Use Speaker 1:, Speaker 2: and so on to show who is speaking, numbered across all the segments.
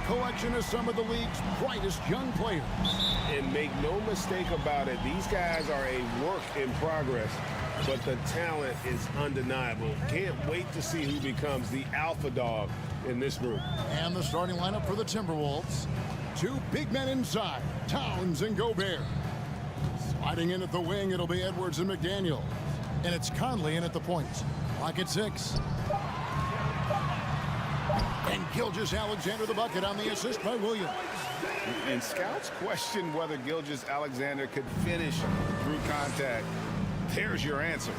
Speaker 1: collection of some of the league's brightest young players.
Speaker 2: And make no mistake about it, these guys are a work in progress, but the talent is undeniable. Can't wait to see who becomes the alpha dog in this group.
Speaker 1: And the starting lineup for the Timberwolves. Two big men inside, Towns and Gobert. Sliding in at the wing, it'll be Edwards and McDaniel. And it's Conley in at the point. Clock at 6. And Gilgeous-Alexander the bucket on the assist by Williams.
Speaker 2: And scouts question whether Gilgeous-Alexander could finish through contact. There's your answer.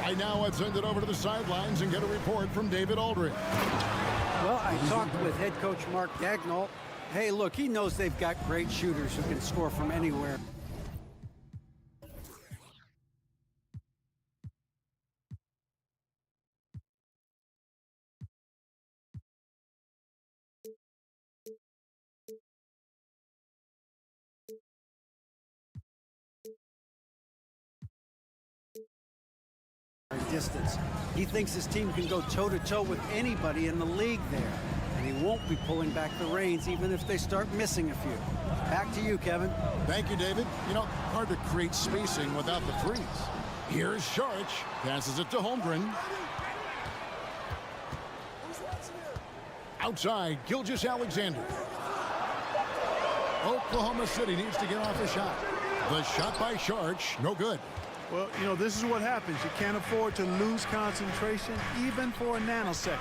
Speaker 1: Right now, let's send it over to the sidelines and get a report from David Aldridge.
Speaker 3: Well, I talked with head coach Mark Dagnall. Hey, look, he knows they've got great shooters who can score from anywhere. Distance. He thinks his team can go toe-to-toe with anybody in the league there, and he won't be pulling back the reins even if they start missing a few. Back to you, Kevin.
Speaker 1: Thank you, David. You know, hard to create spacing without the threes. Here's Saric, passes it to Holmgren. Outside, Gilgeous-Alexander. Oklahoma City needs to get off a shot. The shot by Saric, no good.
Speaker 4: Well, you know, this is what happens. You can't afford to lose concentration, even for a nanosecond.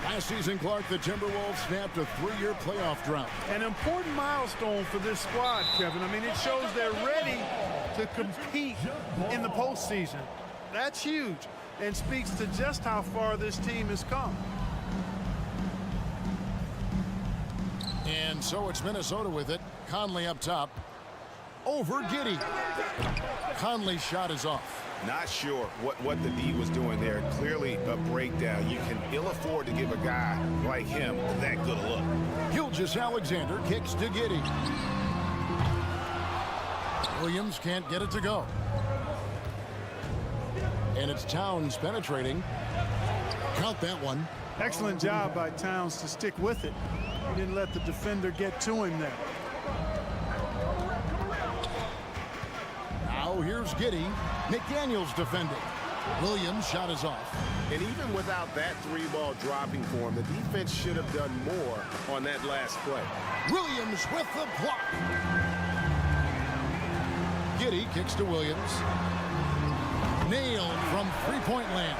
Speaker 1: Last season, Clark, the Timberwolves snapped a 3-year playoff drought.
Speaker 4: An important milestone for this squad, Kevin. I mean, it shows they're ready to compete in the postseason. That's huge and speaks to just how far this team has come.
Speaker 1: And so it's Minnesota with it. Conley up top. Over Giddey. Conley's shot is off.
Speaker 2: Not sure what the D was doing there. Clearly a breakdown. You can ill afford to give a guy like him that good a look.
Speaker 1: Gilgeous-Alexander kicks to Giddey. Williams can't get it to go. And it's Towns penetrating. Count that one.
Speaker 4: Excellent job by Towns to stick with it. He didn't let the defender get to him there.
Speaker 1: Now here's Giddey. McDaniel's defending. Williams' shot is off.
Speaker 2: And even without that 3-ball dropping for him, the defense should have done more on that last play.
Speaker 1: Williams with the block. Giddey kicks to Williams. Nailed from three-point land.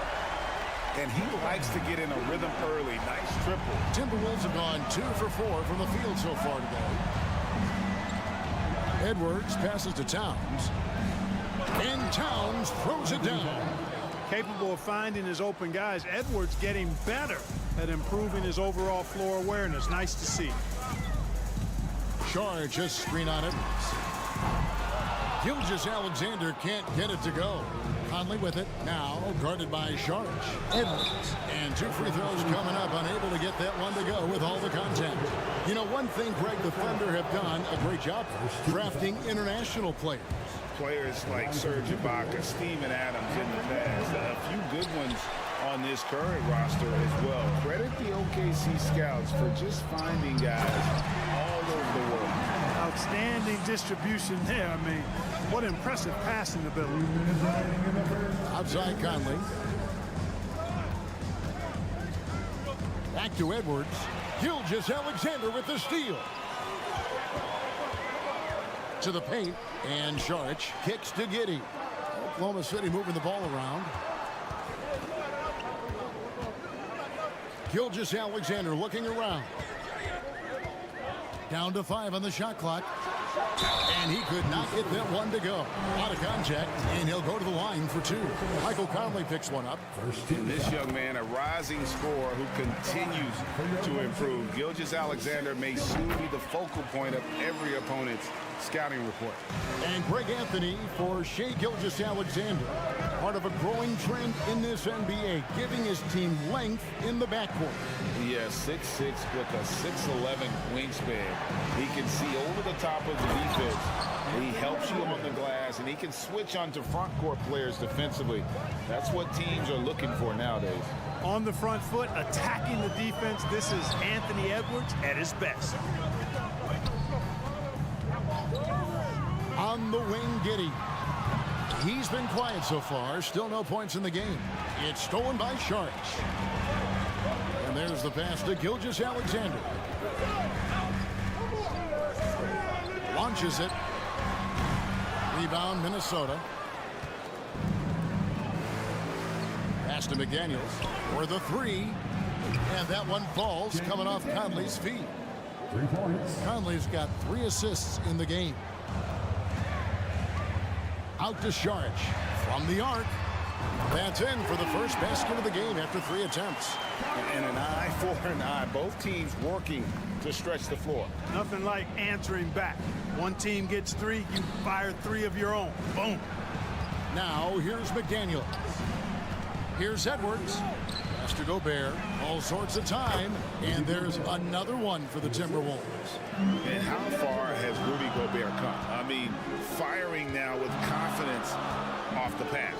Speaker 2: And he likes to get in a rhythm early. Nice triple.
Speaker 1: Timberwolves have gone 2 for 4 from the field so far today. Edwards passes to Towns. And Towns throws it down.
Speaker 4: Capable of finding his open guys, Edwards getting better at improving his overall floor awareness. Nice to see.
Speaker 1: Charge just screen on Edwards. Gilgeous-Alexander can't get it to go. Conley with it, now guarded by Saric. Edwards. And 2 free throws coming up, unable to get that one to go with all the contact. You know, one thing Greg the Thunder have done a great job drafting international players.
Speaker 2: Players like Serge Ibaka, Steven Adams in the past. A few good ones on this current roster as well. Credit the OKC scouts for just finding guys all over the world.
Speaker 4: Outstanding distribution there. I mean, what impressive passing ability.
Speaker 1: Outside Conley. Back to Edwards. Gilgeous-Alexander with the steal. To the paint, and Saric kicks to Giddey. Oklahoma City moving the ball around. Gilgeous-Alexander looking around. Down to 5 on the shot clock. And he could not get that one to go. Out of contact, and he'll go to the line for 2. Michael Conley picks one up.
Speaker 2: And this young man, a rising scorer who continues to improve. Gilgeous-Alexander may soon be the focal point of every opponent's scouting report.
Speaker 1: And Greg Anthony for Shai Gilgeous-Alexander. Part of a growing trend in this NBA, giving his team length in the backcourt.
Speaker 2: He has 6'6" with a 6'11" wingspan. He can see over the top of the defense. He helps you on the glass, and he can switch onto front court players defensively. That's what teams are looking for nowadays.
Speaker 4: On the front foot, attacking the defense, this is Anthony Edwards at his best.
Speaker 1: On the wing, Giddey. He's been quiet so far. Still no points in the game. It's stolen by Sharks. And there's the pass to Gilgeous-Alexander. Launches it. Rebound, Minnesota. Pass to McDaniels for the three. And that one falls coming off Conley's feet.
Speaker 5: 3 points.
Speaker 1: Conley's got 3 assists in the game. Out to Sharch from the arc. That's in for the first basket of the game after 3 attempts.
Speaker 2: And an eye for an eye. Both teams working to stretch the floor.
Speaker 4: Nothing like answering back. One team gets 3, you fire 3 of your own. Boom.
Speaker 1: Now here's McDaniel. Here's Edwards. Pass to Gobert. All sorts of time. And there's another one for the Timberwolves.
Speaker 2: And how far has Rudy Gobert come? I mean, firing now with confidence off the pass.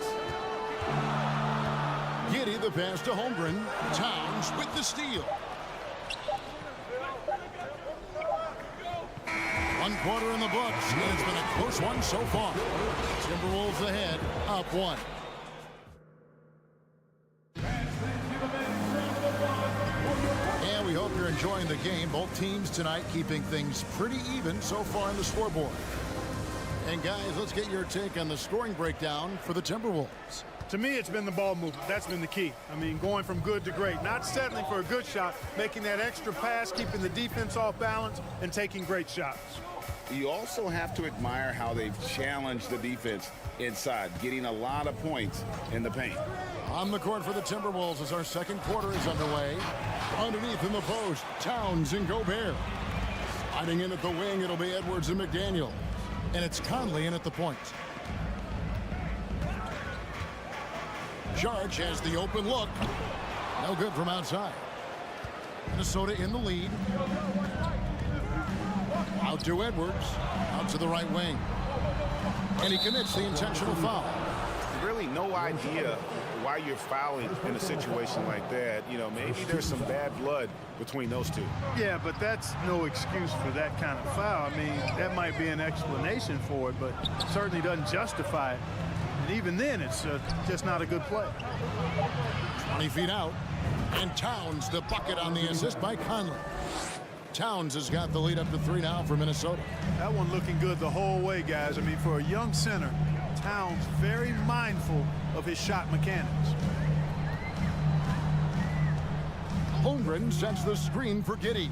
Speaker 1: Giddey the pass to Holmgren. Towns with the steal. 1 quarter in the books, and it's been a close one so far. Timberwolves ahead, up 1. And we hope you're enjoying the game. Both teams tonight keeping things pretty even so far on the scoreboard. And guys, let's get your take on the scoring breakdown for the Timberwolves.
Speaker 4: To me, it's been the ball movement. That's been the key. I mean, going from good to great. Not settling for a good shot, making that extra pass, keeping the defense off balance, and taking great shots.
Speaker 2: You also have to admire how they've challenged the defense inside, getting a lot of points in the paint.
Speaker 1: On the court for the Timberwolves as our second quarter is underway. Underneath in the post, Towns and Gobert. Sliding in at the wing, it'll be Edwards and McDaniel. And it's Conley in at the point. Sharch has the open look. No good from outside. Minnesota in the lead. Out to Edwards. Out to the right wing. And he commits the intentional foul.
Speaker 2: Really no idea why you're fouling in a situation like that. You know, maybe there's some bad blood between those two.
Speaker 4: Yeah, but that's no excuse for that kind of foul. I mean, that might be an explanation for it, but certainly doesn't justify it. And even then, it's just not a good play.
Speaker 1: 20 feet out. And Towns the bucket on the assist by Conley. Towns has got the lead up to 3 now for Minnesota.
Speaker 4: That one looking good the whole way, guys. I mean, for a young center, Towns very mindful of his shot mechanics.
Speaker 1: Holmgren sets the screen for Giddey.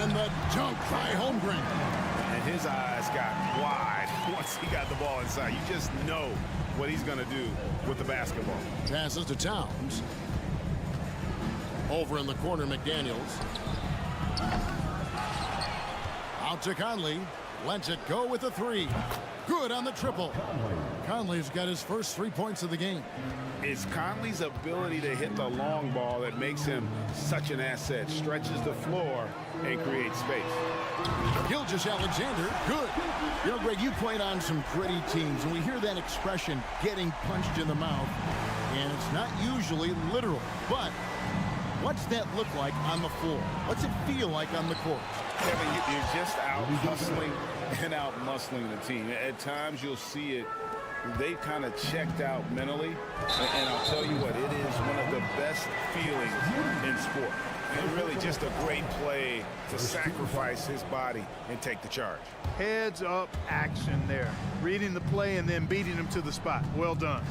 Speaker 1: And the dunk by Holmgren.
Speaker 2: And his eyes got wide once he got the ball inside. You just know what he's going to do with the basketball.
Speaker 1: Passes to Towns. Over in the corner, McDaniels. Out to Conley. Lets it go with the 3. Good on the triple. Conley's got his first 3 points of the game.
Speaker 2: It's Conley's ability to hit the long ball that makes him such an asset. Stretches the floor and creates space.
Speaker 1: Gilgeous-Alexander, good. You know, Greg, you played on some gritty teams, and we hear that expression, getting punched in the mouth. And it's not usually literal, but what's that look like on the floor? What's it feel like on the court?
Speaker 2: Kevin, you're just out hustling and out muscling the team. At times you'll see it. They've kind of checked out mentally. And I'll tell you what, it is one of the best feelings in sport. And really just a great play to sacrifice his body and take the charge.
Speaker 4: Heads up action there. Reading the play and then beating him to the spot. Well done.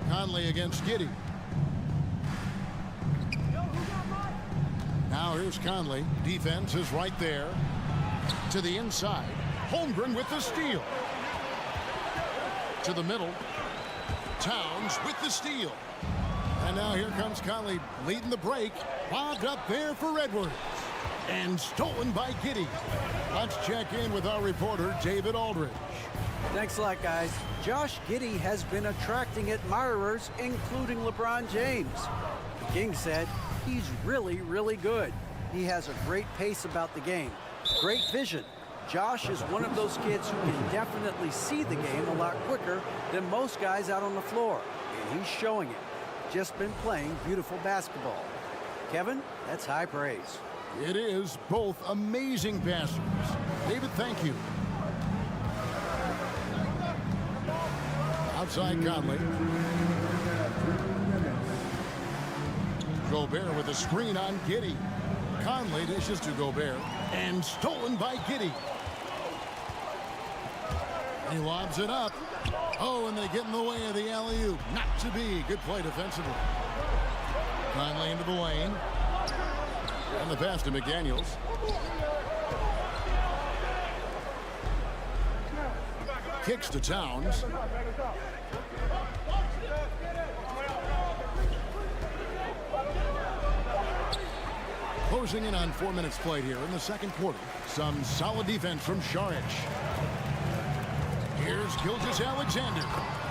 Speaker 1: Conley against Giddey. Now here's Conley. Defense is right there. To the inside. Holmgren with the steal. To the middle. Towns with the steal. And now here comes Conley leading the break. Lobbed up there for Edwards. And stolen by Giddey. Let's check in with our reporter, David Aldridge.
Speaker 3: Thanks a lot, guys. Josh Giddey has been attracting admirers, including LeBron James. The King said he's really, really good. He has a great pace about the game, great vision. Josh is one of those kids who can definitely see the game a lot quicker than most guys out on the floor, and he's showing it. Just been playing beautiful basketball. Kevin, that's high praise.
Speaker 1: It is both amazing passers. David, thank you. Outside Conley. Gobert with a screen on Giddey. Conley dishes to Gobert and stolen by Giddey. He lobs it up. Oh, and they get in the way of the alley-oop. Not to be. Good play defensively. Conley into the lane. And the pass to McDaniels. Kicks to Towns. Closing in on 4 minutes played here in the second quarter. Some solid defense from Šarić. Here's Gilgeous-Alexander.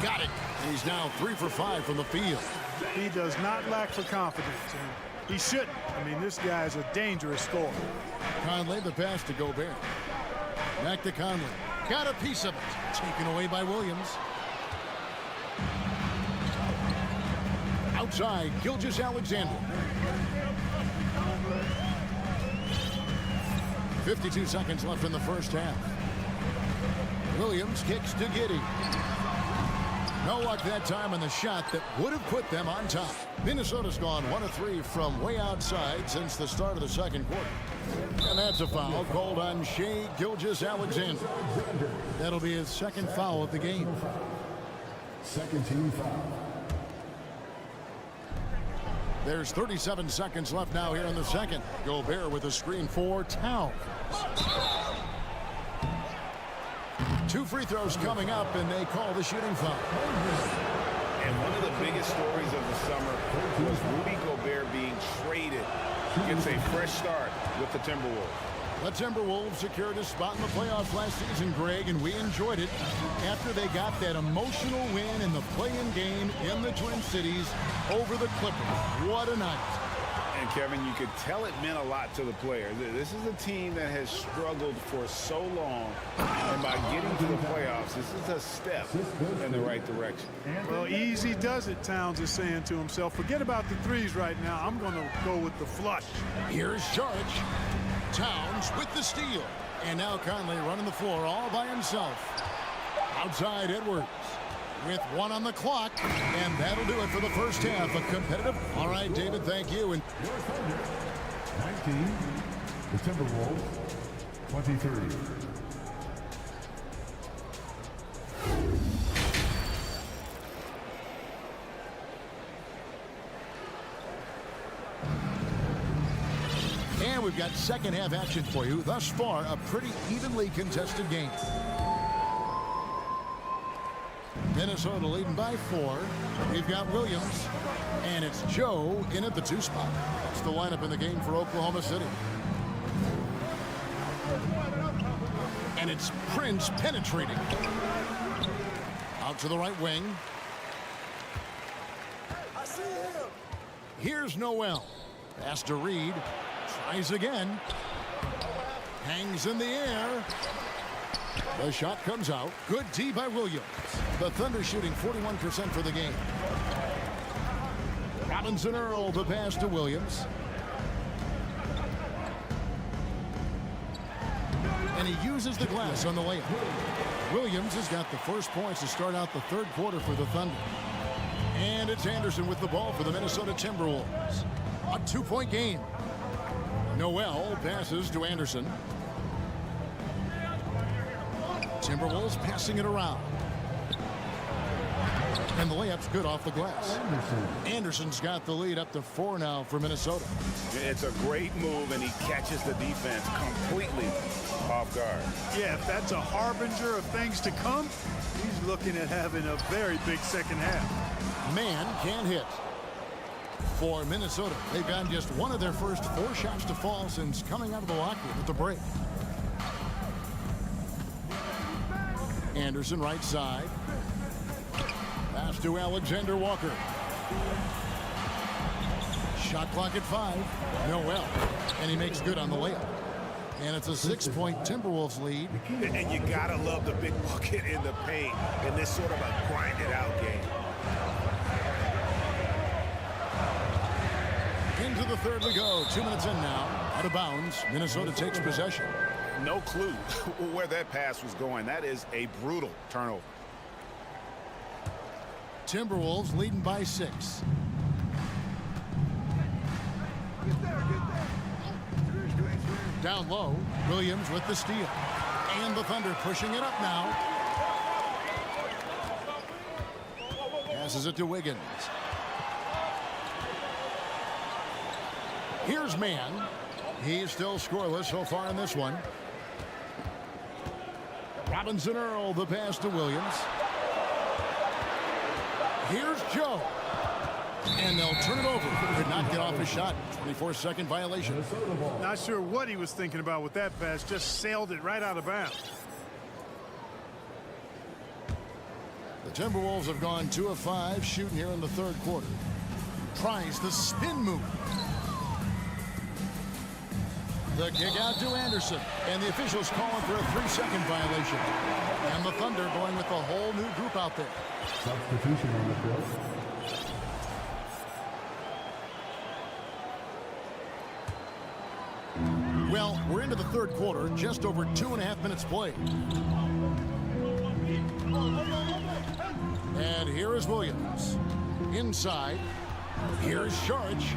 Speaker 1: Got it. And he's now 3 for 5 from the field.
Speaker 4: He does not lack for confidence, and he shouldn't. I mean, this guy is a dangerous scorer.
Speaker 1: Conley, the pass to Gobert. Back to Conley. Got a piece of it. Taken away by Williams. Outside, Gilgeous-Alexander. 52 seconds left in the first half. Williams kicks to Giddey. No luck that time on the shot that would have put them on top. Minnesota's gone 1 of 3 from way outside since the start of the second quarter. And that's a foul called on Shai Gilgeous-Alexander. That'll be his second foul of the game.
Speaker 5: Second team foul.
Speaker 1: There's 37 seconds left now here in the second. Gobert with a screen for Towns. 2 free throws coming up, and they call the shooting foul.
Speaker 2: And one of the biggest stories of the summer was Rudy Gobert being traded. Gets a fresh start with the Timberwolves.
Speaker 1: The Timberwolves secured a spot in the playoffs last season, Greg, and we enjoyed it after they got that emotional win in the play-in game in the Twin Cities over the Clippers. What a night.
Speaker 2: And Kevin, you could tell it meant a lot to the players. This is a team that has struggled for so long, and by getting to the playoffs, this is a step in the right direction.
Speaker 4: Well, easy does it, Towns is saying to himself. Forget about the threes right now. I'm going to go with the flush.
Speaker 1: Here's Šarić. Towns with the steal. And now Conley running the floor all by himself. Outside Edwards with 1 on the clock. And that'll do it for the first half. A competitive. All right, David, thank you. And
Speaker 5: 19, the Timberwolves, 23.
Speaker 1: And we've got second half action for you. Thus far, a pretty evenly contested game. Minnesota leading by 4. We've got Williams. And it's Joe in at the 2 spot. That's the lineup in the game for Oklahoma City. And it's Prince penetrating. Out to the right wing. Here's Noel. Pass to Reed. Tries again. Hangs in the air. The shot comes out. Good D by Williams. The Thunder shooting 41% for the game. Robinson Earl, the pass to Williams. And he uses the glass on the layup. Williams has got the first points to start out the third quarter for the Thunder. And it's Anderson with the ball for the Minnesota Timberwolves. A 2-point game. Noel passes to Anderson. Timberwolves passing it around. And the layup's good off the glass. Anderson's got the lead up to 4 now for Minnesota.
Speaker 2: It's a great move, and he catches the defense completely off guard.
Speaker 4: Yeah, if that's a harbinger of things to come, he's looking at having a very big second half.
Speaker 1: Man can't hit. For Minnesota, they've gotten just one of their first 4 shots to fall since coming out of the locker room at the break. Anderson right side. Pass to Alexander Walker. Shot clock at 5. Noel. And he makes good on the layup. And it's a 6-point Timberwolves lead.
Speaker 2: And you gotta love the big bucket in the paint in this sort of a grinded-out game.
Speaker 1: Into the third we go. 2 minutes in now. Out of bounds. Minnesota takes possession.
Speaker 2: No clue where that pass was going. That is a brutal turnover.
Speaker 1: Timberwolves leading by 6. Down low, Williams with the steal. And the Thunder pushing it up now. Passes it to Wiggins. Here's Mann. He's still scoreless so far in this one. Robinson Earl, the pass to Williams. Here's Joe. And they'll turn it over. Could not get off his shot. 24-second violation.
Speaker 4: Not sure what he was thinking about with that pass. Just sailed it right out of bounds.
Speaker 1: The Timberwolves have gone 2 of 5 shooting here in the third quarter. Tries the spin move. The kick out to Anderson. And the officials calling for a 3-second violation. And the Thunder going with a whole new group out there.
Speaker 5: Substitution on the field.
Speaker 1: Well, we're into the third quarter, just over 2.5 minutes played. And here is Williams. Inside. Here's Sharch.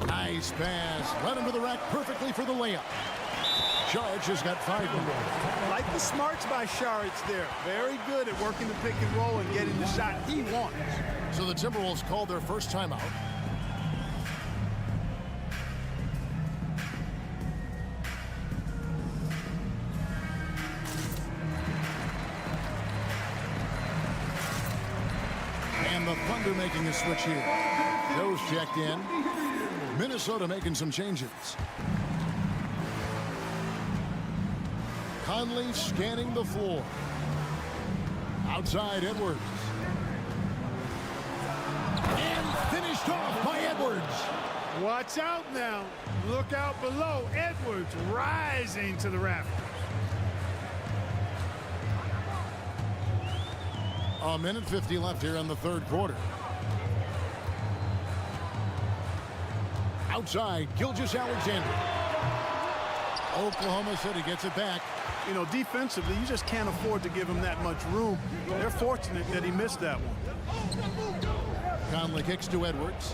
Speaker 1: Nice pass. Led him to the rack perfectly for the layup. Sharch has got 5 more.
Speaker 4: Like the smarts by Sharch there. Very good at working the pick and roll and getting the shot he wants.
Speaker 1: So the Timberwolves called their first timeout. And the Thunder making a switch here. Those checked in. Minnesota making some changes. Conley scanning the floor. Outside Edwards. And finished off by Edwards.
Speaker 4: Watch out now. Look out below. Edwards rising to the rafters.
Speaker 1: A minute 50 left here in the third quarter. Outside, Gilgeous-Alexander. Oklahoma City gets it back.
Speaker 4: You know, defensively, you just can't afford to give him that much room. They're fortunate that he missed that one.
Speaker 1: Conley kicks to Edwards.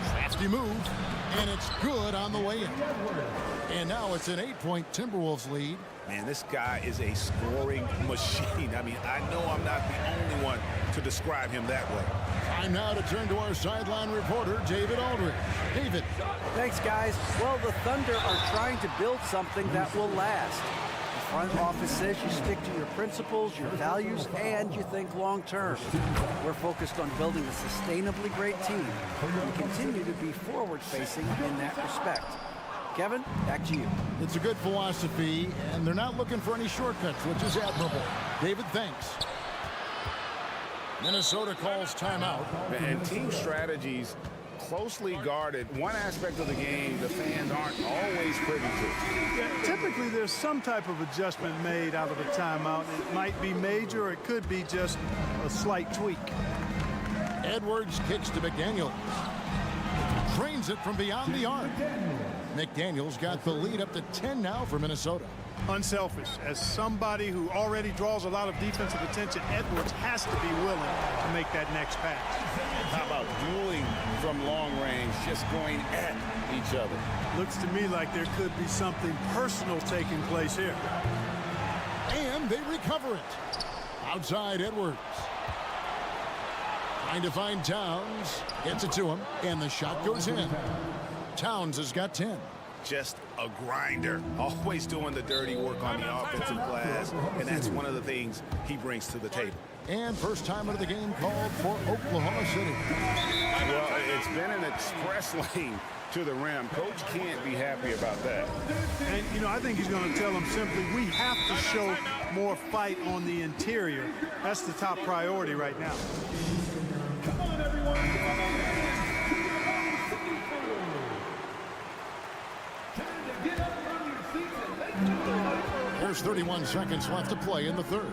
Speaker 1: Crafty move, and it's good on the way in. And now it's an 8-point Timberwolves lead.
Speaker 2: Man, this guy is a scoring machine. I mean, I know I'm not the only one to describe him that way.
Speaker 1: Time now to turn to our sideline reporter, David Aldridge. David.
Speaker 3: Thanks, guys. Well, the Thunder are trying to build something that will last. The front office says you stick to your principles, your values, and you think long-term. We're focused on building a sustainably great team and continue to be forward-facing in that respect. Kevin, back to you.
Speaker 1: It's a good philosophy, and they're not looking for any shortcuts, which is admirable. David, thanks. Minnesota calls timeout.
Speaker 2: And team strategies closely guarded. One aspect of the game the fans aren't always privy to.
Speaker 4: Yeah, typically, there's some type of adjustment made out of a timeout. It might be major, or it could be just a slight tweak.
Speaker 1: Edwards kicks to McDaniels. Drains it from beyond the arc. McDaniels got the lead up to 10 now for Minnesota.
Speaker 4: Unselfish. As somebody who already draws a lot of defensive attention, Edwards has to be willing to make that next pass.
Speaker 2: How about dueling from long range, just going at each other?
Speaker 4: Looks to me like there could be something personal taking place here.
Speaker 1: And they recover it. Outside Edwards. Trying to find Towns. Gets it to him. And the shot goes in. Towns has got 10.
Speaker 2: just a grinder, always doing the dirty work on the offensive glass, and that's one of the things he brings to the table.
Speaker 1: And first time of the game called for Oklahoma City.
Speaker 2: Well, it's been an express lane to the rim. Coach can't be happy about that.
Speaker 4: And, you know, I think he's going to tell them simply, we have to show more fight on the interior. That's the top priority right now.
Speaker 5: Come on, everyone.
Speaker 1: There's 31 seconds left to play in the third.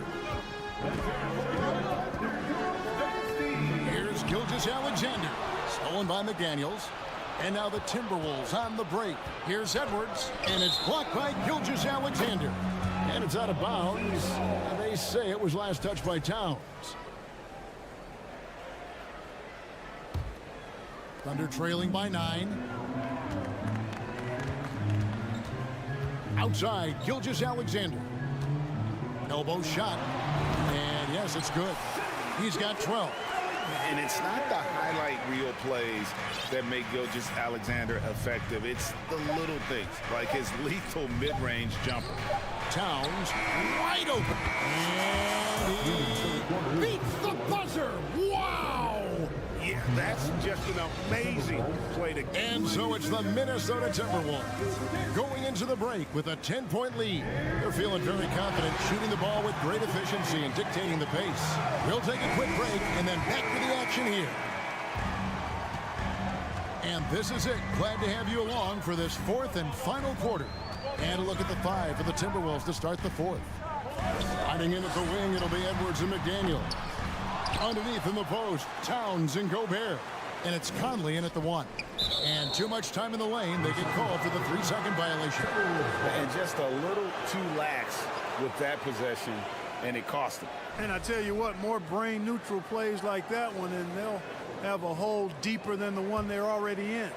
Speaker 1: Here's Gilgeous-Alexander, stolen by McDaniels. And now the Timberwolves on the break. Here's Edwards, and it's blocked by Gilgeous-Alexander. And it's out of bounds. And they say it was last touched by Towns. Thunder trailing by 9. Outside, Gilgeous-Alexander. Elbow shot. And yes, it's good. He's got 12.
Speaker 2: And it's not the highlight reel plays that make Gilgeous-Alexander effective. It's the little things, like his lethal mid-range jumper.
Speaker 1: Towns wide open. And he beats the buzzer. Wow!
Speaker 2: Yeah, that's just an amazing play to get.
Speaker 1: And so it's the Minnesota Timberwolves going into the break with a 10-point lead. They're feeling very confident, shooting the ball with great efficiency and dictating the pace. We'll take a quick break and then back to the action here. And this is it. Glad to have you along for this fourth and final quarter. And a look at the 5 for the Timberwolves to start the fourth. Sliding in at the wing, it'll be Edwards and McDaniel. Underneath in the post, Towns and Gobert. And it's Conley in at the 1. And too much time in the lane, they get called for the 3-second violation.
Speaker 2: And just a little too lax with that possession, and it cost them.
Speaker 4: And I tell you what, more brain neutral plays like that one, and they'll have a hole deeper than the one they're already in.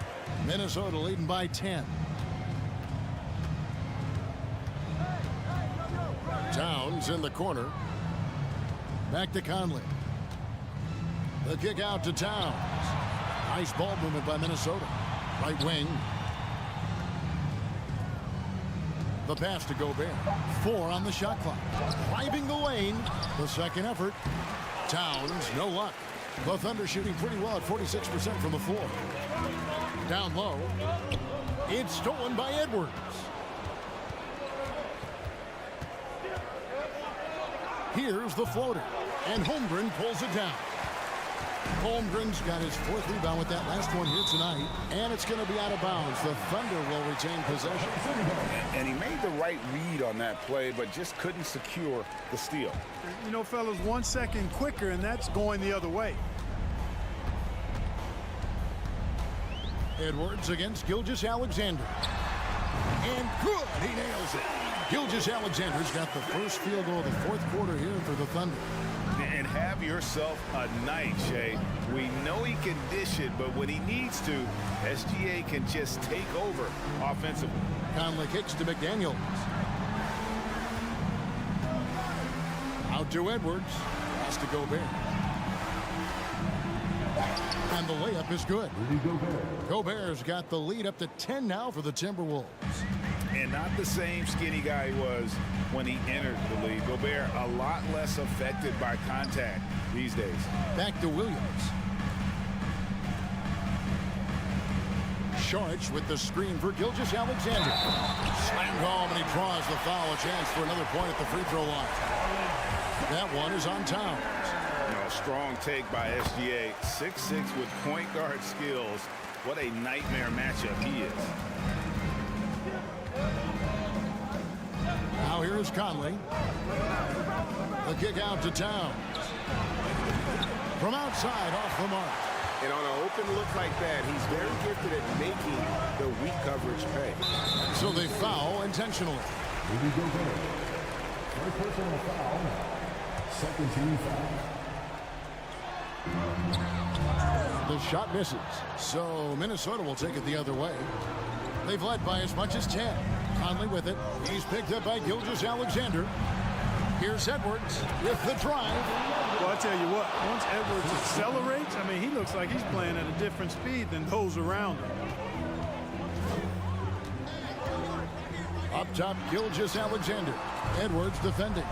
Speaker 1: Minnesota leading by 10. Towns in the corner. Back to Conley. The kick out to Towns. Nice ball movement by Minnesota. Right wing. The pass to Gobert. 4 on the shot clock. Driving the lane. The second effort. Towns, no luck. The Thunder shooting pretty well at 46% from the floor. Down low. It's stolen by Edwards. Here's the floater. And Holmgren pulls it down. Holmgren's got his 4th rebound with that last one here tonight. And it's going to be out of bounds. The Thunder will retain possession.
Speaker 2: And he made the right read on that play, but just couldn't secure the steal.
Speaker 4: You know, fellas, 1 second quicker, and that's going the other way.
Speaker 1: Edwards against Gilgeous-Alexander. And good. He nails it. Gilgeous-Alexander's got the first field goal of the 4th quarter here for the Thunder.
Speaker 2: And have yourself a night, Shay. We know he can dish it, but when he needs to, SGA can just take over offensively.
Speaker 1: Conley kicks to McDaniels. Out to Edwards. Pass to Gobert. And the layup is good. Gobert's got the lead up to 10 now for the Timberwolves.
Speaker 2: And not the same skinny guy he was when he entered the league. Gobert a lot less affected by contact these days.
Speaker 1: Back to Williams. Sharch with the screen for Gilgeous-Alexander. Slammed home, and he draws the foul. A chance for another point at the free throw line. That one is on Towns.
Speaker 2: Strong take by SGA. 6'6" with point guard skills. What a nightmare matchup he is.
Speaker 1: Now here is Conley. The kick out to Towns. From outside, off the mark.
Speaker 6: And on an open look like that, he's very gifted at making the weak coverage pay.
Speaker 1: So they foul intentionally.
Speaker 5: First personal foul. Second team foul.
Speaker 1: The shot misses. So Minnesota will take it the other way. They've led by as much as 10. Conley with it. He's picked up by Gilgeous-Alexander. Here's Edwards with the drive.
Speaker 4: Well, I tell you what, once Edwards accelerates, I mean, he looks like he's playing at a different speed than those around him.
Speaker 1: top, Gilgeous-Alexander. Edwards defending.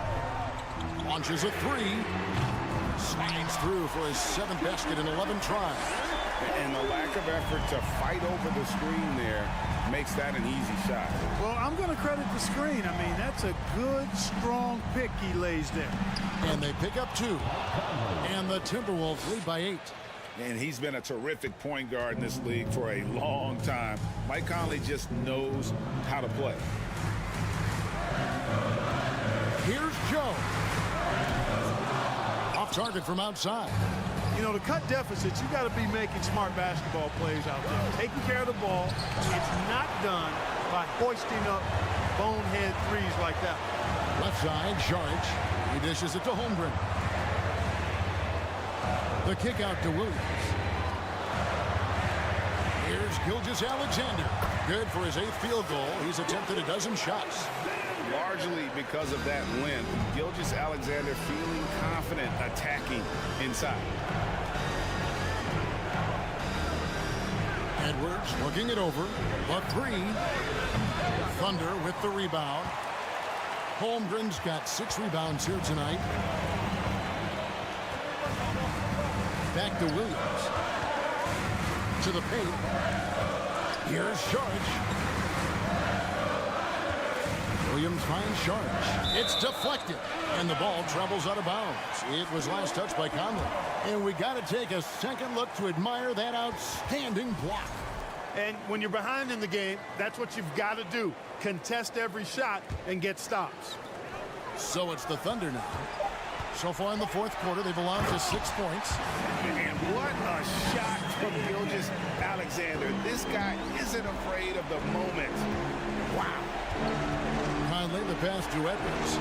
Speaker 1: Launches a three. Slides through for his 7th basket in 11 tries.
Speaker 2: And the lack of effort to fight over the screen there makes that an easy shot.
Speaker 4: Well, I'm going to credit the screen. I mean, that's a good, strong pick he lays there.
Speaker 1: And they pick up 2. And the Timberwolves lead by 8.
Speaker 2: And he's been a terrific point guard in this league for a long time. Mike Conley just knows how to play.
Speaker 1: Here's Joe. Off target from outside.
Speaker 4: You know, to cut deficits, you got to be making smart basketball plays out there. Taking care of the ball. It's not done by hoisting up bonehead threes like that.
Speaker 1: Left side, Saric. He dishes it to Holmgren. The kick out to Williams. Here's Gilgeous-Alexander. Good for his 8th field goal. He's attempted a dozen shots.
Speaker 2: Largely because of that win, Gilgeous-Alexander feeling confident attacking inside.
Speaker 1: Edwards looking it over. The 3. Thunder with the rebound. Holmgren's got 6 rebounds here tonight. Back to Williams. To the paint. Here's Saric. Williams finds Saric. It's deflected. And the ball travels out of bounds. It was last touched by Conley. And we got to take a second look to admire that outstanding block.
Speaker 4: And when you're behind in the game, that's what you've got to do. Contest every shot and get stops.
Speaker 1: So it's the Thunder now. So far in the 4th quarter, they've allowed just 6 points.
Speaker 2: And what a shot from Gilgeous-Alexander. This guy isn't afraid of the moment. Wow.
Speaker 1: Conley, the pass to Edwards.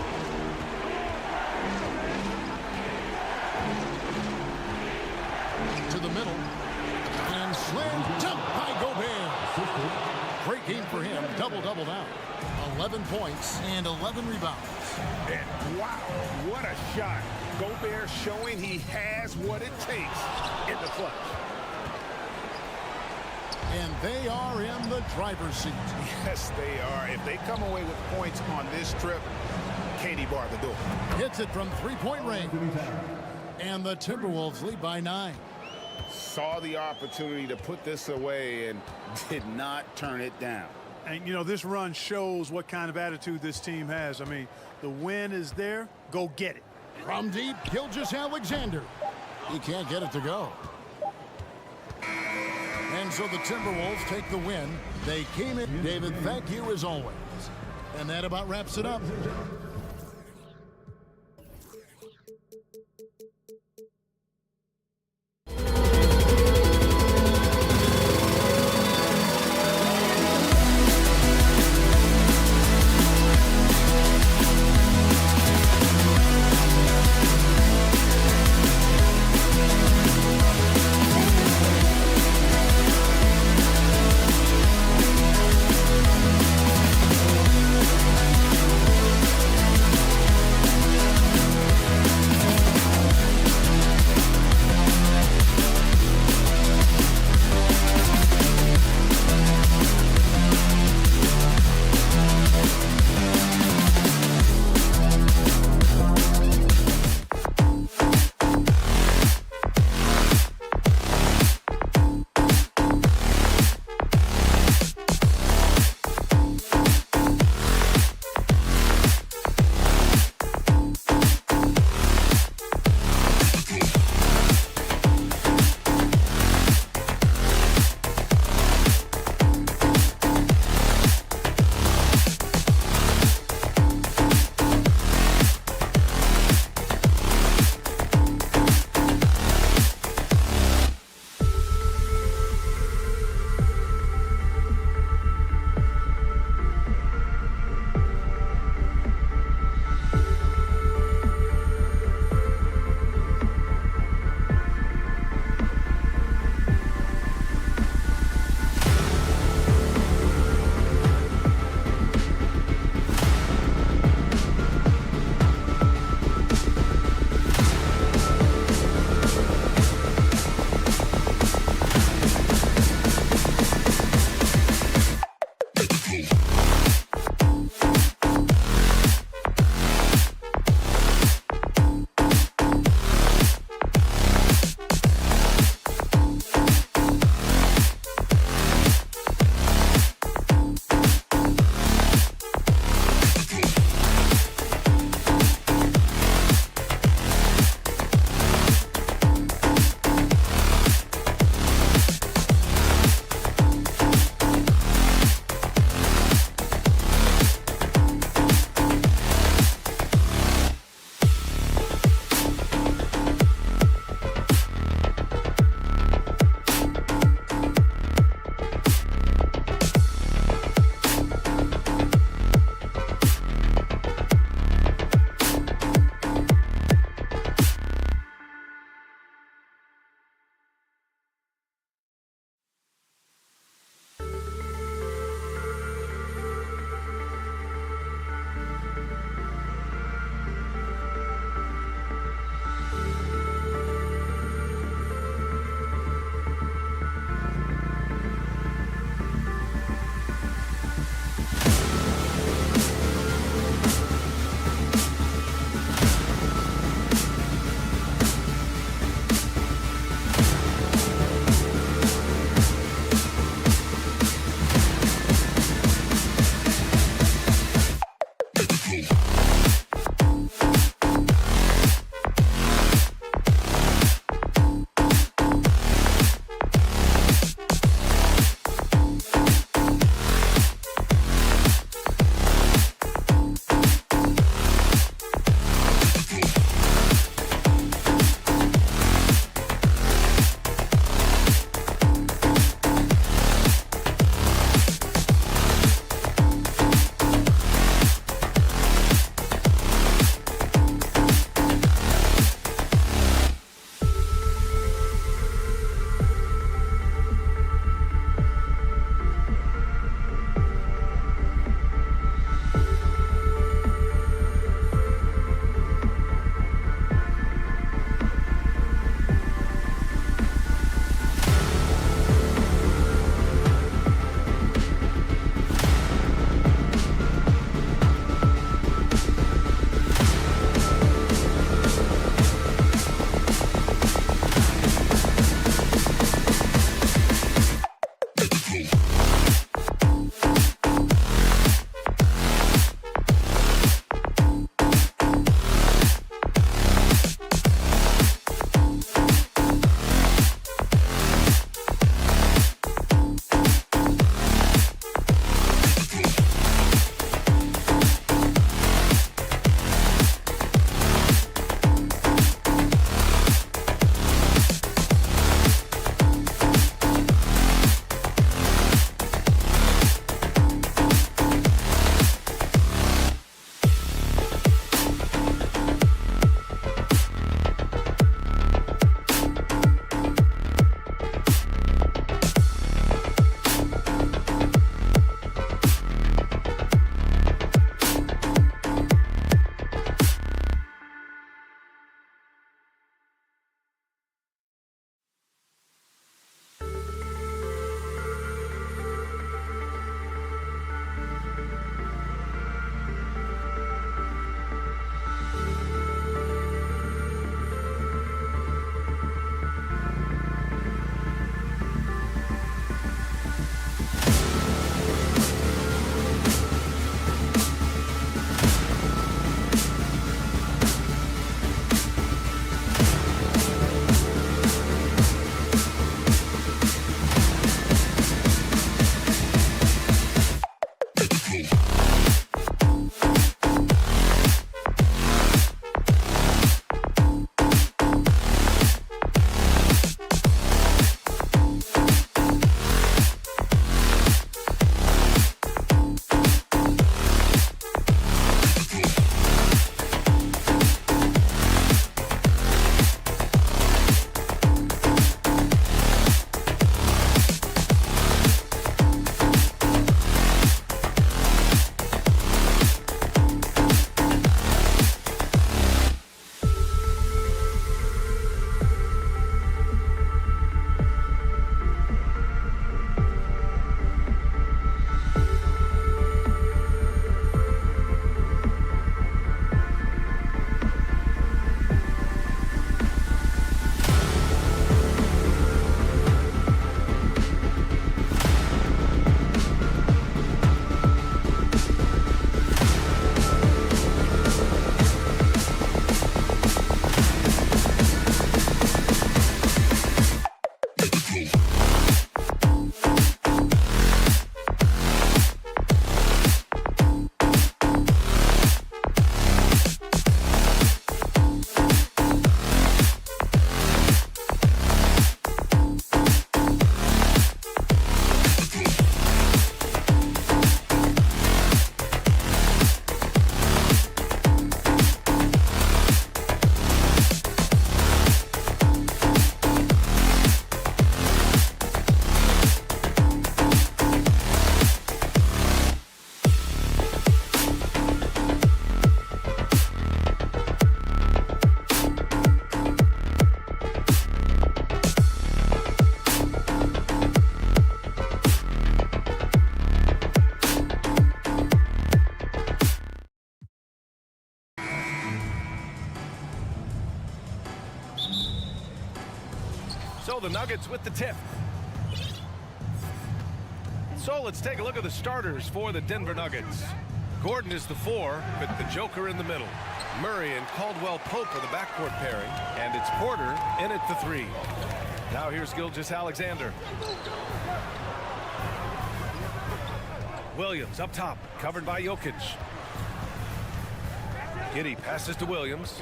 Speaker 1: To the middle. And slam dunk by Gobert. Great game for him. Double-double now. 11 points and 11 rebounds.
Speaker 2: And wow, what a shot. Gobert showing he has what it takes in the clutch.
Speaker 1: And they are in the driver's seat.
Speaker 2: Yes, they are. If they come away with points on this trip, Katie bar the door.
Speaker 1: Hits it from 3-point range. And the Timberwolves lead by 9.
Speaker 2: Saw the opportunity to put this away and did not turn it down.
Speaker 4: And, you know, this run shows what kind of attitude this team has. I mean, the win is there. Go get it.
Speaker 1: From deep, Gilgeous-Alexander. He can't get it to go. And so the Timberwolves take the win. They came in. David, thank you as always. And that about wraps it up.
Speaker 7: go the Nuggets with the tip. So let's take a look at the starters for the Denver Nuggets. Gordon is the 4 with the Joker in the middle. Murray and Caldwell Pope are the backcourt pairing, and it's Porter in at the 3. Now here's Gilgeous-Alexander. Williams up top, covered by Jokic. Giddey passes to Williams.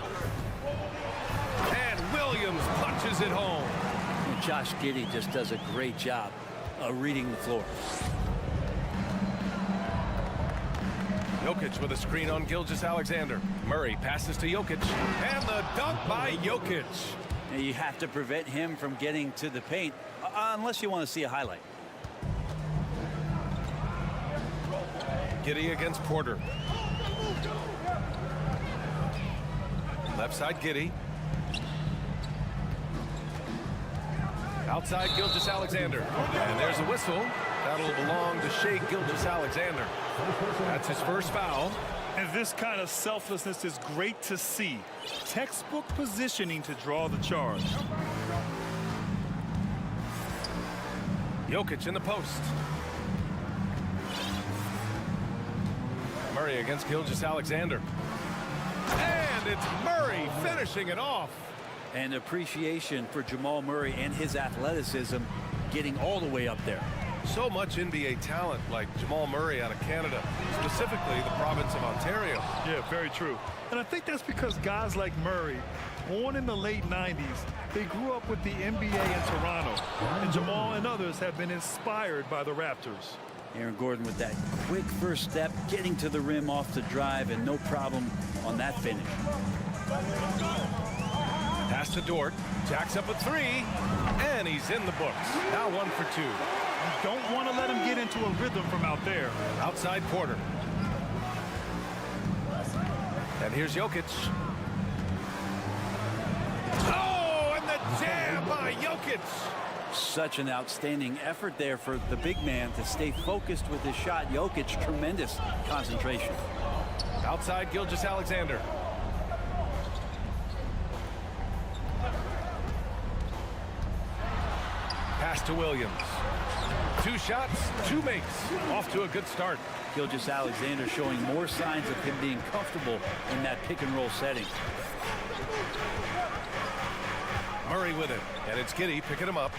Speaker 7: And Williams punches it home.
Speaker 8: And Josh Giddey just does a great job of reading the floor.
Speaker 7: Jokic with a screen on Gilgeous-Alexander. Murray passes to Jokic. And the dunk by Jokic.
Speaker 8: And you have to prevent him from getting to the paint, unless you want to see a highlight.
Speaker 7: Giddey against Porter. Left side Giddey. Outside Gilgeous-Alexander. And there's a whistle. That'll belong to Shai Gilgeous-Alexander. That's his first foul.
Speaker 9: And this kind of selflessness is great to see. Textbook positioning to draw the charge.
Speaker 7: Jokic in the post. Murray against Gilgeous-Alexander. And it's Murray finishing it off.
Speaker 8: And appreciation for Jamal Murray and his athleticism getting all the way up there.
Speaker 7: So much NBA talent like Jamal Murray out of Canada, specifically the province of Ontario.
Speaker 9: Yeah, very true. And I think that's because guys like Murray, born in the late 90s, they grew up with the NBA in Toronto. And Jamal and others have been inspired by the Raptors.
Speaker 8: Aaron Gordon with that quick first step, getting to the rim off the drive, and no problem on that finish.
Speaker 7: Pass to Dort, jacks up a 3, and he's in the books. Now 1 for 2.
Speaker 9: You don't want to let him get into a rhythm from out there.
Speaker 7: Outside Porter. And here's Jokic. Oh, and the jam by Jokic.
Speaker 8: Such an outstanding effort there for the big man to stay focused with his shot. Jokic, tremendous concentration.
Speaker 7: Outside Gilgeous-Alexander. Pass to Williams. 2 shots, 2 makes. Off to a good start.
Speaker 8: Gilgeous-Alexander showing more signs of him being comfortable in that pick and roll setting.
Speaker 7: Murray with it, and it's Giddey picking him up.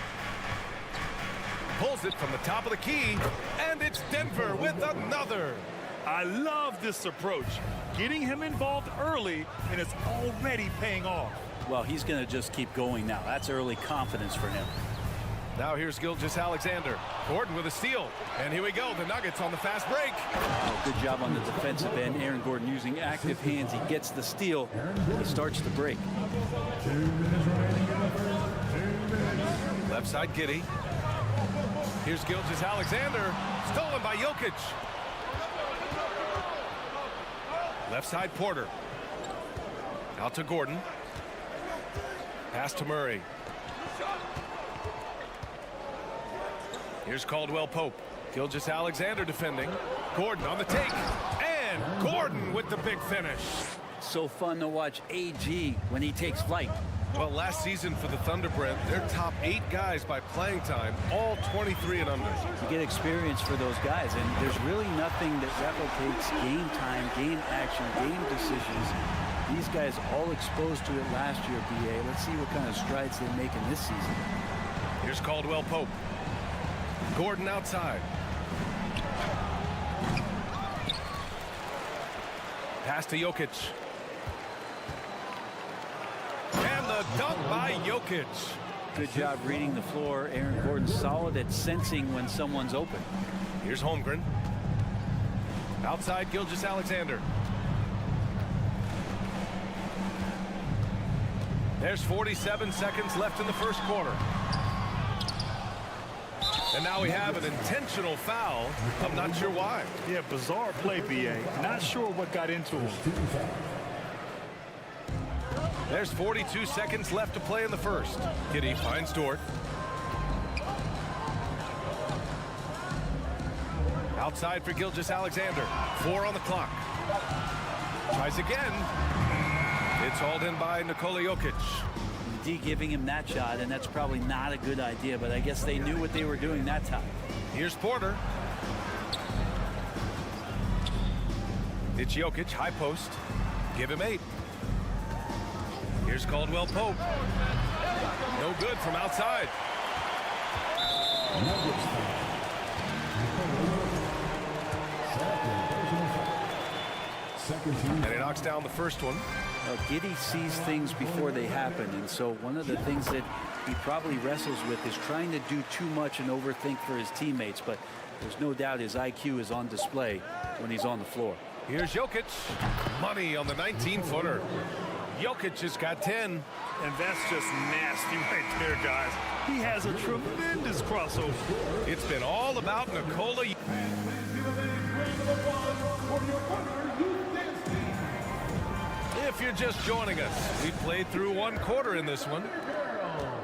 Speaker 7: Pulls it from the top of the key, and it's Denver with another.
Speaker 9: I love this approach. Getting him involved early, and it's already paying off.
Speaker 8: Well, he's going to just keep going now. That's early confidence for him.
Speaker 7: Now here's Gilgeous-Alexander. Gordon with a steal. And here we go, the Nuggets on the fast break.
Speaker 8: Oh, good job on the defensive end. Aaron Gordon using active hands. He gets the steal. He starts the break.
Speaker 7: Left side Giddey. Here's Gilgeous-Alexander. Stolen by Jokic. Left side Porter. Out to Gordon. Pass to Murray. Here's Caldwell Pope. Gilgeous-Alexander defending. Gordon on the take. And Gordon with the big finish.
Speaker 8: So fun to watch AG when he takes flight.
Speaker 7: Well, last season for the Thunder, Brent, their top 8 guys by playing time, all 23 and under.
Speaker 8: You get experience for those guys, and there's really nothing that replicates game time, game action, game decisions. These guys all exposed to it last year, BA. Let's see what kind of strides they make in this season.
Speaker 7: Here's Caldwell Pope. Gordon outside. Pass to Jokic. And the dunk by Jokic.
Speaker 8: Good job reading the floor. Aaron Gordon solid at sensing when someone's open.
Speaker 7: Here's Holmgren. Outside Gilgeous-Alexander. There's 47 seconds left in the first quarter. And now we have an intentional foul. I'm not sure why.
Speaker 9: Yeah, bizarre play, BA. Not sure what got into him.
Speaker 7: There's 42 seconds left to play in the first. Giddey finds Dort. Outside for Gilgeous-Alexander. 4 on the clock. Tries again. It's hauled in by Nikola Jokic.
Speaker 8: AD giving him that shot, and that's probably not a good idea, but I guess they knew what they were doing that time.
Speaker 7: Here's Porter. It's Jokic, high post. Give him 8. Here's Caldwell Pope. No good from outside. And he knocks down the first one.
Speaker 8: Well, Giddey sees things before they happen, and so one of the things that he probably wrestles with is trying to do too much and overthink for his teammates, but there's no doubt his IQ is on display when he's on the floor.
Speaker 7: Here's Jokic. Money on the 19-footer. Jokic has got 10.
Speaker 9: And that's just nasty right there, guys. He has a tremendous crossover.
Speaker 7: It's been all about Nikola. If you're just joining us, we played through 1 quarter in this one.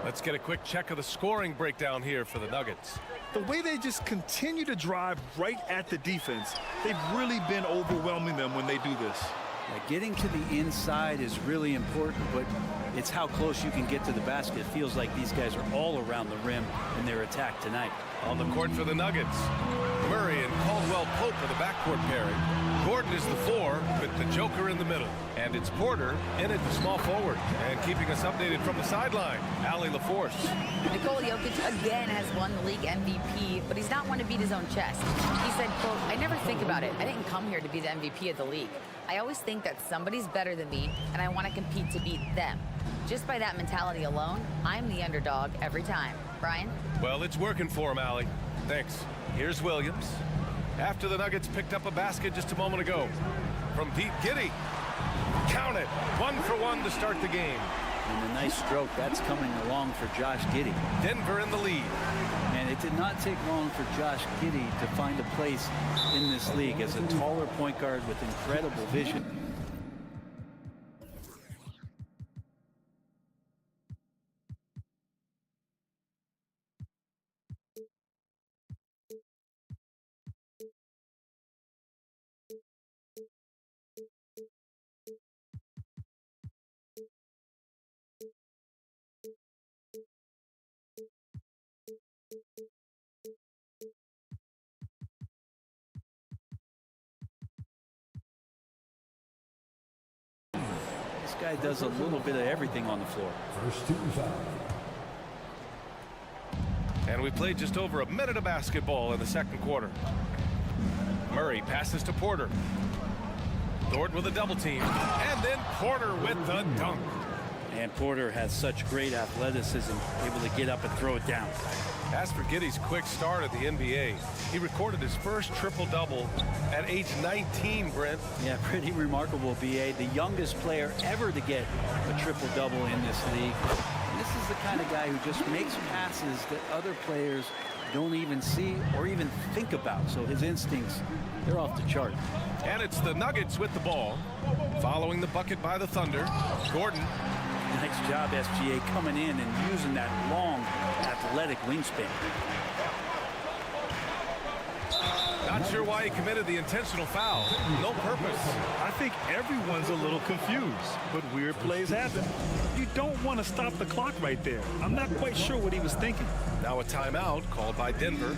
Speaker 7: Let's get a quick check of the scoring breakdown here for the Nuggets.
Speaker 9: The way they just continue to drive right at the defense, they've really been overwhelming them when they do this.
Speaker 8: Getting to the inside is really important, but it's how close you can get to the basket. It feels like these guys are all around the rim in their attack tonight.
Speaker 7: On the court for the Nuggets, Murray and Caldwell Pope are the backcourt pairing. Gordon is the 4 with the Joker in the middle. And it's Porter in at the small forward. And keeping us updated from the sideline, Allie LaForce.
Speaker 10: Nikola Jokic again has won the league MVP, but he's not one to beat his own chest. He said, quote, "I never think about it. I didn't come here to be the MVP of the league. I always think that somebody's better than me, and I want to compete to beat them. Just by that mentality alone, I'm the underdog every time." Brian?
Speaker 7: Well, it's working for him, Allie. Thanks. Here's Williams. After the Nuggets picked up a basket just a moment ago. From deep, Giddey. Count it. 1 for 1 to start the game.
Speaker 8: And a nice stroke. That's coming along for Josh Giddey.
Speaker 7: Denver in the lead.
Speaker 8: And it did not take long for Josh Giddey to find a place in this league as a taller point guard with incredible vision. This guy does a little bit of everything on the floor.
Speaker 5: First team foul.
Speaker 7: And we played just over a minute of basketball in the second quarter. Murray passes to Porter. Dort with a double team. And then Porter with the dunk.
Speaker 8: And Porter has such great athleticism, able to get up and throw it down.
Speaker 7: As for Giddey's quick start at the NBA, he recorded his first triple-double at age 19, Brent.
Speaker 8: Yeah, pretty remarkable, B.A. The youngest player ever to get a triple-double in this league. And this is the kind of guy who just makes passes that other players don't even see or even think about. So his instincts, they're off the chart.
Speaker 7: And it's the Nuggets with the ball. Following the bucket by the Thunder, Gordon.
Speaker 8: Nice job, SGA, coming in and using that long, athletic wingspan.
Speaker 7: Not sure why he committed the intentional foul. No purpose.
Speaker 9: I think everyone's a little confused, but weird plays happen. You don't want to stop the clock right there. I'm not quite sure what he was thinking.
Speaker 7: Now a timeout called by Denver.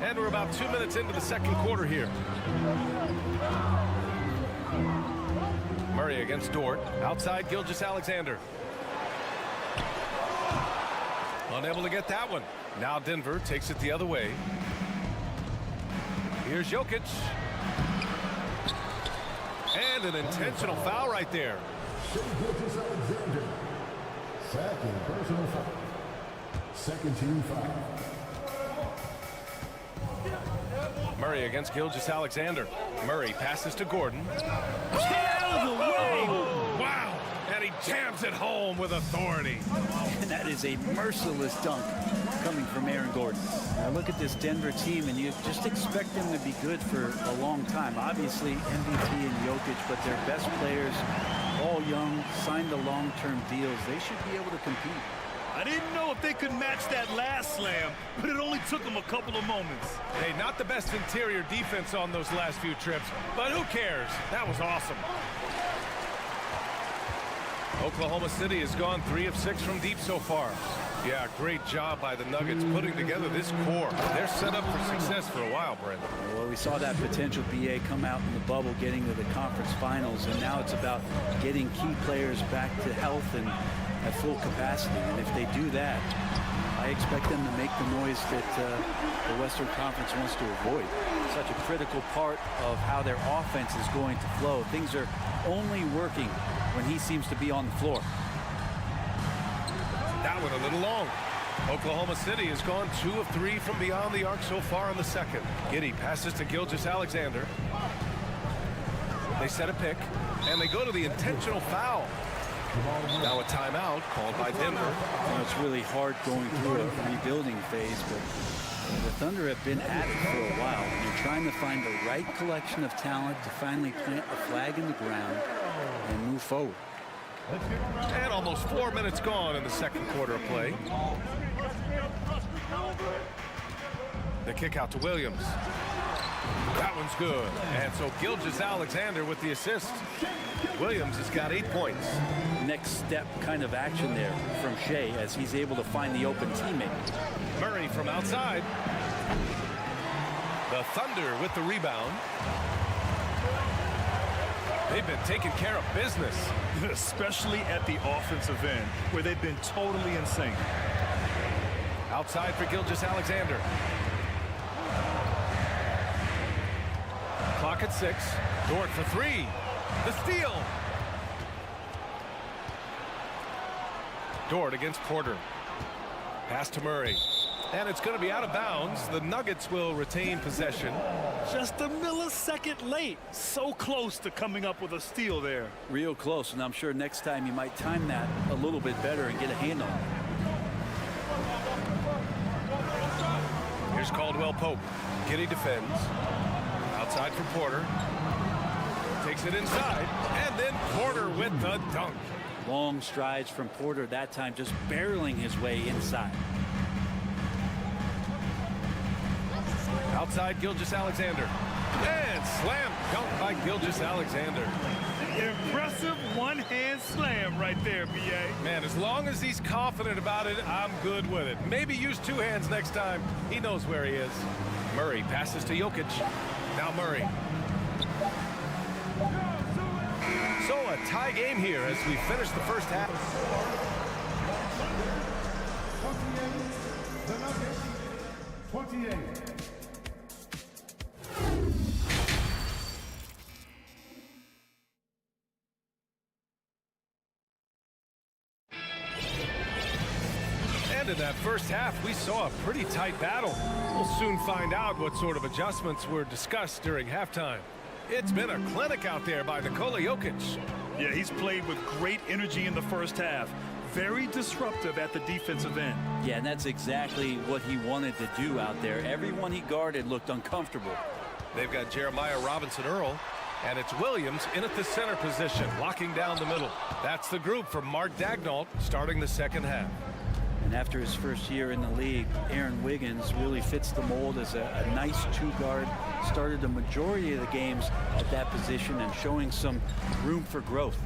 Speaker 7: And we're about 2 minutes into the second quarter here. Murray against Dort. Outside Gilgeous-Alexander. Unable to get that one. Now Denver takes it the other way. Here's Jokic. And an intentional foul right there.
Speaker 5: Gilgeous-Alexander. Second personal foul. Second team foul.
Speaker 7: Murray against Gilgeous-Alexander. Murray passes to Gordon.
Speaker 9: Get out of the way!
Speaker 7: Wow! And he he jams it home with authority.
Speaker 8: And that is a merciless dunk coming from Aaron Gordon. Now look at this Denver team, and you just expect them to be good for a long time. Obviously, MVP and Jokic, but their best players, all young, signed to long-term deals. They should be able to compete.
Speaker 9: I didn't know if they could match that last slam, but it only took them a couple of moments.
Speaker 7: Hey, not the best interior defense on those last few trips, but who cares? That was awesome. Oklahoma City has gone 3 of 6 from deep so far. Yeah, great job by the Nuggets putting together this core. They're set up for success for a while, Brent.
Speaker 8: Well, we saw that potential BA come out in the bubble, getting to the conference finals, and now it's about getting key players back to health and at full capacity. And if they do that, I expect them to make the noise that the Western Conference wants to avoid. Such a critical part of how their offense is going to flow. Things are only working when he seems to be on the floor.
Speaker 7: That one a little long. Oklahoma City has gone 2 of 3 from beyond the arc so far in the second. Giddey passes to Gilgeous-Alexander. They set a pick, and they go to the intentional foul. Now a timeout called by Denver.
Speaker 8: You know, it's really hard going through a rebuilding phase, but the Thunder have been at it for a while. They're trying to find the right collection of talent to finally plant the flag in the ground and move forward.
Speaker 7: And almost 4 minutes gone in the second quarter of play. The kick out to Williams. That one's good. And so Gilgeous-Alexander with the assist. Williams has got 8 points.
Speaker 8: Next step kind of action there from Shea as he's able to find the open teammate.
Speaker 7: Murray from outside. The Thunder with the rebound. They've been taking care of business.
Speaker 9: Especially at the offensive end, where they've been totally in sync.
Speaker 7: Outside for Gilgeous-Alexander. Clock at 6. Dort for 3. The steal. Dort against Porter. Pass to Murray. And it's going to be out of bounds. The Nuggets will retain possession.
Speaker 9: Just a millisecond late. So close to coming up with a steal there.
Speaker 8: Real close, and I'm sure next time you might time that a little bit better and get a hand on it.
Speaker 7: Here's Caldwell Pope. Giddey defends. Outside for Porter. Takes it inside. And then Porter with the dunk.
Speaker 8: Long strides from Porter that time, just barreling his way inside.
Speaker 7: Outside Gilgeous-Alexander. And slam dunk by Gilgeous-Alexander.
Speaker 9: Impressive one-hand slam right there, B.A.
Speaker 7: Man, as long as he's confident about it, I'm good with it. Maybe use 2 hands next time. He knows where he is. Murray passes to Jokic. Now Murray. So a tie game here as we finish the first half.
Speaker 5: The Nuggets, 28.
Speaker 7: And in that first half, we saw a pretty tight battle. We'll soon find out what sort of adjustments were discussed during halftime. It's been a clinic out there by Nikola Jokic.
Speaker 9: Yeah, he's played with great energy in the first half. Very disruptive at the defensive end.
Speaker 8: Yeah, and that's exactly what he wanted to do out there. Everyone he guarded looked uncomfortable.
Speaker 7: They've got Jeremiah Robinson-Earl, and it's Williams in at the center position, locking down the middle. That's the group for Mark Daigneault starting the second half.
Speaker 8: And after his first year in the league, Aaron Wiggins really fits the mold as a nice 2-guard. Started the majority of the games at that position and showing some room for growth.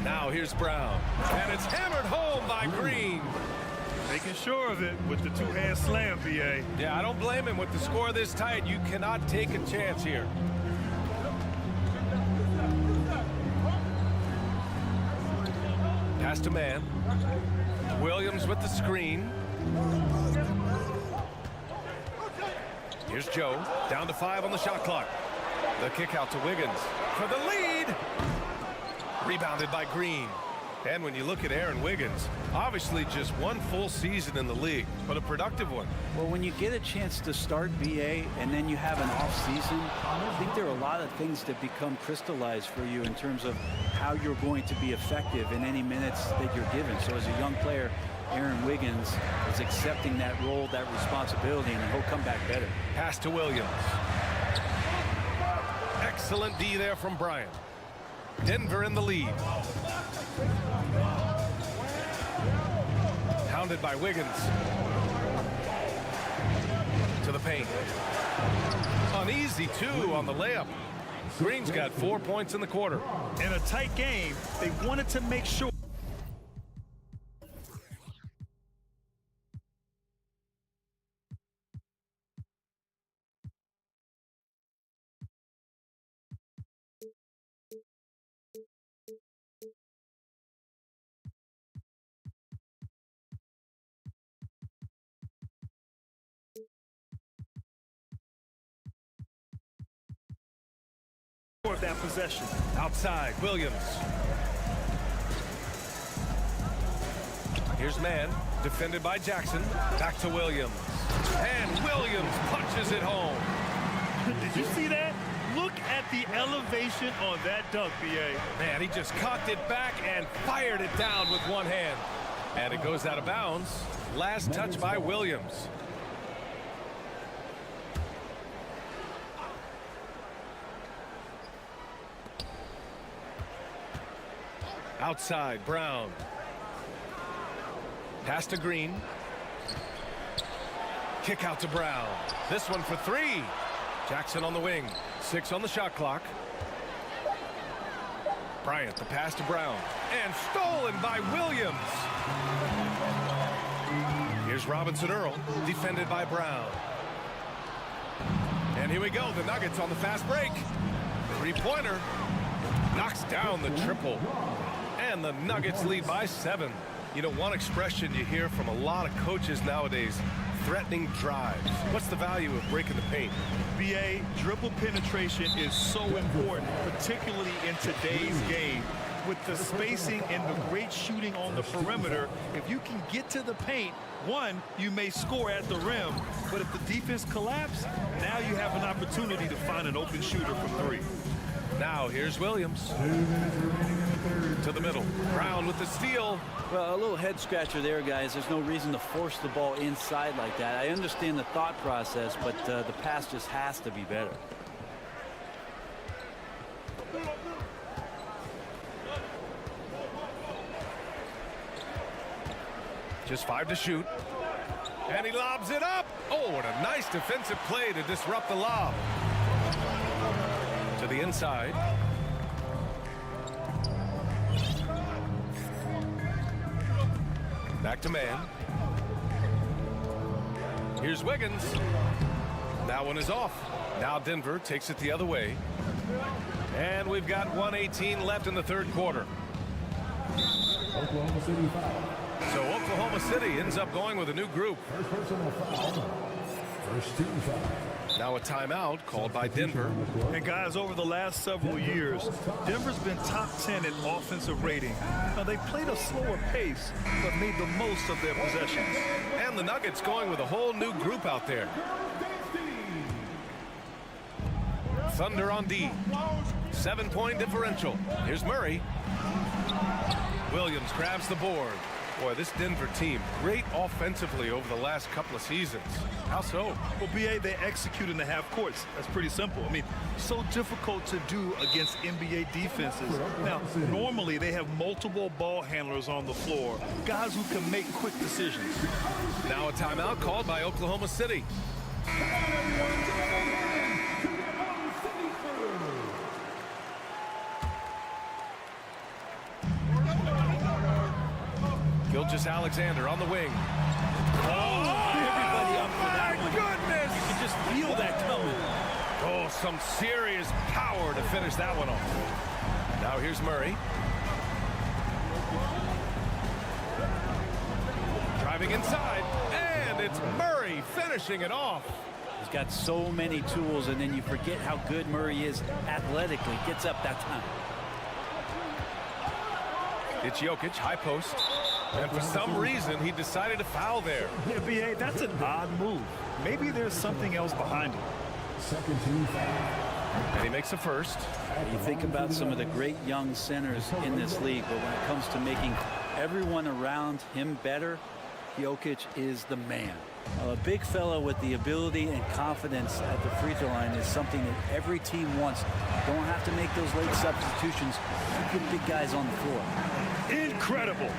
Speaker 7: Now here's Brown, and it's hammered home by Green.
Speaker 9: Making sure of it with the 2-hand slam, B.A.
Speaker 7: Yeah, I don't blame him. With the score this tight, you cannot take a chance here. Pass to man. Williams with the screen. Here's Joe, down to 5 on the shot clock. The kick out to Wiggins for the lead. Rebounded by Green. And when you look at Aaron Wiggins, obviously just one full season in the league, but a productive one.
Speaker 8: Well, when you get a chance to start BA and then you have an off season, I think there are a lot of things that become crystallized for you in terms of how you're going to be effective in any minutes that you're given. So as a young player, Aaron Wiggins is accepting that role, that responsibility, and he'll come back better.
Speaker 7: Pass to Williams. Excellent D there from Bryant. Denver in the lead. Hounded by Wiggins. To the paint. Uneasy, too, on the layup. Green's got 4 points in the quarter.
Speaker 9: In a tight game, they wanted to make sure. Of that possession.
Speaker 7: Outside, Williams. Here's man, defended by Jackson. Back to Williams. And Williams punches it home.
Speaker 9: Did you see that? Look at the elevation on that dunk, BA.
Speaker 7: Man, he just cocked it back and fired it down with one hand. And it goes out of bounds. Last touch by Williams. Outside, Brown. Pass to Green. Kick out to Brown. This one for three. Jackson on the wing. 6 on the shot clock. Bryant, the pass to Brown. And stolen by Williams. Here's Robinson Earl, defended by Brown. And here we go, the Nuggets on the fast break. Three-pointer. Knocks down the triple. And the Nuggets lead by 7. You know, one expression you hear from a lot of coaches nowadays, threatening drives. What's the value of breaking the paint?
Speaker 9: BA, dribble penetration is so important, particularly in today's game. With the spacing and the great shooting on the perimeter, if you can get to the paint, one, you may score at the rim, but if the defense collapses, now you have an opportunity to find an open shooter from 3.
Speaker 7: Now here's Williams. To the middle. Brown with the steal.
Speaker 8: Well, a little head scratcher there, guys. There's no reason to force the ball inside like that. I understand the thought process, but the pass just has to be better.
Speaker 7: Just 5 to shoot. And he lobs it up. Oh, what a nice defensive play to disrupt the lob. To the inside. Back to man. Here's Wiggins. That one is off. Now Denver takes it the other way. And we've got 1:18 left in the third quarter.
Speaker 5: Oklahoma City foul.
Speaker 7: So Oklahoma City ends up going with a new group.
Speaker 5: First personal foul. First team foul.
Speaker 7: Now a timeout called by Denver.
Speaker 9: And guys, over the last several years, Denver's been top 10 in offensive rating. Now they played a slower pace, but made the most of their possessions.
Speaker 7: And the Nuggets going with a whole new group out there. Thunder on D. 7-point differential. Here's Murray. Williams grabs the board. Boy, this Denver team, great offensively over the last couple of seasons. How so?
Speaker 9: Well, BA, they execute in the half courts. That's pretty simple. I mean, so difficult to do against NBA defenses. Now, normally they have multiple ball handlers on the floor, guys who can make quick decisions.
Speaker 7: Now a timeout called by Oklahoma City. Gilgeous-Alexander on the wing.
Speaker 8: Everybody up for that one.
Speaker 7: Goodness!
Speaker 8: You can just feel that coming.
Speaker 7: Oh, some serious power to finish that one off. Now here's Murray. Driving inside, and it's Murray finishing it off.
Speaker 8: He's got so many tools, and then you forget how good Murray is athletically. Gets up that time.
Speaker 7: It's Jokic, high post. And for some reason, he decided to foul there.
Speaker 9: Yeah, B.A., that's an odd move. Maybe there's something else behind it.
Speaker 5: Second team foul.
Speaker 7: And he makes a first.
Speaker 8: You think about some of the great young centers in this league, but when it comes to making everyone around him better, Jokic is the man. A big fellow with the ability and confidence at the free throw line is something that every team wants. Don't have to make those late substitutions. Keep big guys on the floor.
Speaker 9: Incredible.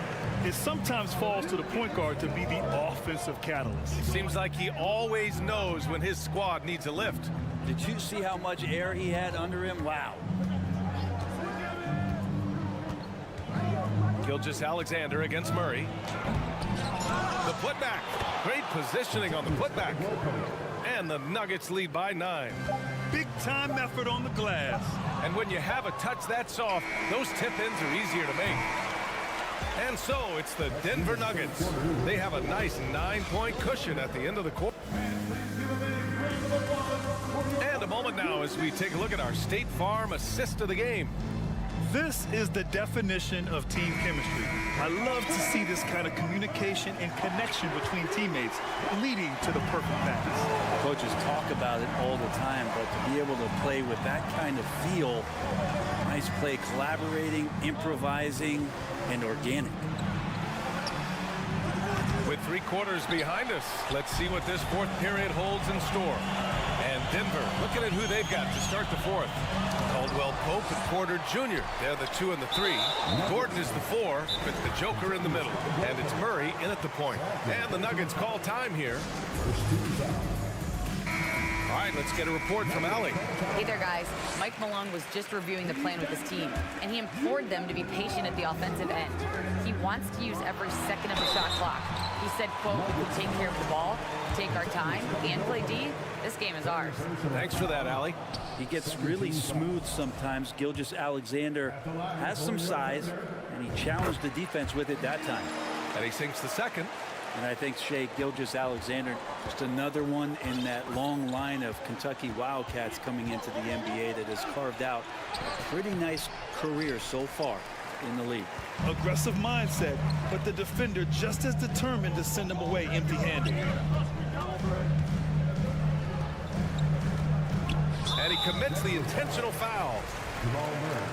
Speaker 9: It sometimes falls to the point guard to be the offensive catalyst.
Speaker 7: Seems like he always knows when his squad needs a lift.
Speaker 8: Did you see how much air he had under him? Wow.
Speaker 7: Gilgeous-Alexander against Murray. The putback. Great positioning on the putback. And the Nuggets lead by 9.
Speaker 9: Big time effort on the glass.
Speaker 7: And when you have a touch that soft, those tip-ins are easier to make. And so it's the Denver Nuggets. They have a nice 9-point cushion at the end of the quarter. And a moment now as we take a look at our State Farm assist of the game.
Speaker 9: This is the definition of team chemistry. I love to see this kind of communication and connection between teammates leading to the perfect pass.
Speaker 8: Coaches talk about it all the time, but to be able to play with that kind of feel, nice play, collaborating, improvising, and organic.
Speaker 7: With 3 quarters behind us, let's see what this 4th period holds in store. And Denver looking at who they've got to start the 4th. Caldwell Pope and Porter Jr. They're the 2 and the 3. Gordon is the 4 with the Joker in the middle. And it's Murray in at the point. And the Nuggets call time here. All right, let's get a report from Allie.
Speaker 10: Hey there, guys. Mike Malone was just reviewing the plan with his team, and he implored them to be patient at the offensive end. He wants to use every second of the shot clock. He said, quote, "We'll take care of the ball, take our time, and play D. This game is ours."
Speaker 7: Thanks for that, Allie.
Speaker 8: He gets really smooth sometimes. Gilgeous-Alexander has some size, and he challenged the defense with it that time.
Speaker 7: And he sinks the second.
Speaker 8: And I think Shea Gilgeous-Alexander, just another one in that long line of Kentucky Wildcats coming into the NBA that has carved out a pretty nice career so far in the league.
Speaker 9: Aggressive mindset, but the defender just as determined to send him away empty-handed.
Speaker 7: And he commits the intentional foul.
Speaker 5: Jamal Murray.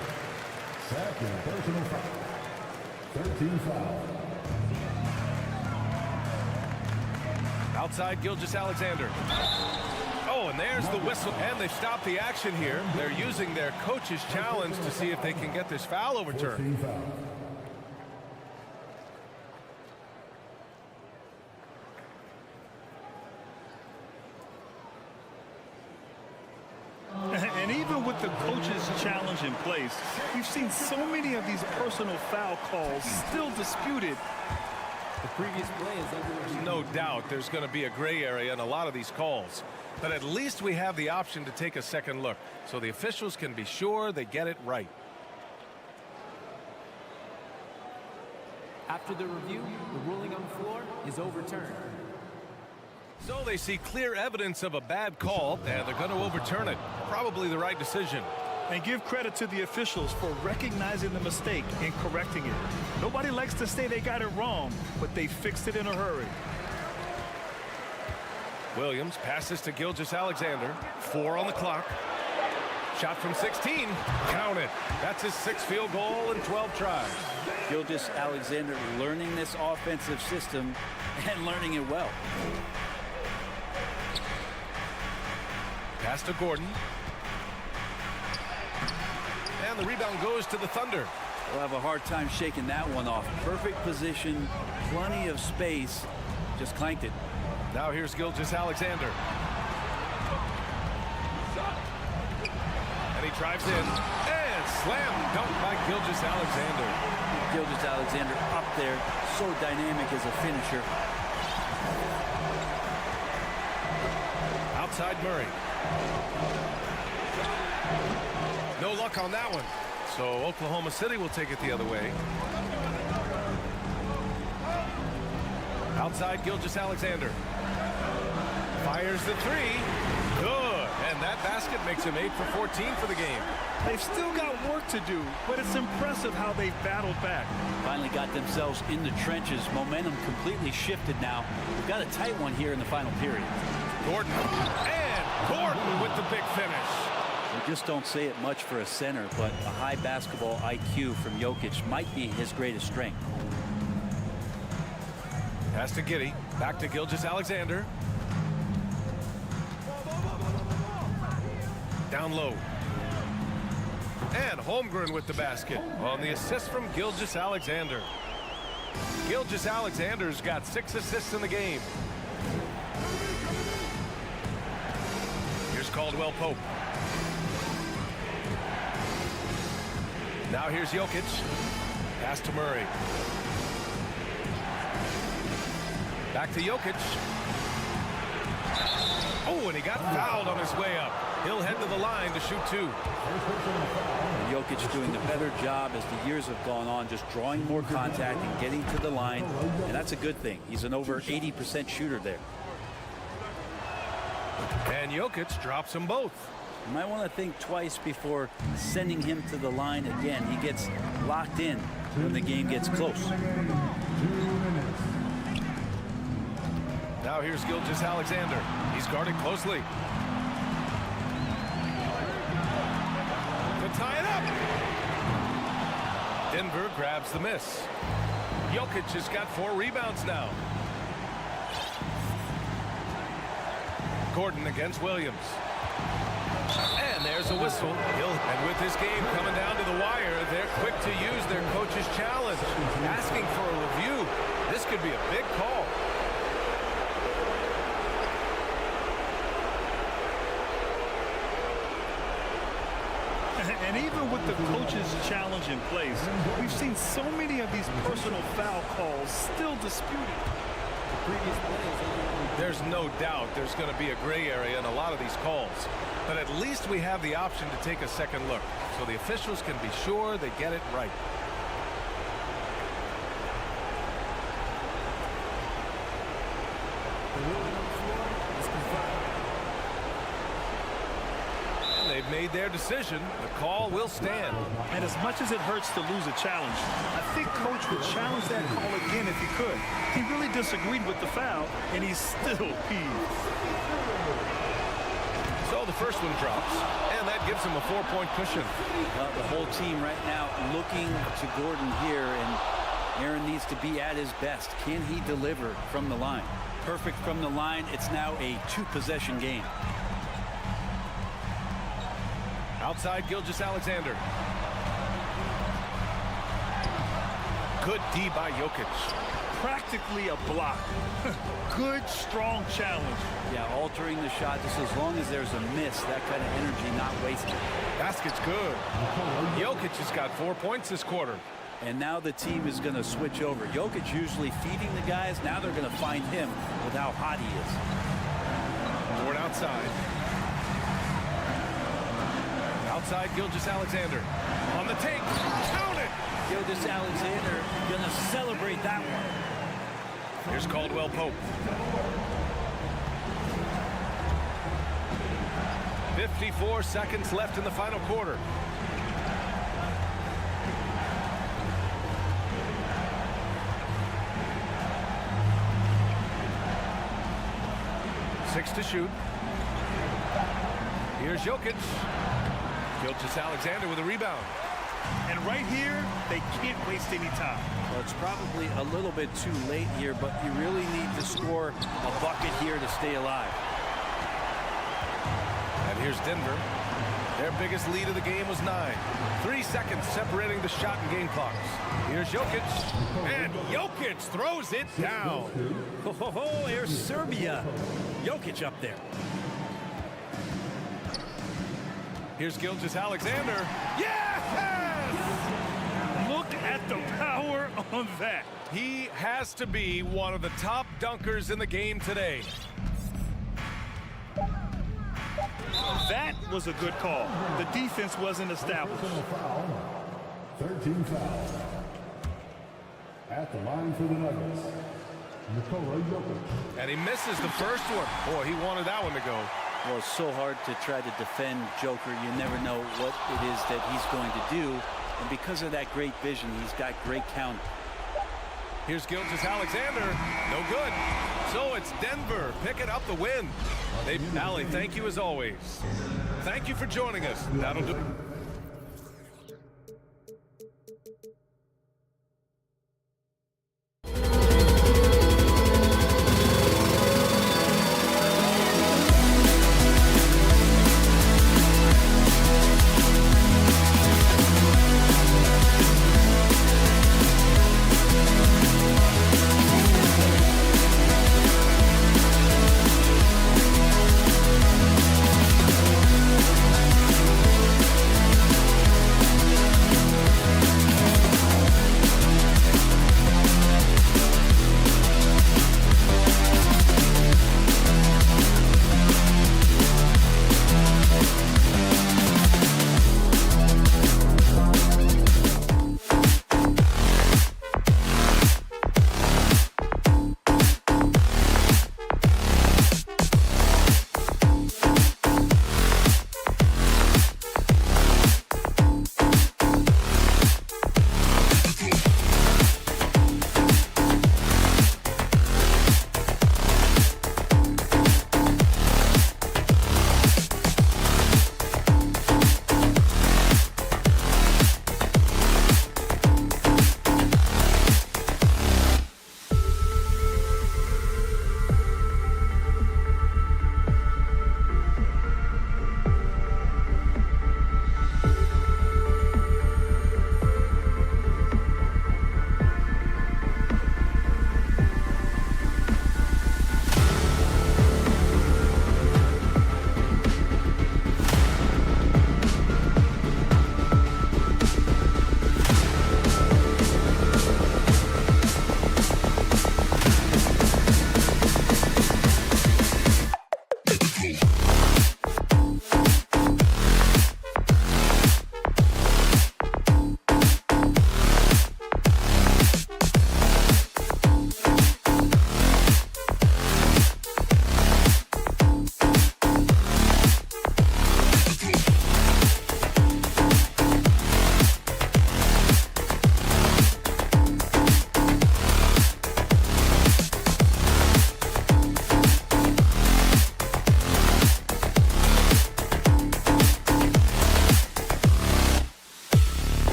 Speaker 5: Second personal foul. 13 foul.
Speaker 7: Outside Gilgeous-Alexander. Oh, and there's the whistle. And they've stopped the action here. They're using their coach's challenge to see if they can get this foul overturned.
Speaker 9: And even with the coach's challenge in place, we've seen so many of these personal foul calls still disputed.
Speaker 11: The previous play is
Speaker 7: There's no doubt there's going to be a gray area in a lot of these calls. But at least we have the option to take a second look, so the officials can be sure they get it right.
Speaker 11: After the review, the ruling on the floor is overturned.
Speaker 7: So they see clear evidence of a bad call, and they're going to overturn it. Probably the right decision.
Speaker 9: And give credit to the officials for recognizing the mistake and correcting it. Nobody likes to say they got it wrong, but they fixed it in a hurry.
Speaker 7: Williams passes to Gilgeous-Alexander. 4 on the clock. Shot from 16. Count it. That's his 6th field goal in 12 tries.
Speaker 8: Gilgeous-Alexander learning this offensive system and learning it well.
Speaker 7: Pass to Gordon. And the rebound goes to the Thunder.
Speaker 8: We'll have a hard time shaking that one off. Perfect position, plenty of space, just clanked it.
Speaker 7: Now here's Gilgeous-Alexander. And he drives in. And slam dunk by Gilgeous-Alexander.
Speaker 8: Gilgeous-Alexander up there, so dynamic as a finisher.
Speaker 7: Outside Murray. No luck on that one. So Oklahoma City will take it the other way. Outside Gilgeous-Alexander. Fires the 3. Good. And that that basket makes him 8 for 14 for the game.
Speaker 9: They've still got work to do, but it's impressive how they've battled back.
Speaker 8: Finally got themselves in the trenches. Momentum completely shifted now. We've got a tight one here in the final period.
Speaker 7: Gordon, and Gordon with the big finish.
Speaker 8: We just don't say it much for a center, but a high basketball IQ from Jokic might be his greatest strength.
Speaker 7: Pass to Giddey, back to Gilgeous-Alexander. Down low. And Holmgren with the basket on the assist from Gilgeous-Alexander. Gilgeous-Alexander's got 6 assists in the game. Here's Caldwell Pope. Now here's Jokic. Pass to Murray. Back to Jokic. Oh, and he got fouled on his way up. He'll head to the line to shoot 2.
Speaker 8: And Jokic doing a better job as the years have gone on, just drawing more contact and getting to the line. And that's a good thing. He's an over 80% shooter there.
Speaker 7: And Jokic drops them both.
Speaker 8: You might want to think twice before sending him to the line again. He gets locked in when the game gets close.
Speaker 7: Now here's Gilgeous-Alexander. He's guarded closely. To tie it up. Denver grabs the miss. Jokic has got 4 rebounds now. Gordon against Williams. And there's a whistle. And with this game coming down to the wire, they're quick to use their coach's challenge. Asking for a review. This could be a big call.
Speaker 9: And even with the coach's challenge in place, we've seen so many of these personal foul calls still disputed.
Speaker 7: There's no doubt there's going to be a gray area in a lot of these calls. But at least we have the option to take a second look, so the officials can be sure they get it right. And they've made their decision. The call will stand.
Speaker 9: And as much as it hurts to lose a challenge, I think Coach would challenge that call again if he could. He really disagreed with the foul, and he's still peeved.
Speaker 7: So the first one drops, and that gives him a 4-point cushion.
Speaker 8: Well, the whole team right now looking to Gordon here, and Aaron needs to be at his best. Can he deliver from the line? Perfect from the line. It's now a 2-possession game.
Speaker 7: Outside Gilgeous-Alexander. Good D by Jokic.
Speaker 9: Practically a block. Good, strong challenge.
Speaker 8: Yeah, altering the shot just as long as there's a miss, that kind of energy not wasted.
Speaker 7: Basket's good. Jokic has got 4 points this quarter.
Speaker 8: And now the team is going to switch over. Jokic usually feeding the guys. Now they're going to find him with how hot he is.
Speaker 7: Ford outside. Outside Gilgeous-Alexander. On the take. Count it!
Speaker 8: Gilgeous-Alexander going to celebrate that one.
Speaker 7: Here's Caldwell Pope. 54 seconds left in the final quarter. Six to shoot. Here's Jokic. Gilgeous-Alexander with a rebound.
Speaker 9: And right here, they can't waste any time.
Speaker 8: Well, it's probably a little bit too late here, but you really need to score a bucket here to stay alive.
Speaker 7: And here's Denver. Their biggest lead of the game was 9. 3 seconds separating the shot and game clocks. Here's Jokic. And Jokic throws it down.
Speaker 8: Oh, here's Serbia. Jokic up there.
Speaker 7: Here's Gilgeous-Alexander. Yes!
Speaker 9: Look at the power on that.
Speaker 7: He has to be one of the top dunkers in the game today.
Speaker 9: That was a good call. The defense wasn't established.
Speaker 5: 13 fouls. At the line for the Nuggets, Nikola Jokic.
Speaker 7: And he misses the first one. Boy, he wanted that one to go.
Speaker 8: Well, it's so hard to try to defend Joker. You never know what it is that he's going to do. And because of that great vision, he's got great counter.
Speaker 7: Here's Gilgeous-Alexander. No good. So it's Denver picking up the win. Allie, thank you as always. Thank you for joining us. That'll do.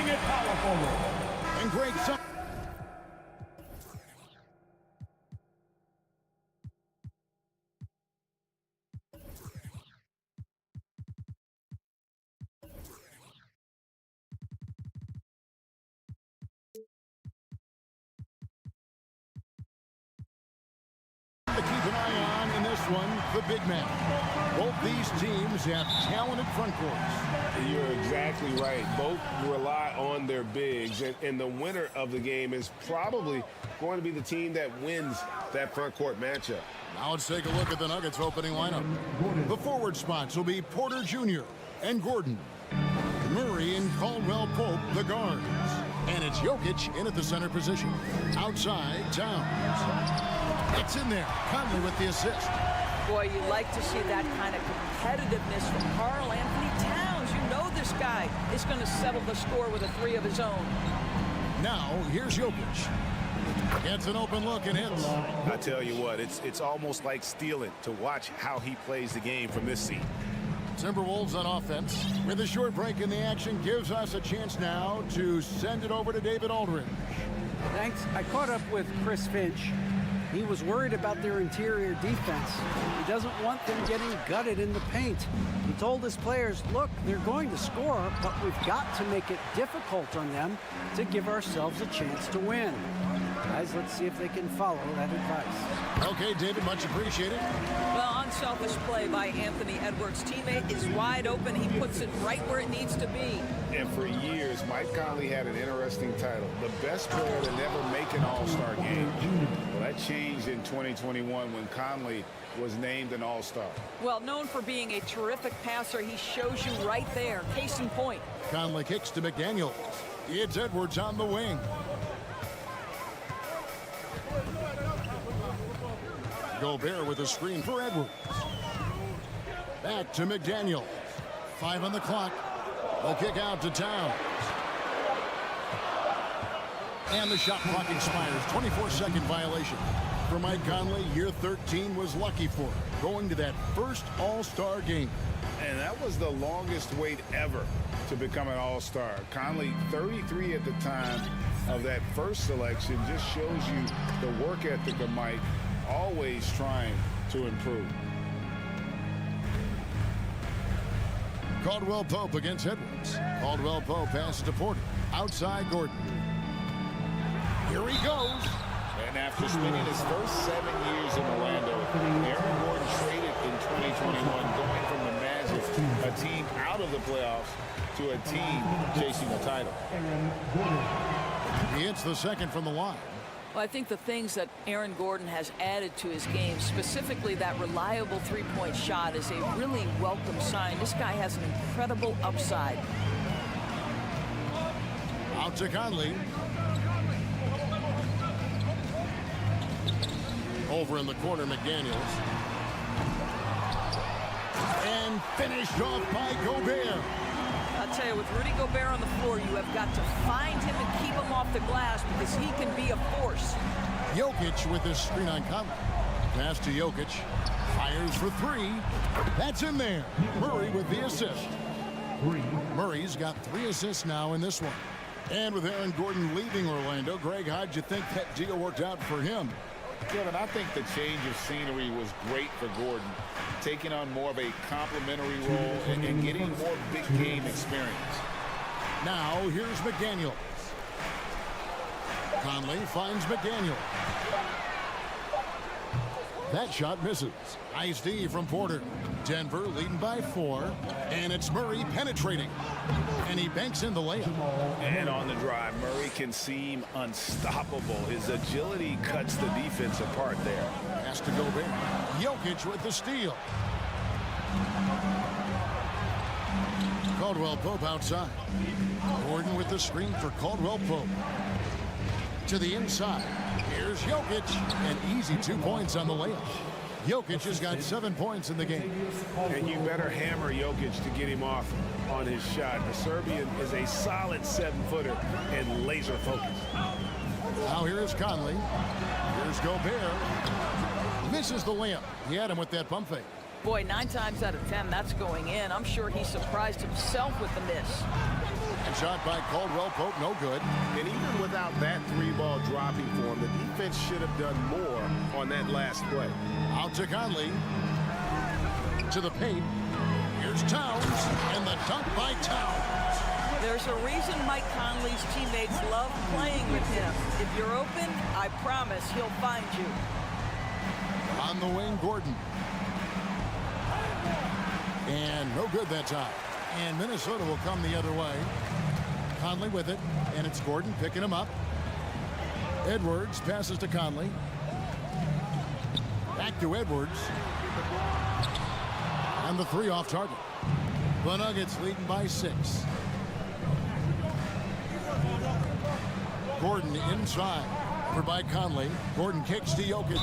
Speaker 5: Bring it powerful.
Speaker 1: And great shot. To keep an eye on in this one, the big man. Both these teams have talented front courts.
Speaker 2: You're exactly right. Both rely on their bigs, and the winner of the game is probably going to be the team that wins that front court matchup.
Speaker 1: Now let's take a look at the Nuggets opening lineup. The forward spots will be Porter Jr. and Gordon. Murray and Caldwell Pope, the guards. And it's Jokic in at the center position. Outside, Towns. It's in there. Conley with the assist.
Speaker 12: Boy, you like to see that kind of competitiveness from Karl Anthony Towns. You know this guy is going to settle the score with a three of his own.
Speaker 1: Now, here's Jokic. Gets an open look and hits.
Speaker 2: I tell you what, it's almost like stealing to watch how he plays the game from this seat.
Speaker 1: Timberwolves on offense. With a short break in the action, gives us a chance now to send it over to David Aldridge.
Speaker 3: Thanks. I caught up with Chris Finch. He was worried about their interior defense. He doesn't want them getting gutted in the paint. He told his players, look, they're going to score, but we've got to make it difficult on them to give ourselves a chance to win. Guys, let's see if they can follow that advice.
Speaker 1: Okay, David, much appreciated.
Speaker 12: Well, unselfish play by Anthony Edwards' teammate is wide open. He puts it right where it needs to be.
Speaker 2: And for years, Mike Conley had an interesting title, the best player to never make an All-Star game. Well, that changed in 2021 when Conley was named an All-Star.
Speaker 12: Well, known for being a terrific passer, he shows you right there. Case in point.
Speaker 1: Conley kicks to McDaniel. It's Edwards on the wing. Gobert with a screen for Edwards. Back to McDaniel. 5 on the clock. The kick out to Towns. And the shot clock expires. 24-second violation. For Mike Conley, year 13 was lucky for him, going to that first All-Star game.
Speaker 2: And that was the longest wait ever to become an All-Star. Conley, 33 at the time of that first selection, just shows you the work ethic of Mike, always trying to improve.
Speaker 1: Caldwell Pope against Edwards. Caldwell Pope passes to Porter. Outside Gordon. Here he goes.
Speaker 2: And after spending his first 7 years in Orlando, Aaron Gordon traded in 2021, going from the Magic, a team out of the playoffs, to a team chasing the title.
Speaker 1: He hits the second from the line.
Speaker 12: Well, I think the things that Aaron Gordon has added to his game, specifically that reliable three-point shot, is a really welcome sign. This guy has an incredible upside.
Speaker 1: Out to Conley. Over in the corner, McDaniels. And finished off by Gobert.
Speaker 12: I'll tell you, with Rudy Gobert on the floor, you have got to find him and keep him off the glass because he can be a force.
Speaker 1: Jokic with his screen on Conley. Pass to Jokic. Fires for three. That's in there. Murray with the assist. Murray's got 3 assists now in this one. And with Aaron Gordon leaving Orlando, Greg, how'd you think that deal worked out for him?
Speaker 2: Kevin, I think the change of scenery was great for Gordon, taking on more of a complimentary role and getting more big game experience.
Speaker 1: Now, here's McDaniel. Conley finds McDaniel. That shot misses. Nice D from Porter. Denver leading by 4. And it's Murray penetrating. And he banks in the layup.
Speaker 2: And on the drive, Murray can seem unstoppable. His agility cuts the defense apart there.
Speaker 1: Pass to Gobert. Jokic with the steal. Caldwell Pope outside. Gordon with the screen for Caldwell Pope. To the inside. Here's Jokic. An easy 2 points on the layup. Jokic has got 7 points in the game.
Speaker 2: And you better hammer Jokic to get him off on his shot. The Serbian is a solid 7-footer and laser focused.
Speaker 1: Now here is Conley. Here's Gobert. Misses the layup. He had him with that pump fake.
Speaker 12: Boy, 9 times out of 10, that's going in. I'm sure he surprised himself with the miss.
Speaker 1: And shot by Caldwell Pope, no good.
Speaker 6: And even without that three-ball dropping for him, the defense should have done more on that last play.
Speaker 1: Out to Conley. To the paint. Here's Towns, and the dunk by Towns.
Speaker 12: There's a reason Mike Conley's teammates love playing with him. If you're open, I promise he'll find you.
Speaker 1: On the wing, Gordon. And no good that time. And Minnesota will come the other way. Conley with it, and it's Gordon picking him up. Edwards passes to Conley. Back to Edwards. And the three off target. The Nuggets leading by 6. Gordon inside. Over by Conley. Gordon kicks to Jokic.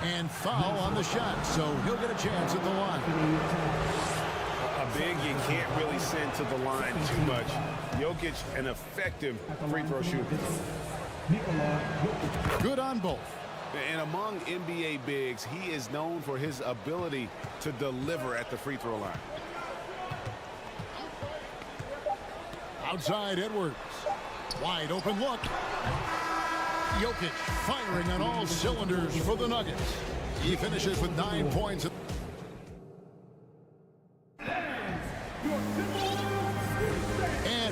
Speaker 1: And foul on the shot, so he'll get a chance at the line.
Speaker 2: A big you can't really send to the line too much. Jokic, an effective free throw shooter.
Speaker 1: Good on both.
Speaker 2: And among NBA bigs, he is known for his ability to deliver at the free throw line.
Speaker 1: Outside Edwards. Wide open look. Jokic firing on all cylinders for the Nuggets. He finishes with 9 points. And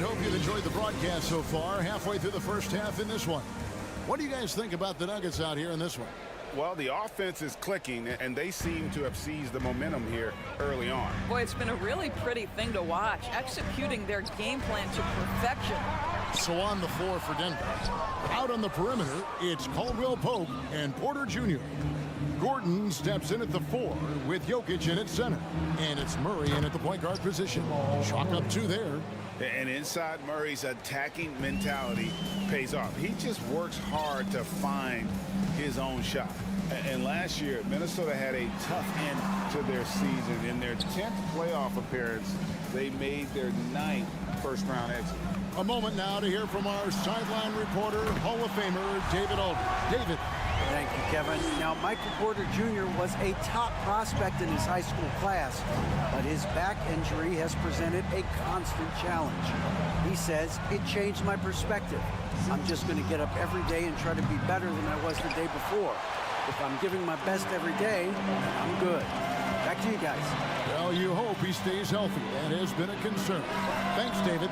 Speaker 1: hope you've enjoyed the broadcast so far. Halfway through the first half in this one. What do you guys think about the Nuggets out here in this one?
Speaker 2: Well, the offense is clicking, and they seem to have seized the momentum here early on.
Speaker 12: Boy, it's been a really pretty thing to watch, executing their game plan to perfection.
Speaker 1: So on the floor for Denver. Out on the perimeter, it's Caldwell Pope and Porter Jr. Gordon steps in at the 4 with Jokic in at center. And it's Murray in at the point guard position. Chalk up 2 there.
Speaker 2: And inside Murray's attacking mentality pays off. He just works hard to find his own shot. And last year, Minnesota had a tough end to their season. In their 10th playoff appearance, they made their 9th first-round exit.
Speaker 1: A moment now to hear from our sideline reporter, Hall of Famer David Aldridge. David.
Speaker 3: Thank you, Kevin. Now, Michael Porter Jr. was a top prospect in his high school class, but his back injury has presented a constant challenge. He says, it changed my perspective. I'm just going to get up every day and try to be better than I was the day before. If I'm giving my best every day, I'm good. Back to you guys.
Speaker 1: Well, you hope he stays healthy. That has been a concern. Thanks, David.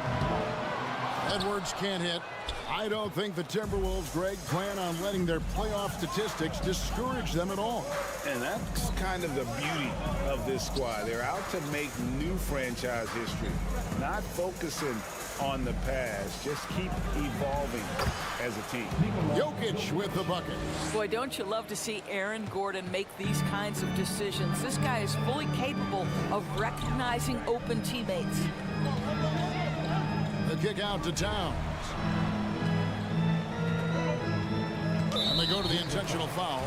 Speaker 1: Edwards can't hit. I don't think the Timberwolves, Greg, plan on letting their playoff statistics discourage them at all.
Speaker 2: And that's kind of the beauty of this squad. They're out to make new franchise history, not focusing on the past. Just keep evolving as a team.
Speaker 1: Jokic with the bucket.
Speaker 12: Boy, don't you love to see Aaron Gordon make these kinds of decisions? This guy is fully capable of recognizing open teammates.
Speaker 1: The kick out to Towns. And they go to the intentional foul.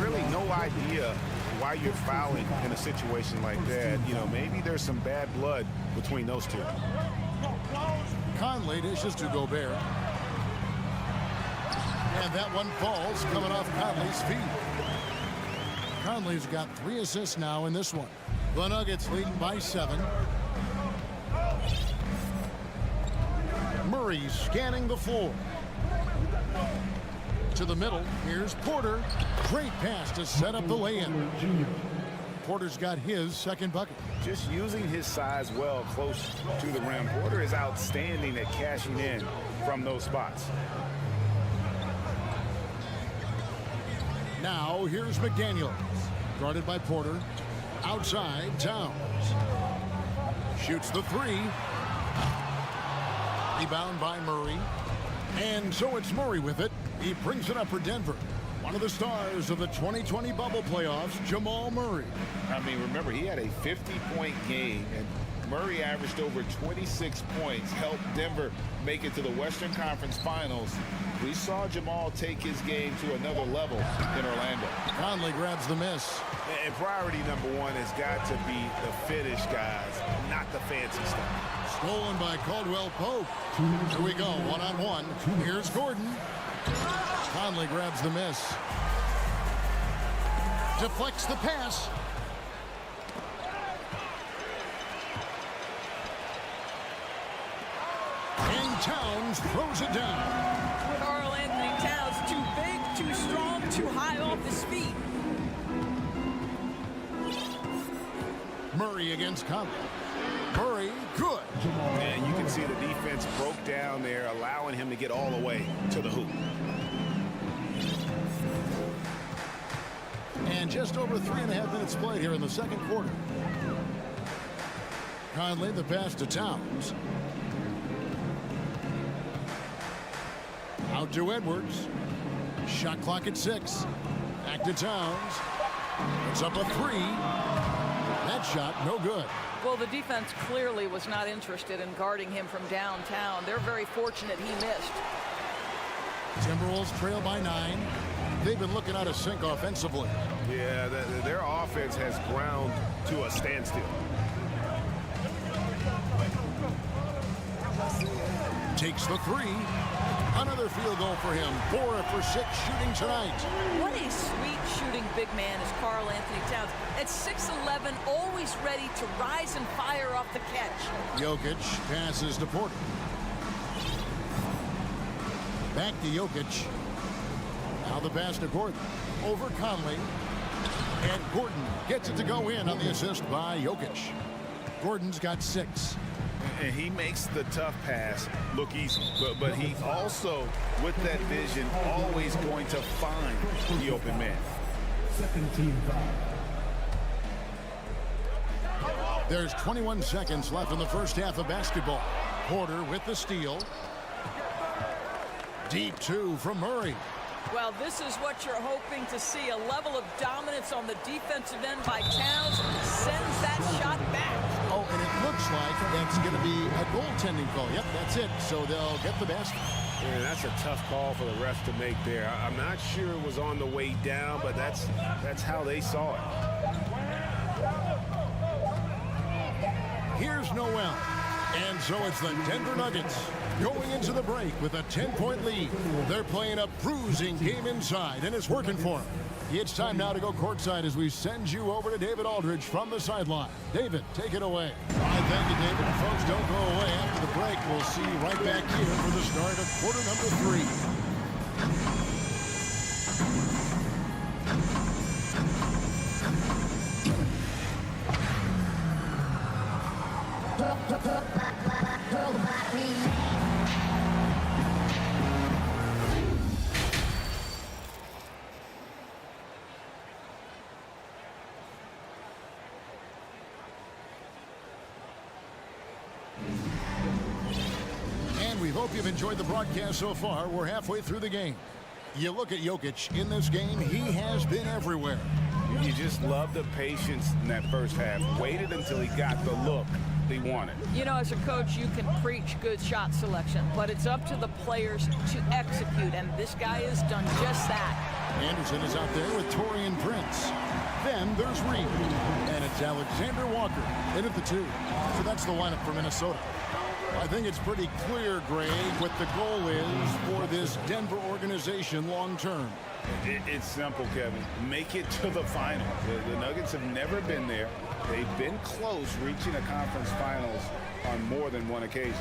Speaker 2: Really no idea why you're fouling in a situation like that. You know, maybe there's some bad blood between those two.
Speaker 1: Conley dishes to Gobert. And that one falls coming off Conley's feet. Conley's got 3 assists now in this one. The Nuggets leading by 7. Murray scanning the floor. To the middle, here's Porter. Great pass to set up the lay-in. Porter's got his second bucket.
Speaker 2: Just using his size well close to the rim. Porter is outstanding at cashing in from those spots.
Speaker 1: Now here's McDaniels. Guarded by Porter. Outside, Towns. Shoots the 3. Rebound by Murray. And so it's Murray with it. He brings it up for Denver. One of the stars of the 2020 bubble playoffs, Jamal Murray.
Speaker 2: I mean, remember, he had a 50-point game, and Murray averaged over 26 points, helped Denver make it to the Western Conference Finals. We saw Jamal take his game to another level in Orlando.
Speaker 1: Conley grabs the miss.
Speaker 2: And priority number 1 has got to be the finish, guys, not the fancy stuff.
Speaker 1: Stolen by Caldwell Pope. Here we go, one-on-one. Here's Gordon. Conley grabs the miss. Deflects the pass. Towns throws it down.
Speaker 12: Karl Anthony Towns, too big, too strong, too high off his feet.
Speaker 1: Murray against Conley. Murray, good.
Speaker 2: And you can see the defense broke down there, allowing him to get all the way to the hoop.
Speaker 1: And just over 3.5 minutes played here in the second quarter. Conley, the pass to Towns. Out to Edwards. Shot clock at 6. Back to Towns. It's up a 3. That shot, no good.
Speaker 12: Well, the defense clearly was not interested in guarding him from downtown. They're very fortunate he missed.
Speaker 1: Timberwolves trail by 9. They've been looking out of sync offensively.
Speaker 2: Yeah, their offense has ground to a standstill.
Speaker 1: Takes the 3. Another field goal for him. 4 for 6 shooting tonight.
Speaker 12: What a sweet shooting big man is Karl Anthony Towns. At 6'11", always ready to rise and fire off the catch.
Speaker 1: Jokic passes to Porter. Back to Jokic. Now the pass to Gordon. Over Conley. And Gordon gets it to go in on the assist by Jokic. Gordon's got 6.
Speaker 2: And he makes the tough pass look easy. But he also, with that vision, always going to find the open man.
Speaker 5: Second team foul.
Speaker 1: There's 21 seconds left in the first half of basketball. Porter with the steal. Deep 2 from Murray.
Speaker 12: Well, this is what you're hoping to see. A level of dominance on the defensive end by Towns sends that shot back.
Speaker 1: Oh, and it looks like that's going to be a goaltending call. Yep, that's it. So they'll get the basket.
Speaker 6: Yeah, that's a tough call for the refs to make there. I'm not sure it was on the way down, but that's how they saw it.
Speaker 1: Here's Noel. And so it's the Denver Nuggets going into the break with a 10-point lead. They're playing a bruising game inside, and it's working for them. It's time now to go courtside as we send you over to David Aldridge from the sideline. David, take it away. All right, thank you, David. Folks, don't go away. After the break, we'll see you right back here for the start of quarter number 3. We hope you've enjoyed the broadcast so far. We're halfway through the game. You look at Jokic in this game, he has been everywhere.
Speaker 2: You just love the patience in that first half. Waited until he got the look he wanted.
Speaker 12: You know, as a coach, you can preach good shot selection, but it's up to the players to execute, and this guy has done just that.
Speaker 1: Anderson is out there with Taurean Prince. Then there's Reed, and it's Alexander Walker in at the 2. So that's the lineup for Minnesota. I think it's pretty clear, Greg, what the goal is for this Denver organization long term.
Speaker 2: It's simple, Kevin. Make it to the finals. The Nuggets have never been there. They've been close reaching a conference finals on more than one occasion.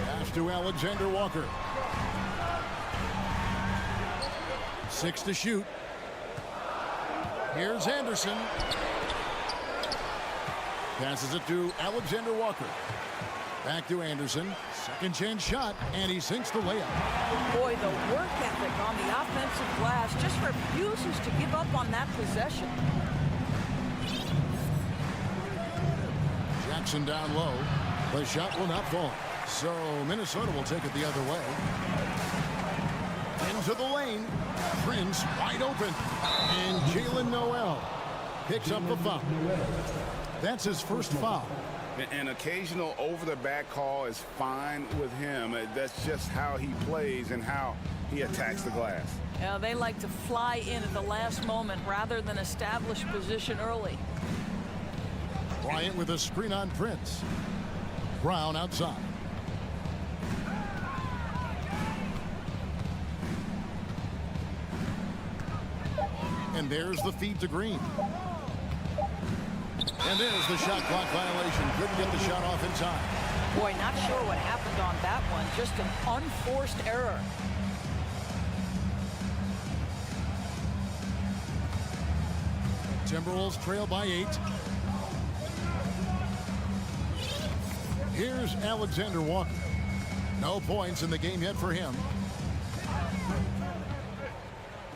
Speaker 1: Pass to Alexander Walker. 6 to shoot. Here's Anderson. Passes it to Alexander Walker. Back to Anderson. Second chance shot, and he sinks the layup.
Speaker 12: Boy, the work ethic on the offensive glass just refuses to give up on that possession.
Speaker 1: Jackson down low. The shot will not fall. So Minnesota will take it the other way. Into the lane. Prince wide open. And Jalen Noel picks up the foul. That's his first foul.
Speaker 2: An occasional over-the-back call is fine with him. That's just how he plays and how he attacks the glass.
Speaker 12: Yeah, they like to fly in at the last moment rather than establish position early.
Speaker 1: Bryant with a screen on Prince. Brown outside. And there's the feed to Green. And there's the shot clock violation. Couldn't get the shot off in time.
Speaker 12: Boy, not sure what happened on that one. Just an unforced error.
Speaker 1: Timberwolves trail by 8. Here's Alexander Walker. No points in the game yet for him.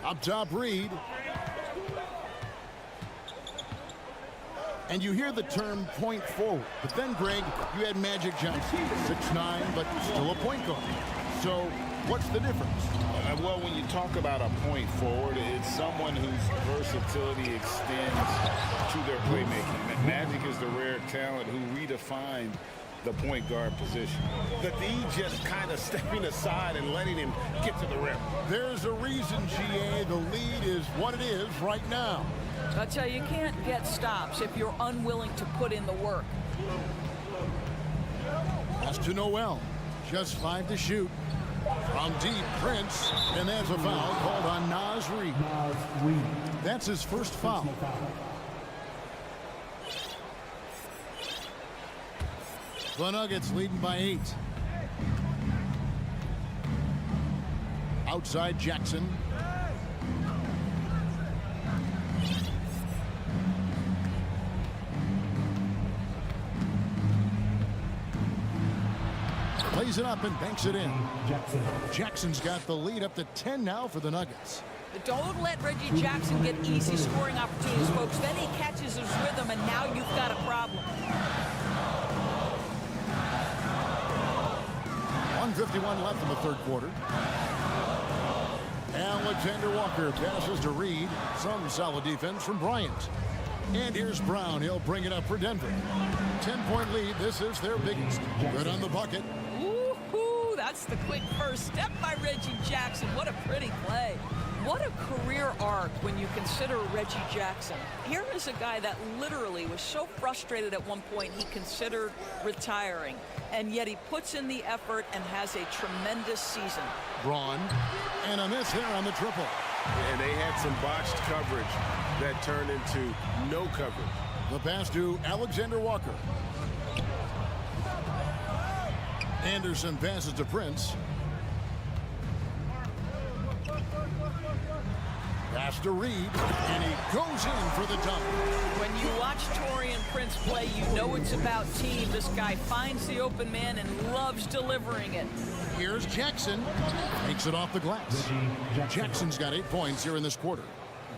Speaker 1: Up top, Reed. And you hear the term point forward. But then, Greg, you had Magic Johnson, 6'9", but still a point guard. So what's the difference?
Speaker 2: Well, when you talk about a point forward, it's someone whose versatility extends to their playmaking. Magic is the rare talent who redefined the point guard position.
Speaker 6: The D just kind of stepping aside and letting him get to the rim.
Speaker 1: There's a reason, GA, the lead is what it is right now.
Speaker 12: I tell you, you can't get stops if you're unwilling to put in the work.
Speaker 1: Pass to Noel. Just 5 to shoot. From deep, Prince. And there's a foul called on Naz Reid. That's his first foul. The Nuggets leading by 8. Outside Jackson. Plays it up and banks it in. Jackson's got the lead up to 10 now for the Nuggets.
Speaker 12: Don't let Reggie Jackson get easy scoring opportunities, folks. Then he catches his rhythm, and now you've got a problem.
Speaker 1: 1:51 left in the third quarter. Alexander Walker passes to Reed. Some solid defense from Bryant. And here's Brown. He'll bring it up for Denver. 10-point lead. This is their biggest. Good on the bucket.
Speaker 12: Woo-hoo! That's the quick first step by Reggie Jackson. What a pretty play. What a career arc when you consider Reggie Jackson. Here is a guy that literally was so frustrated at one point he considered retiring. And yet he puts in the effort and has a tremendous season.
Speaker 1: Braun. And a miss there on the triple.
Speaker 6: And they had some botched coverage that turned into no coverage.
Speaker 1: The pass to Alexander Walker. Anderson passes to Prince. Pass to Reed, and he goes in for the dunk.
Speaker 12: When you watch Taurean Prince play, you know it's about team. This guy finds the open man and loves delivering it.
Speaker 1: Here's Jackson. Takes it off the glass. Jackson's got 8 points here in this quarter.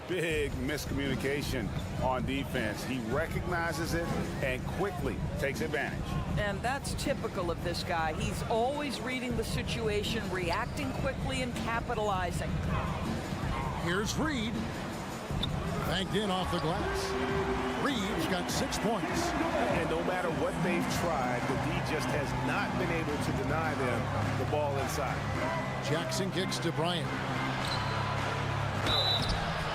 Speaker 2: Big miscommunication on defense. He recognizes it and quickly takes advantage.
Speaker 12: And that's typical of this guy. He's always reading the situation, reacting quickly, and capitalizing.
Speaker 1: Here's Reed. Banked in off the glass. Reed's got 6 points.
Speaker 6: And no matter what they've tried, the D just has not been able to deny them the ball inside.
Speaker 1: Jackson kicks to Bryant.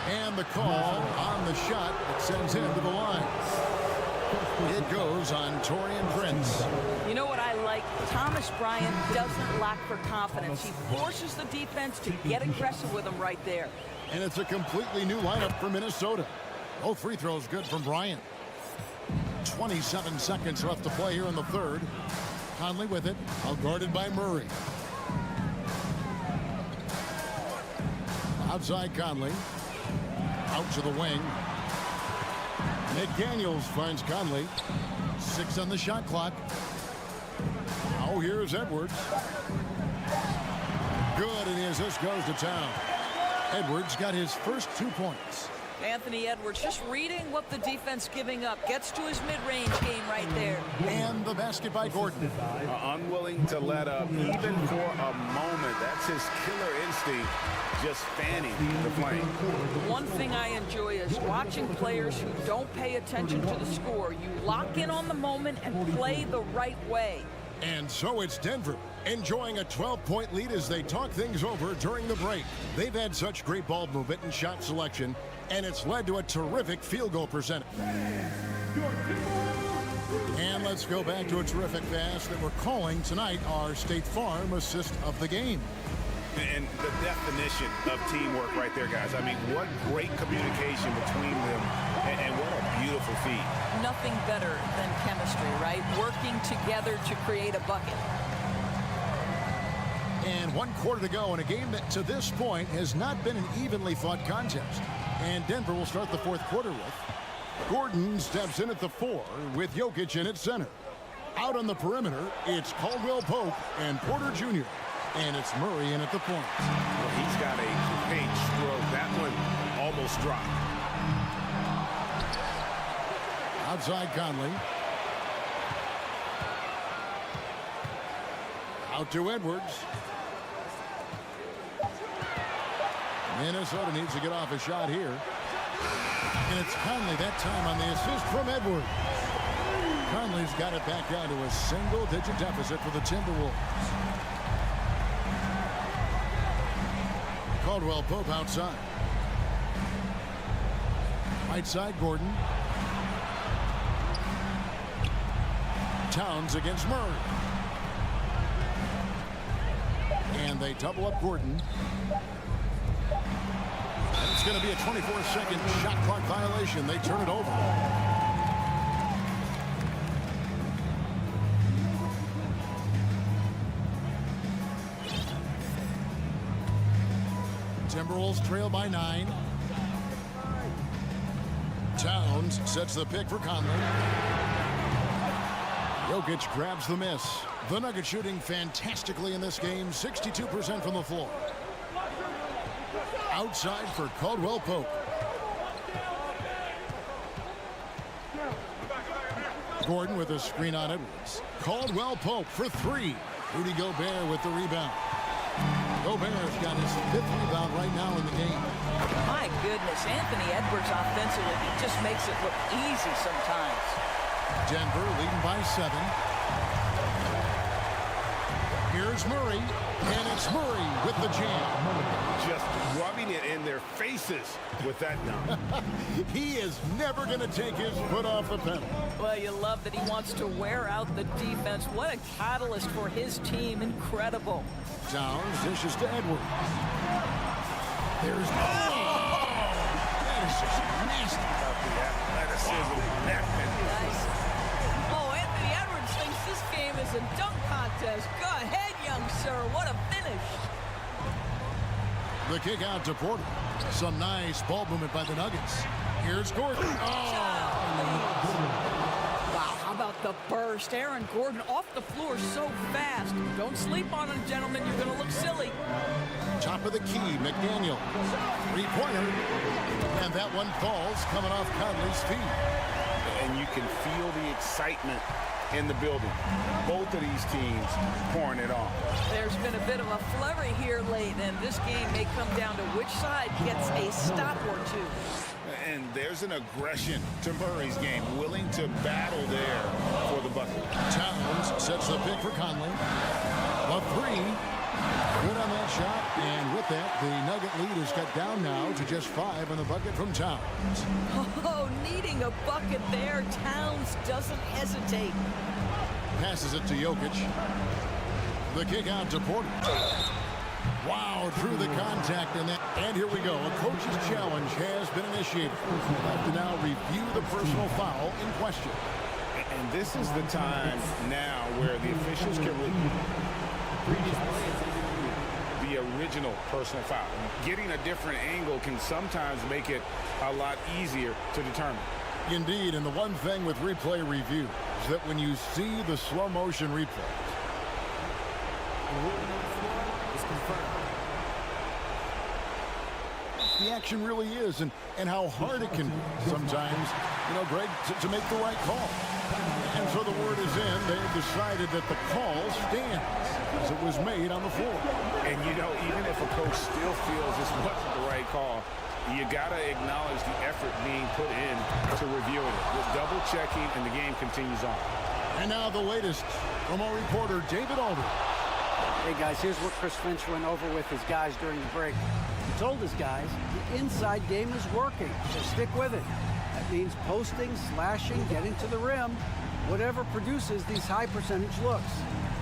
Speaker 1: And the call on the shot that sends him to the line. It goes on Taurean Prince.
Speaker 12: You know what I like? Thomas Bryant doesn't lack for confidence. He forces the defense to get aggressive with him right there.
Speaker 1: And it's a completely new lineup for Minnesota. Both free throws good from Bryant. 27 seconds left to play here in the third. Conley with it, all guarded by Murray. Outside Conley. Out to the wing. McDaniels finds Conley. 6 on the shot clock. Now here's Edwards. Good, and the assist goes to town. Edwards got his first 2 points.
Speaker 12: Anthony Edwards just reading what the defense giving up. Gets to his mid-range game right there.
Speaker 1: And the basket by Gordon.
Speaker 2: Unwilling to let up even for a moment. That's his killer instinct, just fanning the flame.
Speaker 12: One thing I enjoy is watching players who don't pay attention to the score. You lock in on the moment and play the right way.
Speaker 1: And so it's Denver, enjoying a 12-point lead as they talk things over during the break. They've had such great ball movement and shot selection, and it's led to a terrific field goal percentage. And let's go back to a terrific pass that we're calling tonight our State Farm assist of the game.
Speaker 2: And the definition of teamwork right there, guys. I mean, what great communication between them And what a beautiful feed.
Speaker 12: Nothing better than chemistry, right? Working together to create a bucket.
Speaker 1: And 1 quarter to go in a game that to this point has not been an evenly fought contest. And Denver will start the 4th quarter with Gordon steps in at the 4 with Jokic in at center. Out on the perimeter, it's Caldwell Pope and Porter Jr. And it's Murray in at the point.
Speaker 6: Well, he's got a great stroke. That one almost dropped.
Speaker 1: Outside Conley. Out to Edwards. Minnesota needs to get off a shot here. And it's Conley that time on the assist from Edwards. Conley's got it back down to a single-digit deficit for the Timberwolves. Caldwell Pope outside. Right side, Gordon. Towns against Murray. And they double up Gordon. And it's going to be a 24-second shot clock violation. They turn it over. Timberwolves trail by 9. Towns sets the pick for Conley. Jokic grabs the miss. The Nuggets shooting fantastically in this game, 62% from the floor. Outside for Caldwell Pope. Gordon with a screen on Edwards. Caldwell Pope for 3. Rudy Gobert with the rebound. Gobert's got his 5th rebound right now in the game.
Speaker 12: My goodness, Anthony Edwards offensively, he just makes it look easy sometimes.
Speaker 1: Denver leading by 7. Here's Murray, and it's Murray with the jam.
Speaker 6: Just rubbing it in their faces with that dunk.
Speaker 1: He is never going to take his foot off the pedal.
Speaker 12: Well, you love that he wants to wear out the defense. What a catalyst for his team. Incredible.
Speaker 1: Towns dishes to Edwards. There's that is just nasty.
Speaker 6: The athleticism.
Speaker 12: Nice. Oh, Anthony Edwards thinks this game is a dunk contest. Go ahead, young sir. What a finish.
Speaker 1: The kick out to Porter. Some nice ball movement by the Nuggets. Here's Gordon.
Speaker 12: Wow, how about the burst? Aaron Gordon off the floor so fast. Don't sleep on him, gentlemen. You're going to look silly.
Speaker 1: Top of the key, McDaniel. 3-pointer. And that one falls coming off Conley's feet.
Speaker 2: And you can feel the excitement in the building. Both of these teams pouring it on.
Speaker 12: There's been a bit of a flurry here late, and this game may come down to which side gets a stop or two.
Speaker 2: And there's an aggression to Murray's game, willing to battle there for the bucket.
Speaker 1: Towns sets the pick for Conley. A 3. Good on that shot, and with that, the Nugget lead is cut down now to just 5 on the bucket from Towns.
Speaker 12: Oh, needing a bucket there. Towns doesn't hesitate.
Speaker 1: Passes it to Jokic. The kick out to Porter. Wow, drew the contact in that. And here we go. A coach's challenge has been initiated. We'll have to now review the personal foul in question.
Speaker 2: And this is the time now where the officials can review the original personal foul. Getting a different angle can sometimes make it a lot easier to determine.
Speaker 1: Indeed, and the one thing with replay review is that when you see the slow motion replay, the action really is, and how hard it can be sometimes, you know, Greg, to make the right call. And so the word is in. They've decided that the call stands as it was made on the floor.
Speaker 2: And, you know, even if a coach still feels this wasn't the right call, you got to acknowledge the effort being put in to reviewing it. With double checking, and the game continues on.
Speaker 1: And now the latest from our reporter, David Alder.
Speaker 3: Hey, guys, here's what Chris Finch went over with his guys during the break. He told his guys the inside game is working, so stick with it. That means posting, slashing, getting to the rim, whatever produces these high percentage looks.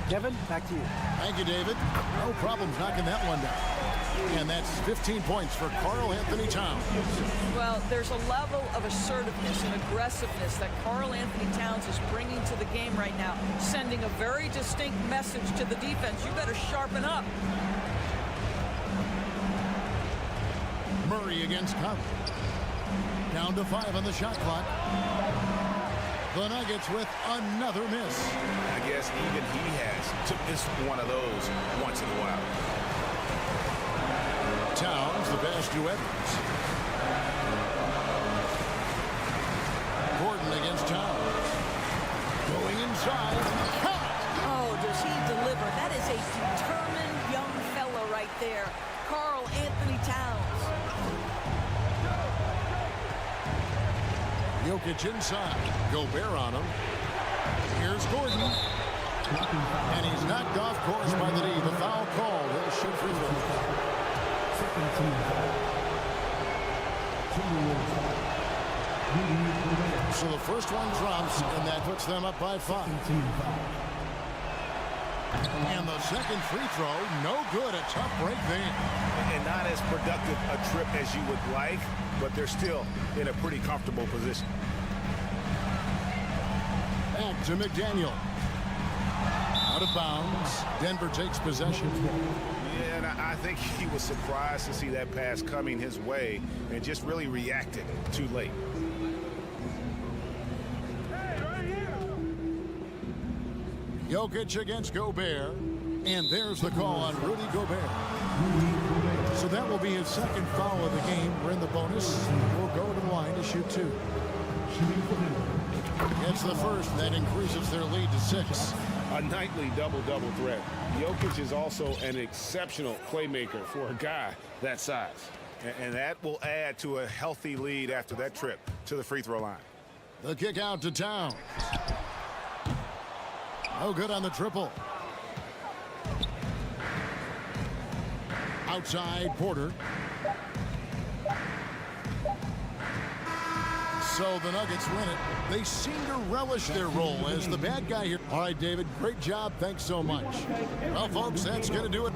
Speaker 3: Kevin, back to you.
Speaker 1: Thank you, David. No problems knocking that one down. And that's 15 points for Karl Anthony Towns.
Speaker 12: Well, there's a level of assertiveness and aggressiveness that Karl Anthony Towns is bringing to the game right now, sending a very distinct message to the defense. You better sharpen up.
Speaker 1: Murray against Cup. Down to 5 on the shot clock. The Nuggets with another miss.
Speaker 2: I guess even he has to miss one of those once in a while.
Speaker 1: Towns, the pass to Edwards. Gordon against Towns. Going inside. Cut!
Speaker 12: Oh, does he deliver? That is a determined young fella right there. Karl Anthony Towns.
Speaker 1: Jokic inside. Gobert on him. Here's Gordon. And he's knocked off course by the D. The foul called. He'll shoot free throw. So the first one drops, and that puts them up by 5. And the second free throw, no good. A tough break there.
Speaker 2: And not as productive a trip as you would like, but they're still in a pretty comfortable position.
Speaker 1: Back to McDaniel. Out of bounds. Denver takes possession.
Speaker 2: Yeah, and I think he was surprised to see that pass coming his way and just really reacted too late.
Speaker 1: Jokic against Gobert. And there's the call on Rudy Gobert. So that will be his second foul of the game. We're in the bonus. We'll go to the line to shoot 2. It's the first. That increases their lead to 6.
Speaker 6: A nightly double-double threat. Jokic is also an exceptional playmaker for a guy that size.
Speaker 2: And that will add to a healthy lead after that trip to the free throw line.
Speaker 1: The kick out to Towns. No good on the triple. Outside Porter. So the Nuggets win it. They seem to relish their role as the bad guy here. All right, David, great job. Thanks so much. Well, folks, that's going to do it.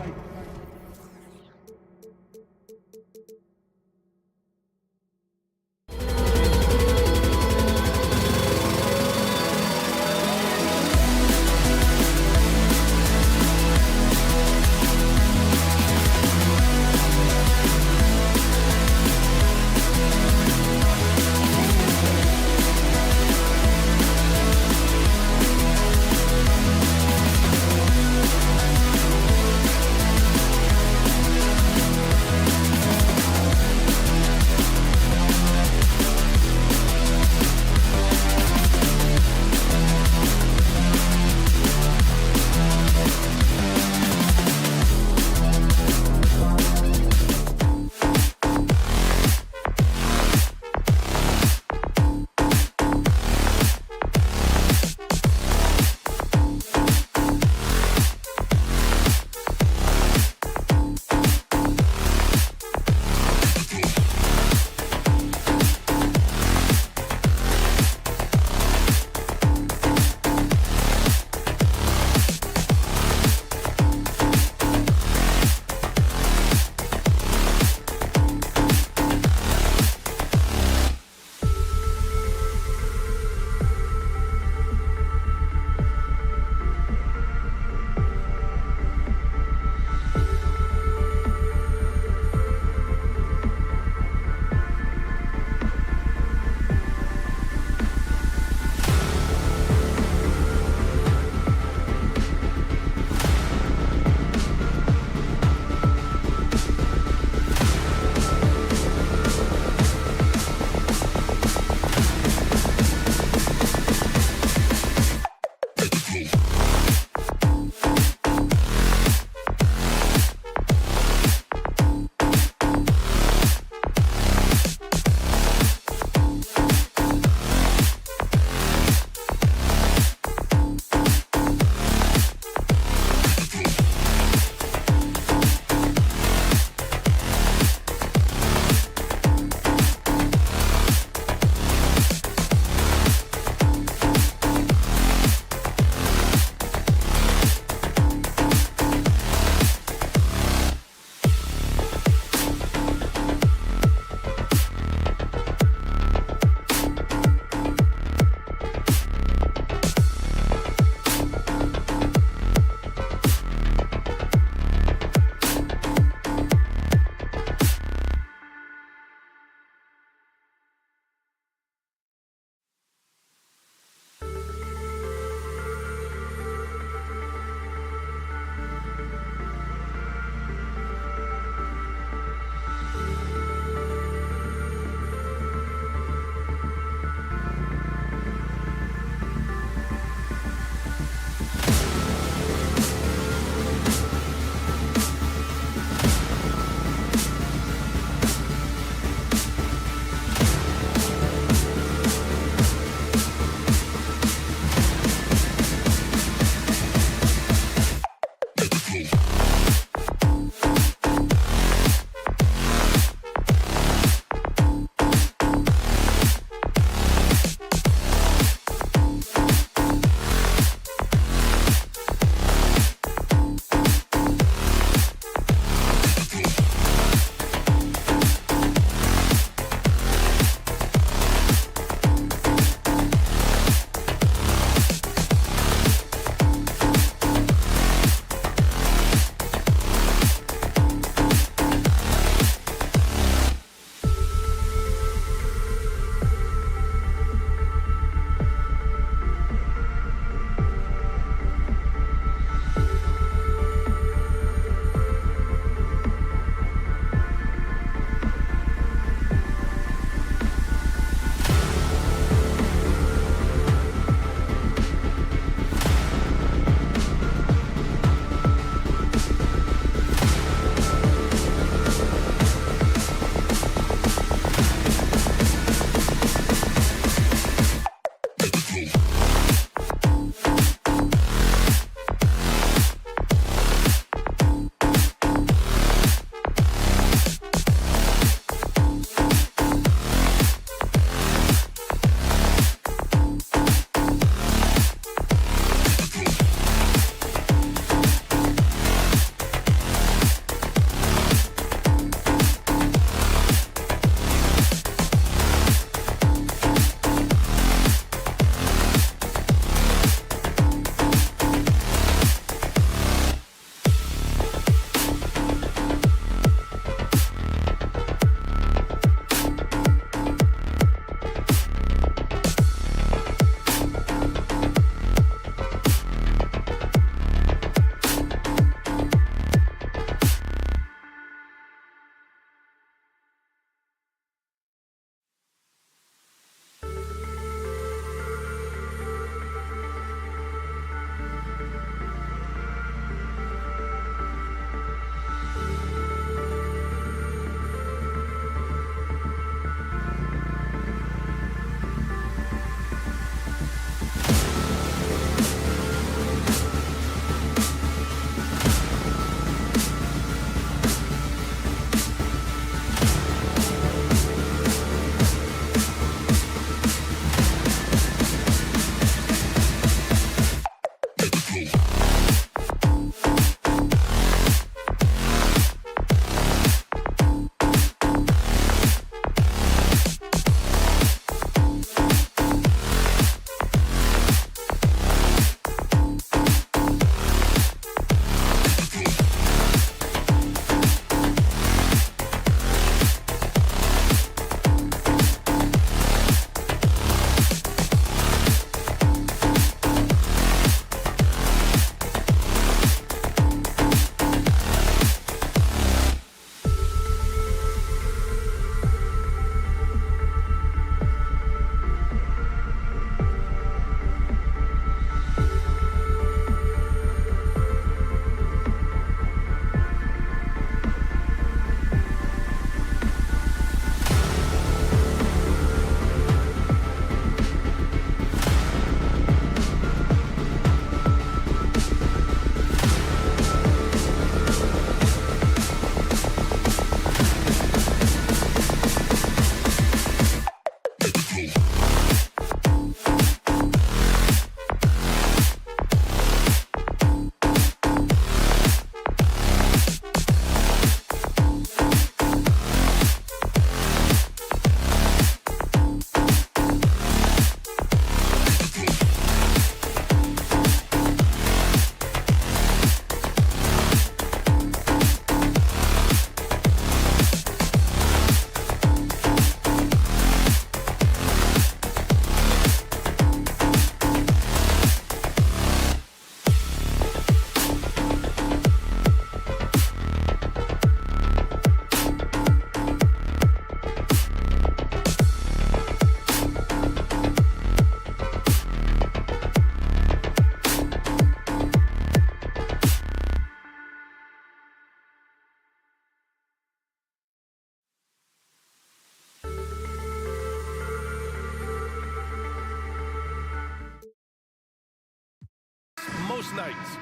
Speaker 7: most nights.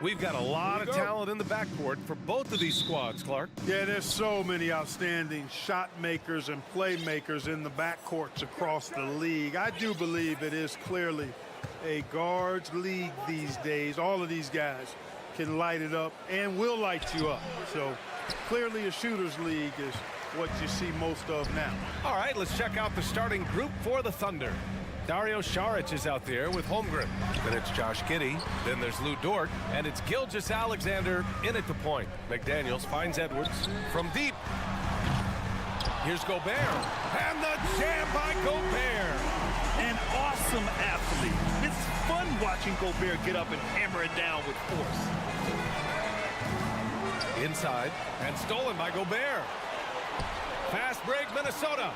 Speaker 7: We've got a lot of talent in the backcourt for both of these squads, Clark.
Speaker 4: Yeah, there's so many outstanding shot makers and playmakers in the backcourts across the league. I do believe it is clearly a guards league these days. All of these guys can light it up and will light you up. So clearly a shooters league is what you see most of now.
Speaker 7: All right, let's check out the starting group for the Thunder. Dario Saric is out there with Holmgren. Then it's Josh Giddey. Then there's Lou Dort. And it's Gilgeous-Alexander in at the point. McDaniels finds Edwards from deep. Here's Gobert. And the jam by Gobert.
Speaker 9: An awesome athlete. It's fun watching Gobert get up and hammer it down with force.
Speaker 7: Inside and stolen by Gobert. Fast break, Minnesota.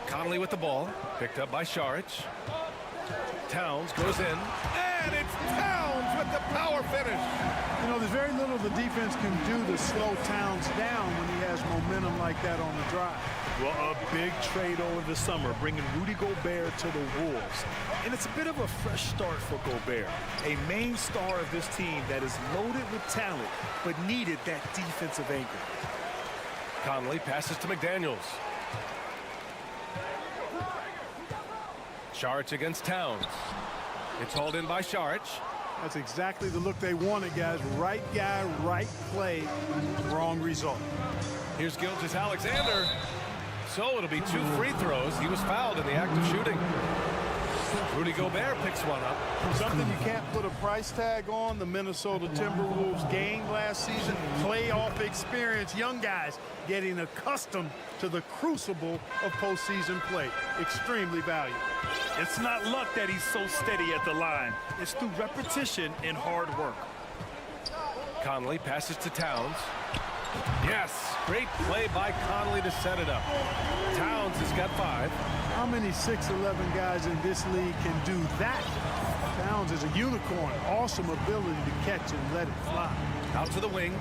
Speaker 7: Conley with the ball, picked up by Saric. Towns goes in, and it's Towns with the power finish.
Speaker 4: You know, there's very little the defense can do to slow Towns down when he has momentum like that on the drive.
Speaker 9: Well, a big trade over the summer, bringing Rudy Gobert to the Wolves. And it's a bit of a fresh start for Gobert, a main star of this team that is loaded with talent, but needed that defensive anchor.
Speaker 7: Conley passes to McDaniels. Saric against Towns. It's hauled in by Saric.
Speaker 4: That's exactly the look they wanted, guys. Right guy, right play, wrong result.
Speaker 7: Here's Gilgeous-Alexander. So it'll be 2 free throws. He was fouled in the act of shooting. Rudy Gobert picks one up.
Speaker 4: Something you can't put a price tag on. The Minnesota Timberwolves gained last season. Playoff experience. Young guys getting accustomed to the crucible of postseason play. Extremely valuable.
Speaker 9: It's not luck that he's so steady at the line. It's through repetition and hard work.
Speaker 7: Conley passes to Towns. Yes, great play by Conley to set it up. Towns has got 5.
Speaker 4: How many 6'11" guys in this league can do that? Towns is a unicorn. Awesome ability to catch and let it fly.
Speaker 7: Out to the wing.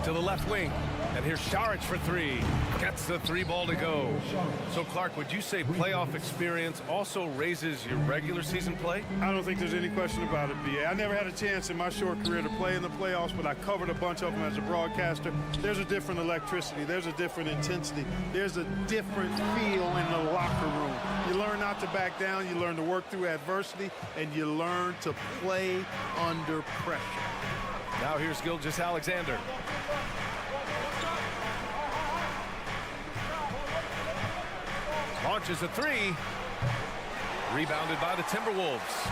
Speaker 7: To the left wing. And here's Saric for 3. Gets the 3 ball to go. So, Clark, would you say playoff experience also raises your regular season play?
Speaker 4: I don't think there's any question about it, B.A. I never had a chance in my short career to play in the playoffs, but I covered a bunch of them as a broadcaster. There's a different electricity. There's a different intensity. There's a different feel in the locker room. You learn not to back down. You learn to work through adversity, and you learn to play under pressure.
Speaker 7: Now here's Gilgeous-Alexander. Launches a 3. Rebounded by the Timberwolves.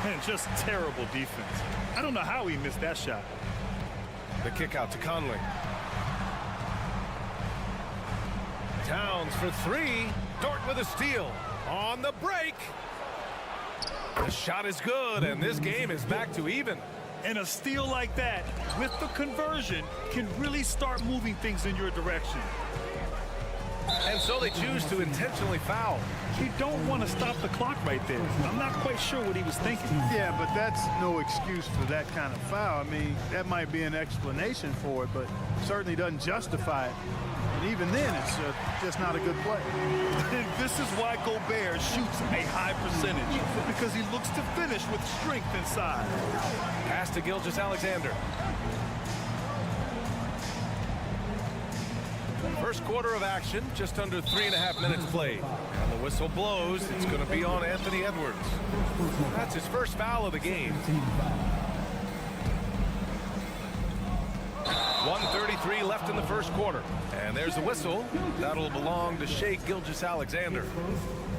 Speaker 9: And just terrible defense. I don't know how he missed that shot.
Speaker 7: The kick out to Conley. Towns for 3. Dort with a steal. On the break. The shot is good, and this game is back to even.
Speaker 9: And a steal like that, with the conversion, can really start moving things in your direction.
Speaker 7: And so they choose to intentionally foul.
Speaker 9: You don't want to stop the clock right there. I'm not quite sure what he was thinking.
Speaker 4: Yeah, but that's no excuse for that kind of foul. I mean, that might be an explanation for it, but certainly doesn't justify it. And even then, it's just not a good play.
Speaker 9: And this is why Gobert shoots a high percentage, because he looks to finish with strength inside.
Speaker 7: Pass to Gilgeous-Alexander. First quarter of action, just under 3.5 minutes played. And the whistle blows. It's going to be on Anthony Edwards. That's his first foul of the game. 1:33 left in the first quarter. And there's the whistle. That'll belong to Shai Gilgeous-Alexander.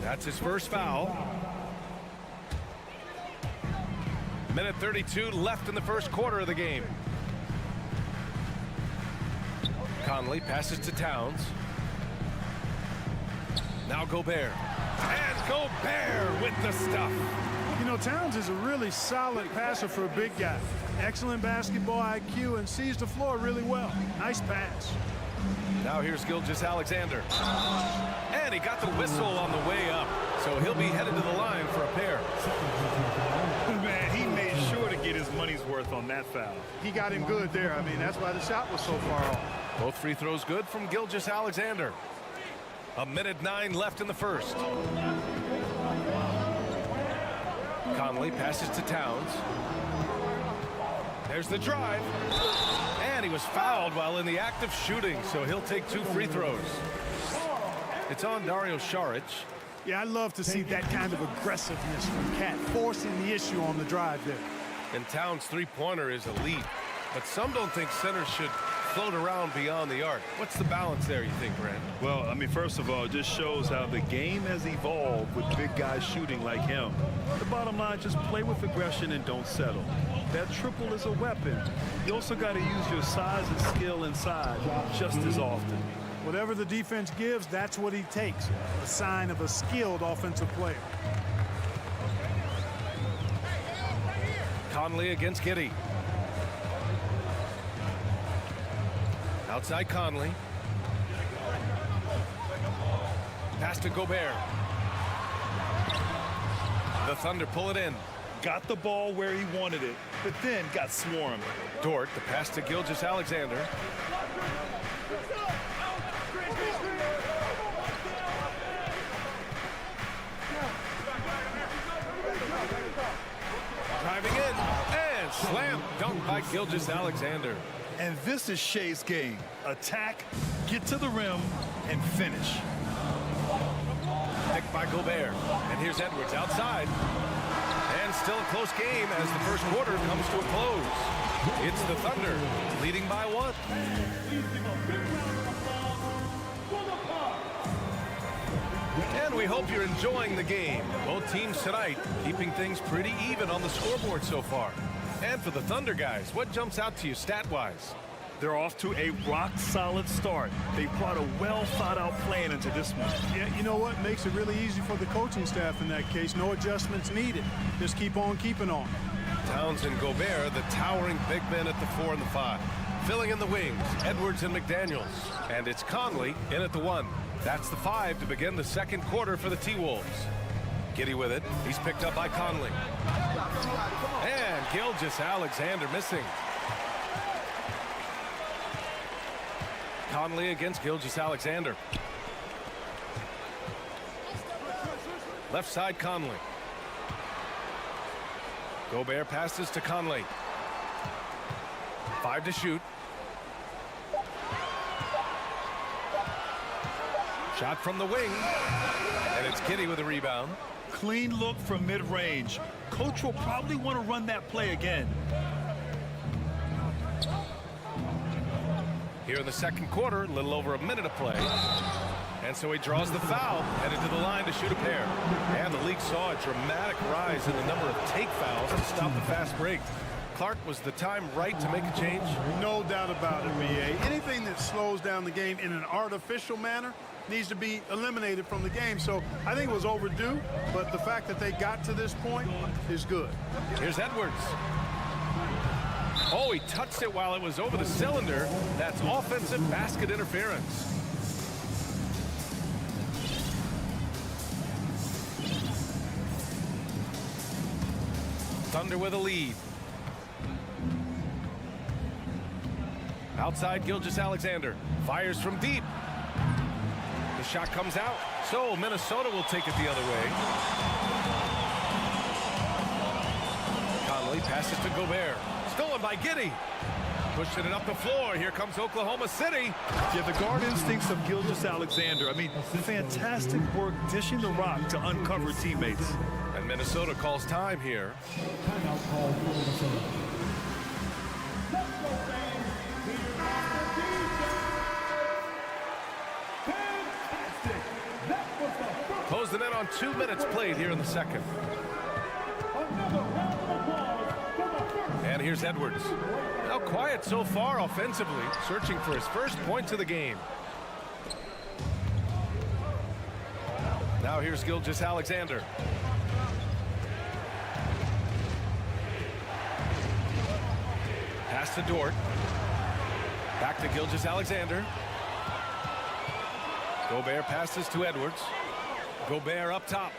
Speaker 7: That's his first foul. Minute 32 left in the first quarter of the game. Conley passes to Towns. Now Gobert. And Gobert with the stuff.
Speaker 4: You know, Towns is a really solid passer for a big guy. Excellent basketball IQ and sees the floor really well. Nice pass.
Speaker 7: Now here's Gilgeous-Alexander. And he got the whistle on the way up. So he'll be headed to the line for a pair.
Speaker 9: Man, he made sure to get his money's worth on that foul.
Speaker 4: He got him good there. I mean, that's why the shot was so far off.
Speaker 7: Both free throws good from Gilgeous-Alexander. 1:09 left in the first. Conley passes to Towns. There's the drive. And he was fouled while in the act of shooting, so he'll take 2 free throws. It's on Dario Saric.
Speaker 4: Yeah, I love to see that kind of aggressiveness from Cat, forcing the issue on the drive there.
Speaker 7: And Towns' three-pointer is elite, but some don't think centers should float around beyond the arc. What's the balance there, you think, Brand?
Speaker 9: Well, I mean, first of all, it just shows how the game has evolved with big guys shooting like him. The bottom line, just play with aggression and don't settle. That triple is a weapon. You also got to use your size and skill inside just as often.
Speaker 4: Whatever the defense gives, that's what he takes. A sign of a skilled offensive player.
Speaker 7: Conley against Giddey. Outside Conley. Pass to Gobert. The Thunder pull it in.
Speaker 9: Got the ball where he wanted it, but then got swarmed.
Speaker 7: Dort, the pass to Gilgeous-Alexander. Driving in, and slam dunk by Gilgeous-Alexander.
Speaker 9: And this is Shea's game. Attack, get to the rim, and finish.
Speaker 7: Picked by Gobert. And here's Edwards outside. And still a close game as the first quarter comes to a close. It's the Thunder leading by 1. And we hope you're enjoying the game. Both teams tonight keeping things pretty even on the scoreboard so far. And for the Thunder guys, what jumps out to you stat-wise?
Speaker 9: They're off to a rock-solid start. They brought a well-thought-out plan into this one.
Speaker 4: Yeah, you know what? Makes it really easy for the coaching staff in that case. No adjustments needed. Just keep on keeping on.
Speaker 7: Towns and Gobert, the towering big men at the 4 and the 5. Filling in the wings, Edwards and McDaniels. And it's Conley in at the 1. That's the 5 to begin the second quarter for the T-Wolves. Giddey with it. He's picked up by Conley. And Gilgeous-Alexander missing. Conley against Gilgeous-Alexander. Left side Conley. Gobert passes to Conley. 5 to shoot. Shot from the wing. And it's Giddey with a rebound.
Speaker 9: Clean look from mid-range. Coach will probably want to run that play again.
Speaker 7: Here in the second quarter, a little over a minute of play. And so he draws the foul, headed to the line to shoot a pair. And the league saw a dramatic rise in the number of take fouls to stop the fast break. Clark, was the time right to make a change?
Speaker 4: No doubt about it, B.A. Anything that slows down the game in an artificial manner needs to be eliminated from the game. So I think it was overdue, but the fact that they got to this point is good.
Speaker 7: Here's Edwards. Oh, he touched it while it was over the cylinder. That's offensive basket interference. Thunder with a lead. Outside Gilgeous-Alexander. Fires from deep. The shot comes out. So Minnesota will take it the other way. Conley passes to Gobert. Stolen by Giddey. Pushing it up the floor. Here comes Oklahoma City.
Speaker 9: Yeah, the guard instincts of Gilgeous-Alexander. I mean, fantastic work dishing the rock to uncover teammates.
Speaker 7: And Minnesota calls time here.
Speaker 5: Timeout call for Minnesota.
Speaker 7: Close the net on 2 minutes played here in the second. And here's Edwards. Now quiet so far offensively, searching for his first points of the game. Now here's Gilgeous-Alexander. Pass to Dort. Back to Gilgeous-Alexander. Gobert passes to Edwards. Gobert up top.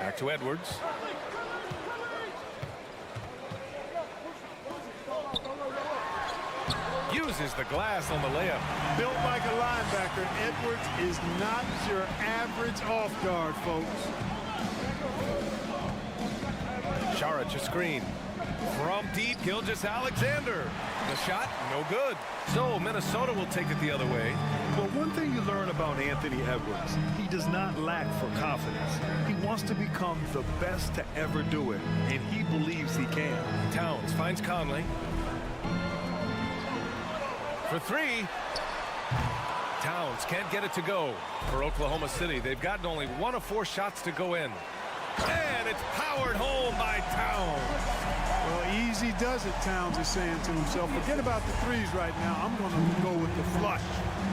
Speaker 7: Back to Edwards. Uses the glass on the layup.
Speaker 4: Built like a linebacker, Edwards is not your average off guard, folks.
Speaker 7: Saric a screen. From deep, Gilgeous-Alexander. The shot, no good. So Minnesota will take it the other way.
Speaker 9: Well, one thing you learn about Anthony Edwards, he does not lack for confidence. He wants to become the best to ever do it, and he believes he can.
Speaker 7: Towns finds Conley. For three. Towns can't get it to go. For Oklahoma City, they've gotten only 1 of 4 shots to go in. And it's powered home by Towns.
Speaker 4: Well, easy does it, Towns is saying to himself. Forget about the threes right now. I'm going to go with the flush.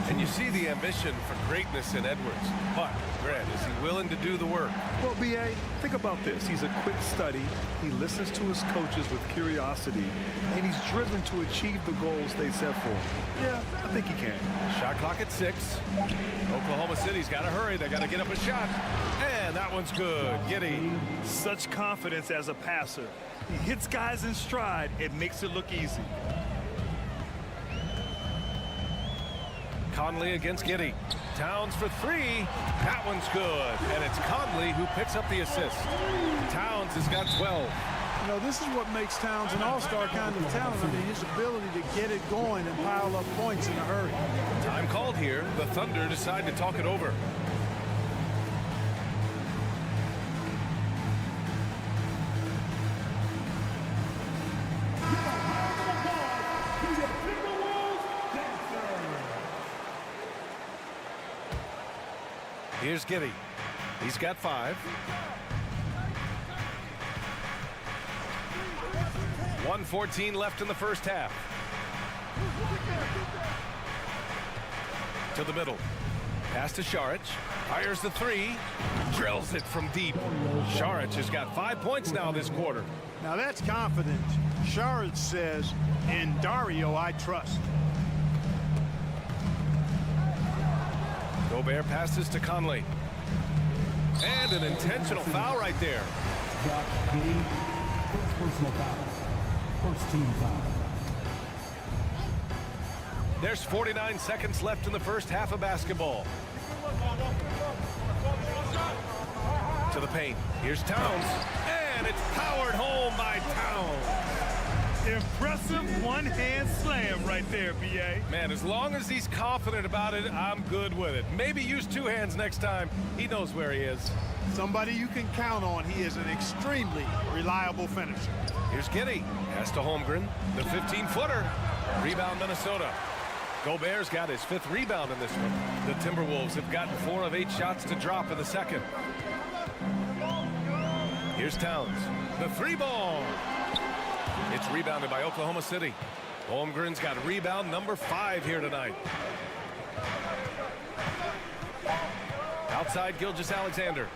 Speaker 7: And you see the ambition for greatness in Edwards. But, Grant, is he willing to do the work?
Speaker 9: Well, B.A., think about this. He's a quick study. He listens to his coaches with curiosity, and he's driven to achieve the goals they set for him. Yeah, I think he can.
Speaker 7: Shot clock at 6. Oklahoma City's got to hurry. They got to get up a shot. And that one's good. Giddey.
Speaker 9: Such confidence as a passer. He hits guys in stride. It makes it look easy.
Speaker 7: Conley against Giddey. Towns for 3. That one's good. And it's Conley who picks up the assist. Towns has got 12.
Speaker 4: You know, this is what makes Towns an all-star kind of talent. I mean, his ability to get it going and pile up points in a hurry.
Speaker 7: Time called here. The Thunder decide to talk it over. Here's Giddey. He's got 5. 1:14 left in the first half. To the middle. Pass to Saric. Fires the 3. Drills it from deep. Saric has got 5 points now this quarter.
Speaker 4: Now that's confidence. Saric says, in Dario I trust.
Speaker 7: Gobert passes to Conley. And an intentional foul right there.
Speaker 5: Personal foul. First team foul.
Speaker 7: There's 49 seconds left in the first half of basketball. To the paint. Here's Towns. And it's powered home by Towns.
Speaker 9: Impressive one-hand slam right there, B.A.
Speaker 7: Man, as long as he's confident about it, I'm good with it. Maybe use 2 hands next time. He knows where he is.
Speaker 4: Somebody you can count on. He is an extremely reliable finisher.
Speaker 7: Here's Giddey. Pass to Holmgren. The 15-footer. Rebound Minnesota. Gobert's got his 5th rebound in this one. The Timberwolves have gotten 4 of 8 shots to drop in the second. Here's Towns. The 3-ball. It's rebounded by Oklahoma City. Holmgren's got rebound number 5 here tonight. Outside Gilgeous-Alexander.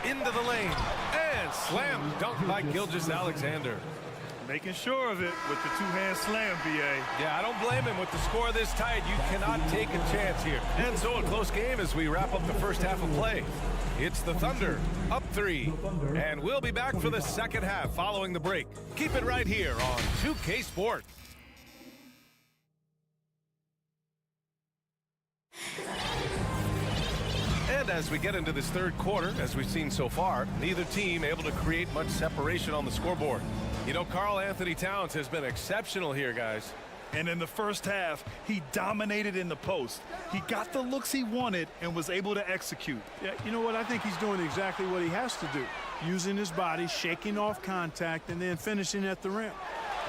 Speaker 7: Into the lane. And slam dunk by Gilgeous-Alexander.
Speaker 9: Making sure of it with the 2-hand slam, B.A.
Speaker 7: Yeah, I don't blame him. With the score this tight, you cannot take a chance here. And so a close game as we wrap up the first half of play. It's the Thunder up 3. And we'll be back for the second half following the break. Keep it right here on 2K Sports. And as we get into this third quarter, as we've seen so far, neither team able to create much separation on the scoreboard. You know, Karl Anthony Towns has been exceptional here, guys.
Speaker 9: And in the first half, he dominated in the post. He got the looks he wanted and was able to execute.
Speaker 4: Yeah, you know what? I think he's doing exactly what he has to do. Using his body, shaking off contact, and then finishing at the rim.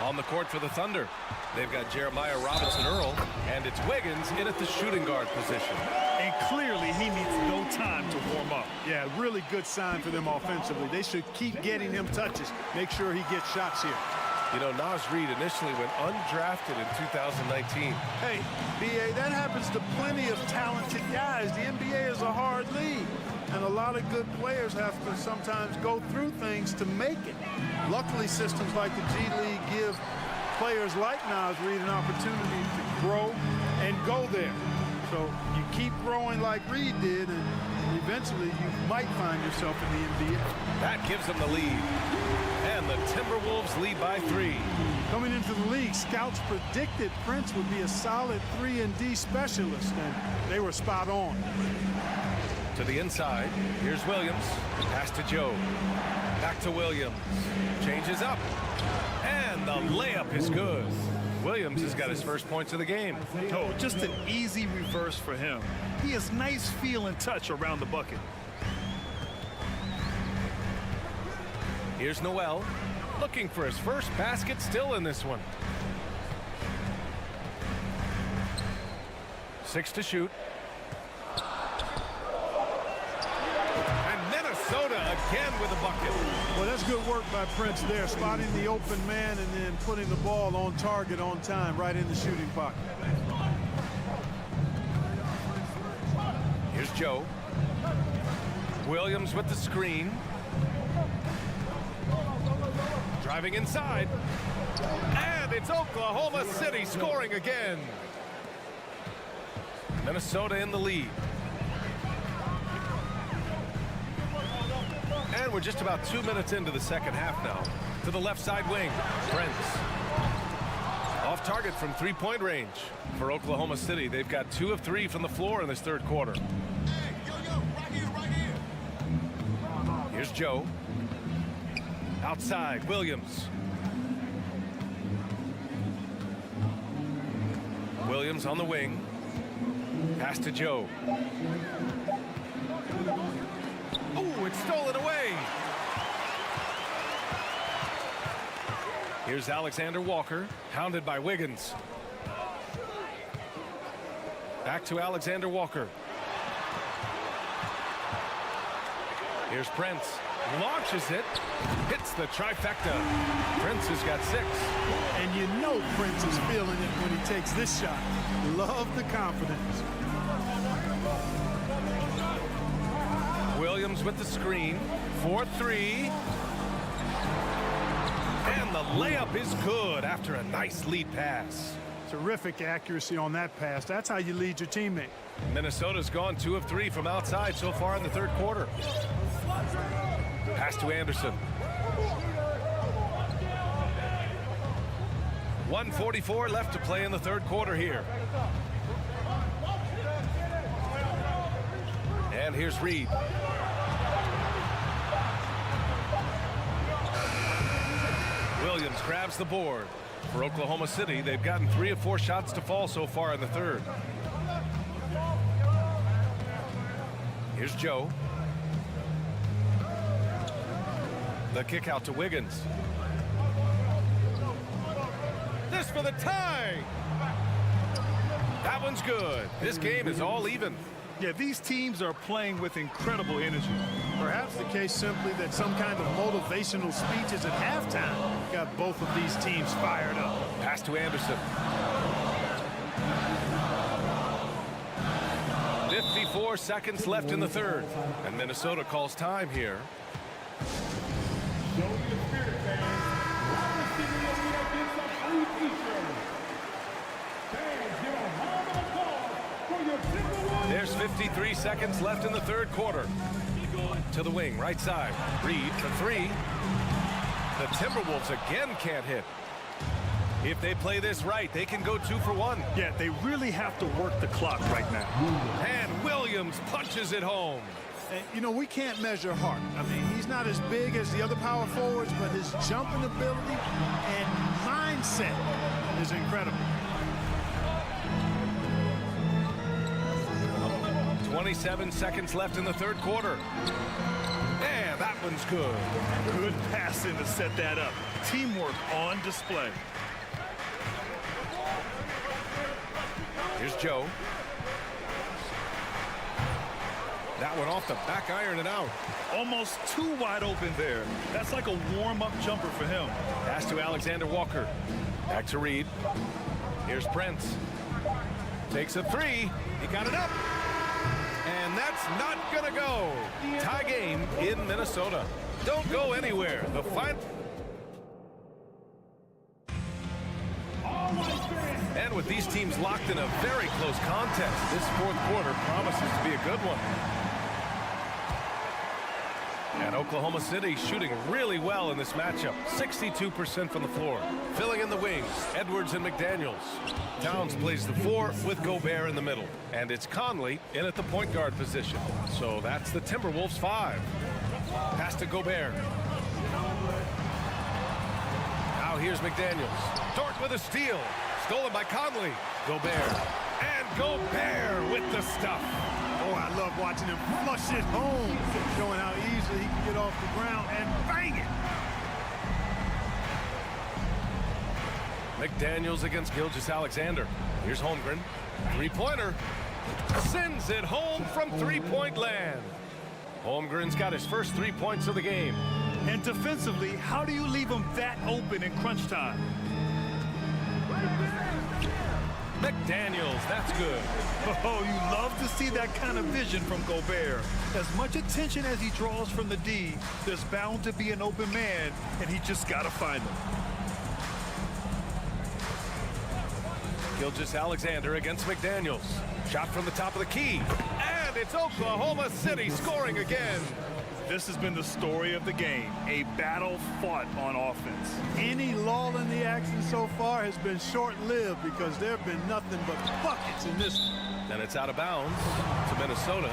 Speaker 7: On the court for the Thunder, they've got Jeremiah Robinson-Earl, and it's Wiggins in at the shooting guard position.
Speaker 9: And clearly he needs no time to warm up.
Speaker 4: Yeah, really good sign for them offensively. They should keep getting him touches. Make sure he gets shots here.
Speaker 7: You know, Naz Reid initially went undrafted in 2019.
Speaker 4: Hey, B.A., that happens to plenty of talented guys. The NBA is a a hard lead. And a lot of good players have to sometimes go through things to make it. Luckily, systems like the G League give players like Nazgul an opportunity to grow and go there. So you keep growing like Reed did, and eventually you might find yourself in the NBA.
Speaker 7: That gives them the lead. And the Timberwolves lead by 3.
Speaker 4: Coming into the league, scouts predicted Prince would be a solid 3-and-D specialist, and they were spot on.
Speaker 7: To the inside, here's Williams. Pass to Joe. Back to Williams. Changes up. And the layup is good. Williams has got his first points of the game.
Speaker 9: Oh, just an easy reverse for him. He has nice feel and touch around the bucket.
Speaker 7: Here's Noel, looking for his first basket, still in this one. 6 to shoot. And Minnesota again with a bucket.
Speaker 4: Well, that's good work by Prince there, spotting the open man and then putting the ball on target on time, right in the shooting pocket.
Speaker 7: Here's Joe. Williams with the screen. Driving inside. And it's Oklahoma City scoring again. Minnesota in the lead. And we're just about 2 minutes into the second half now. To the left side wing, Prince. Off target from three-point range for Oklahoma City. They've got 2 of 3 from the floor in this third quarter. Here's Joe. Outside, Williams. Williams on the wing. Pass to Joe. Oh, it's stolen away. Here's Alexander Walker, hounded by Wiggins. Back to Alexander Walker. Here's Prince. Launches it. Hits the trifecta. Prince has got 6.
Speaker 4: And you know Prince is feeling it when he takes this shot. Love the confidence.
Speaker 7: Williams with the screen. 4-3. And the layup is good after a nice lead pass.
Speaker 4: Terrific accuracy on that pass. That's how you lead your teammate.
Speaker 7: Minnesota's gone 2 of 3 from outside so far in the third quarter. Pass to Anderson. 1:44 left to play in the third quarter here. And here's Reed. Williams grabs the board. For Oklahoma City, they've gotten 3 of 4 shots to fall so far in the third. Here's Joe. The kick out to Wiggins. This for the tie. That one's good. This game is all even.
Speaker 9: Yeah, these teams are playing with incredible energy.
Speaker 4: Perhaps the case simply that some kind of motivational speeches at halftime got both of these teams fired up.
Speaker 7: Pass to Anderson. 54 seconds left in the third. And Minnesota calls time here.
Speaker 5: Show me the spirit, fans. Wide receiver gets a free t-shirt. Fans, give a round of applause for your Timberwolves.
Speaker 7: There's 53 seconds left in the third quarter. To the wing, right side. Reed for 3. The Timberwolves again can't hit. If they play this right, they can go 2 for 1.
Speaker 9: Yeah, they really have to work the clock right now.
Speaker 7: And Williams punches it home.
Speaker 4: And, you know, we can't measure heart. I mean, he's not as big as the other power forwards, but his jumping ability and mindset is incredible.
Speaker 7: 27 seconds left in the third quarter. And that one's good.
Speaker 9: Good passing to set that up. Teamwork on display.
Speaker 7: Here's Joe. That one off the back iron and out.
Speaker 9: Almost too wide open there. That's like a warm-up jumper for him.
Speaker 7: Pass to Alexander Walker. Back to Reed. Here's Prince. Takes a 3. He got it up. And that's It's not going to go. Tie game in Minnesota. Don't go anywhere. The final. And with these teams locked in a very close contest, this fourth quarter promises to be a good one. And Oklahoma City shooting really well in this matchup. 62% from the floor. Filling in the wings, Edwards and McDaniels. Towns plays the 4 with Gobert in the middle. And it's Conley in at the point guard position. So that's the Timberwolves 5. Pass to Gobert. Now here's McDaniels. Dort with a steal. Stolen by Conley. Gobert. And Gobert with the stuff.
Speaker 4: Oh, I love watching him flush it home, showing how easily he can get off the ground and bang it.
Speaker 7: McDaniels against Gilgeous-Alexander. Here's Holmgren. Three-pointer. Sends it home from three-point land. Holmgren's got his first 3 points of the game.
Speaker 9: And defensively, how do you leave him that open in crunch time?
Speaker 7: McDaniels, that's good.
Speaker 9: Oh, you love to see that kind of vision from Gobert. As much attention as he draws from the D, there's bound to be an open man, and he just got to find him.
Speaker 7: Gilgeous-Alexander against McDaniels. Shot from the top of the key. And it's Oklahoma City scoring again.
Speaker 9: This has been the story of the game, a battle fought on offense.
Speaker 4: Any lull in the action so far has been short-lived because there have been nothing but buckets in this one.
Speaker 7: Then it's out of bounds to Minnesota.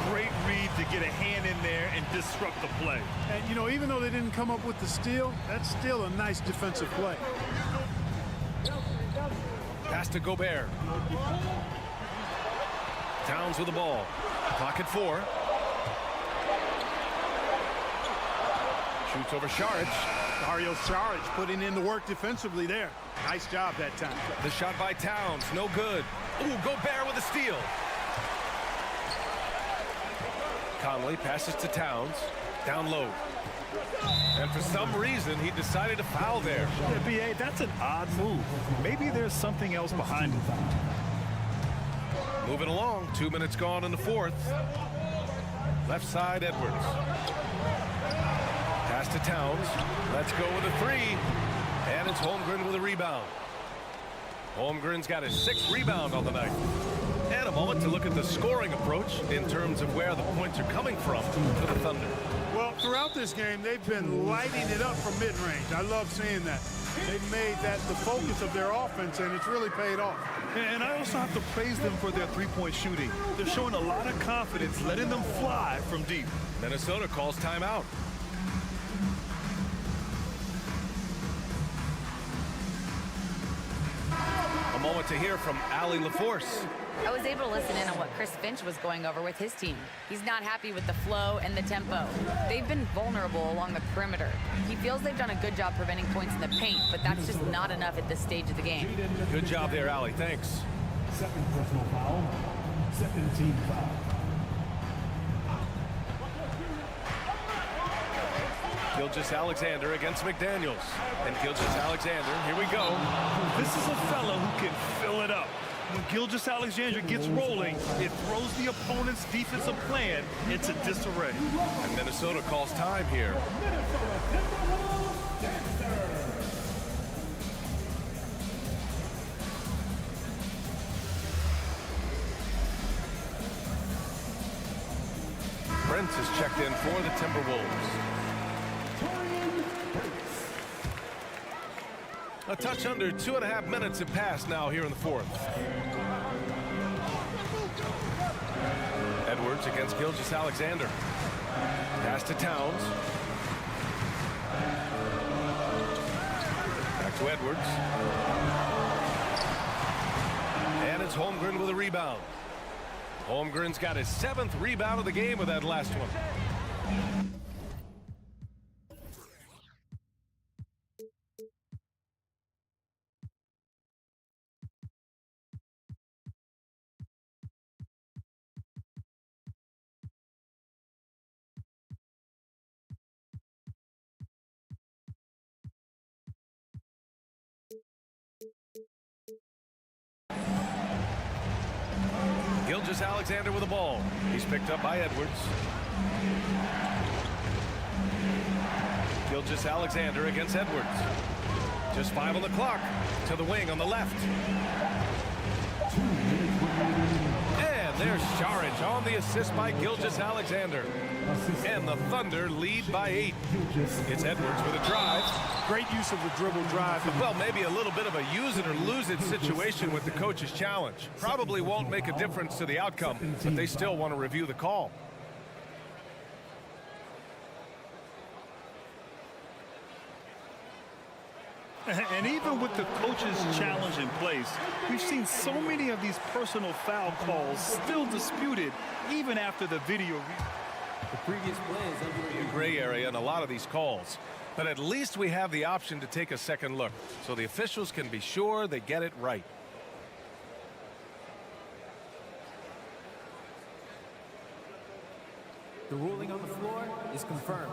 Speaker 9: Great read to get a hand in there and disrupt the play.
Speaker 4: And, you know, even though they didn't come up with the steal, that's still a nice defensive play.
Speaker 7: Pass to Gobert. Towns with the ball. Clock at 4. Shoots over Saric.
Speaker 4: Dario Saric putting in the work defensively there. Nice job that time.
Speaker 7: The shot by Towns, no good. Ooh, Gobert with a steal. Conley passes to Towns. Down low. And for some reason, he decided to foul there.
Speaker 9: Yeah, B.A., that's an odd move. Maybe there's something else behind it.
Speaker 7: Moving along, 2 minutes gone in the fourth. Left side, Edwards. Pass to Towns. Let's go with a 3. And it's Holmgren with a rebound. Holmgren's got his 6th rebound on the night. And a moment to look at the scoring approach in terms of where the points are coming from for the Thunder.
Speaker 4: Well, throughout this game, they've been lighting it up from mid-range. I love seeing that. They've made that the focus of their offense, and it's really paid off.
Speaker 9: And I also have to praise them for their three-point shooting. They're showing a lot of confidence, letting them fly from deep.
Speaker 7: Minnesota calls timeout. A moment to hear from Allie LaForce.
Speaker 10: I was able to listen in on what Chris Finch was going over with his team. He's not happy with the flow and the tempo. They've been vulnerable along the perimeter. He feels they've done a good job preventing points in the paint, but that's just not enough at this stage of the game.
Speaker 7: Good job there, Allie. Thanks.
Speaker 5: Second personal foul. Second team foul.
Speaker 7: Gilgeous-Alexander against McDaniels. And Gilgeous-Alexander, here we go.
Speaker 9: This is a fellow who can fill it up. When Gilgeous-Alexander gets rolling, it throws the opponent's defensive plan into disarray.
Speaker 7: And Minnesota calls time here. Brent is checked in for the Timberwolves. A touch under 2.5 minutes have passed now here in the fourth. Edwards against Gilgeous-Alexander. Pass to Towns. Back to Edwards. And it's Holmgren with a rebound. Holmgren's got his 7th rebound of the game with that last one. Gilgeous-Alexander with the ball. He's picked up by Edwards. Gilgeous-Alexander against Edwards. Just 5 on the clock. To the wing on the left. And there's Sharage on the assist by Gilgeous-Alexander. And the Thunder lead by 8. It's Edwards with a drive.
Speaker 4: Great use of the dribble drive.
Speaker 7: Well, maybe a little bit of a use it or lose it situation with the coach's challenge. Probably won't make a difference to the outcome, but they still want to review the call.
Speaker 9: And even with the coach's challenge in place, we've seen so many of these personal foul calls still disputed even after the video.
Speaker 11: The previous play is under
Speaker 7: a gray area in a lot of these calls. But at least we have the option to take a second look, so the officials can be sure they get it right.
Speaker 11: The ruling on the floor is confirmed.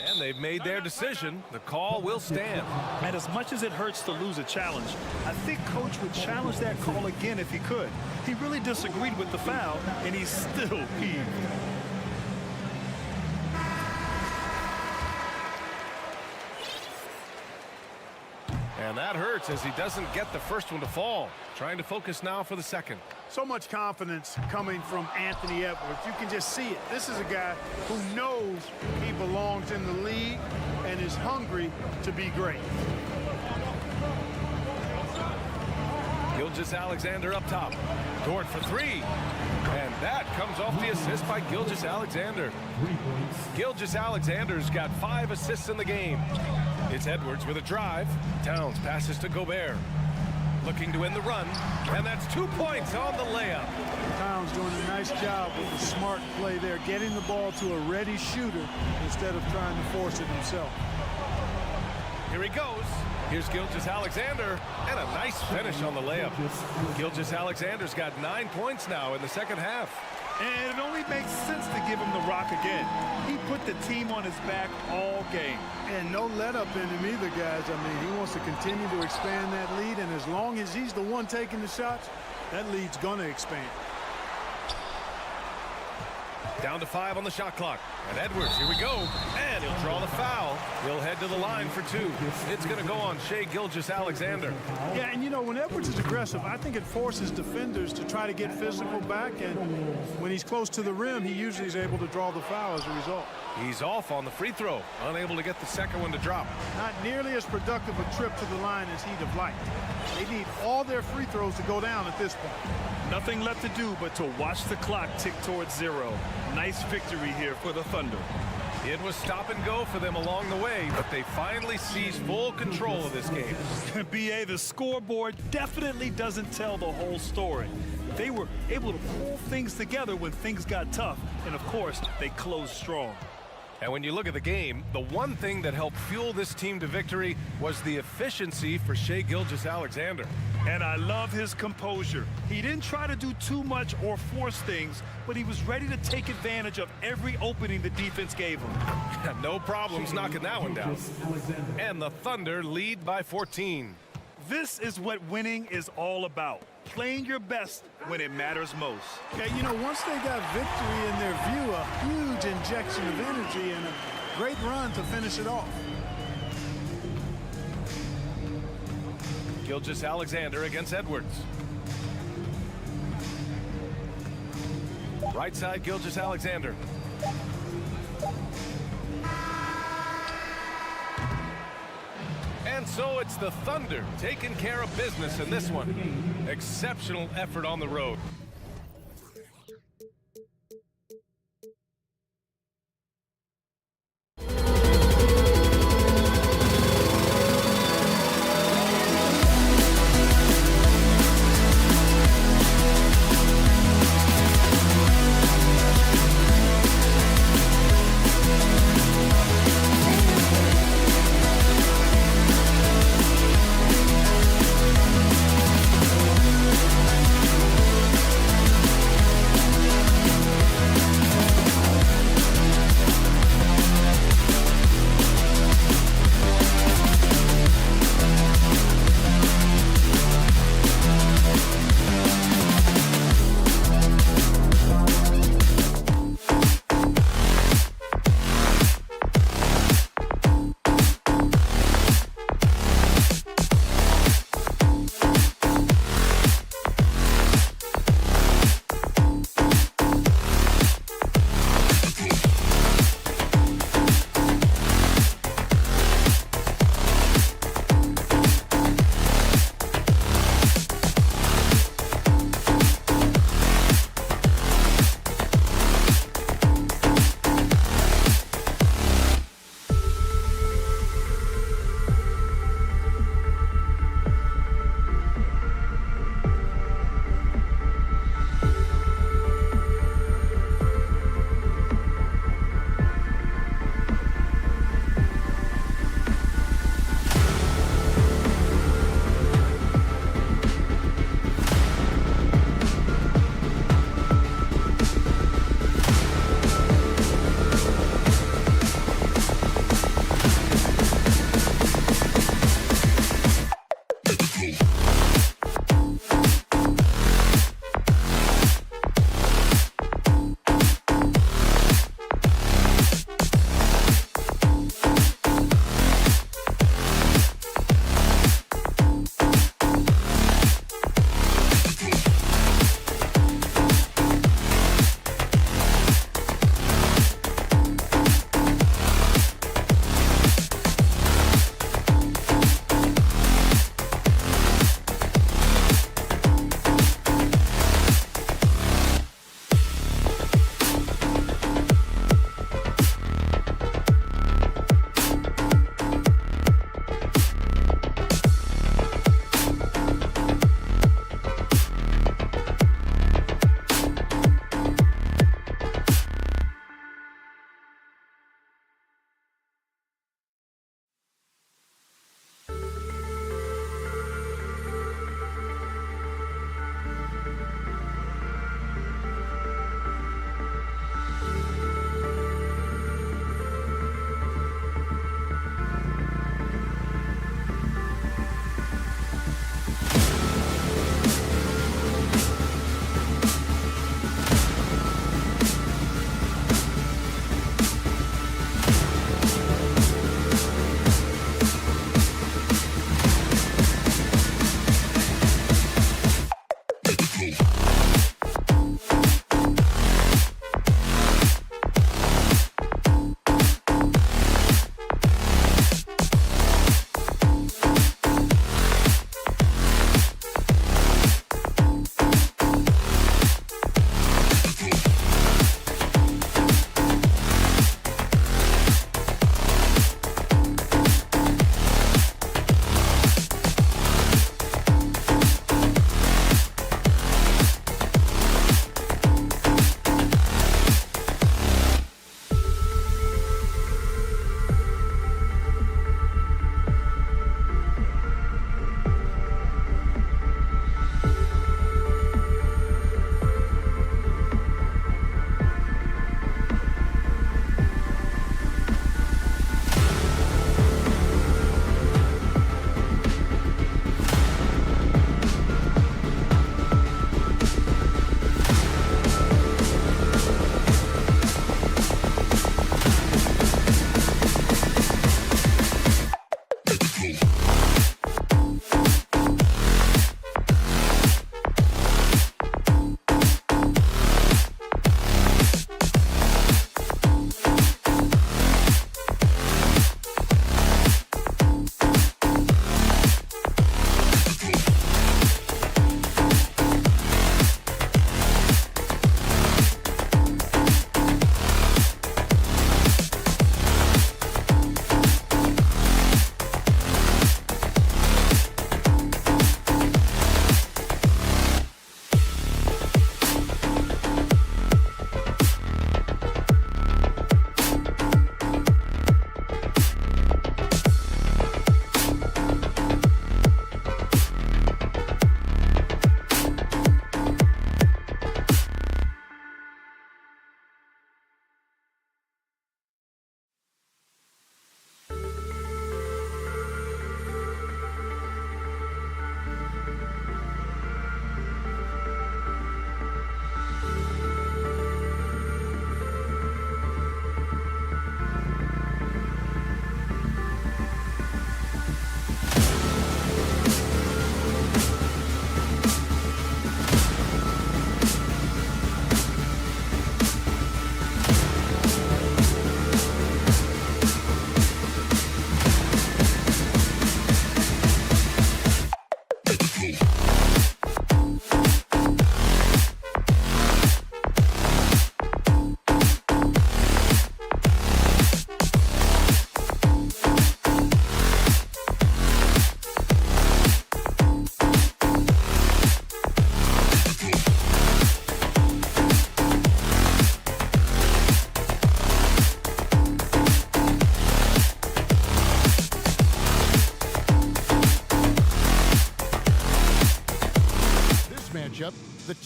Speaker 7: And they've made their decision. The call will stand.
Speaker 9: And as much as it hurts to lose a challenge, I think Coach would challenge that call again if he could. He really disagreed with the foul, and he's still peeved.
Speaker 7: And that hurts as he doesn't get the first one to fall. Trying to focus now for the second.
Speaker 4: So much confidence coming from Anthony Edwards. You can just see it. This is a guy who knows he belongs in the league and is hungry to be great.
Speaker 7: Gilgeous-Alexander up top. Dort for 3. And that comes off the assist by Gilgeous-Alexander. Gilgeous-Alexander's got 5 assists in the game. It's Edwards with a drive. Towns passes to Gobert. Looking to win the run. And that's 2 points on the layup.
Speaker 4: Towns doing a nice job with the smart play there, getting the ball to a ready shooter instead of trying to force it himself.
Speaker 7: Here he goes. Here's Gilgeous-Alexander, and a nice finish on the layup. Gilgeous-Alexander's got 9 points now in the second half.
Speaker 9: And it only makes sense to give him the rock again. He put the team on his back all game.
Speaker 4: And no let up in him either, guys. I mean, he wants to continue to expand that lead, and as long as he's the one taking the shots, that lead's going to expand.
Speaker 7: Down to 5 on the shot clock. And Edwards, here we go. And he'll draw the foul. He'll head to the line for 2. It's going to go on Shai Gilgeous-Alexander.
Speaker 4: Yeah, and you know, when Edwards is aggressive, I think it forces defenders to try to get physical back. And when he's close to the rim, he usually is able to draw the foul as a result.
Speaker 7: He's off on the free throw. Unable to get the second one to drop.
Speaker 4: Not nearly as productive a trip to the line as he'd have liked. They need all their free throws to go down at this point.
Speaker 9: Nothing left to do but to watch the clock tick towards 0. Nice victory here for the Thunder.
Speaker 7: It was stop and go for them along the way, but they finally seized full control of this game.
Speaker 9: BA, the scoreboard definitely doesn't tell the whole story. They were able to pull things together when things got tough, and of course, they closed strong.
Speaker 7: And when you look at the game, the one thing that helped fuel this team to victory was the efficiency for Shai Gilgeous-Alexander.
Speaker 9: And I love his composure. He didn't try to do too much or force things, but he was ready to take advantage of every opening the defense gave him.
Speaker 7: No problems knocking that one down. And the Thunder lead by 14.
Speaker 9: This is what winning is all about. Playing your best when it matters most.
Speaker 4: Yeah, you know, once they got victory in their view, a huge injection of energy and a great run to finish it off.
Speaker 7: Gilgeous-Alexander against Edwards. Right side, Gilgeous-Alexander. And so it's the Thunder taking care of business in this one. Exceptional effort on the road.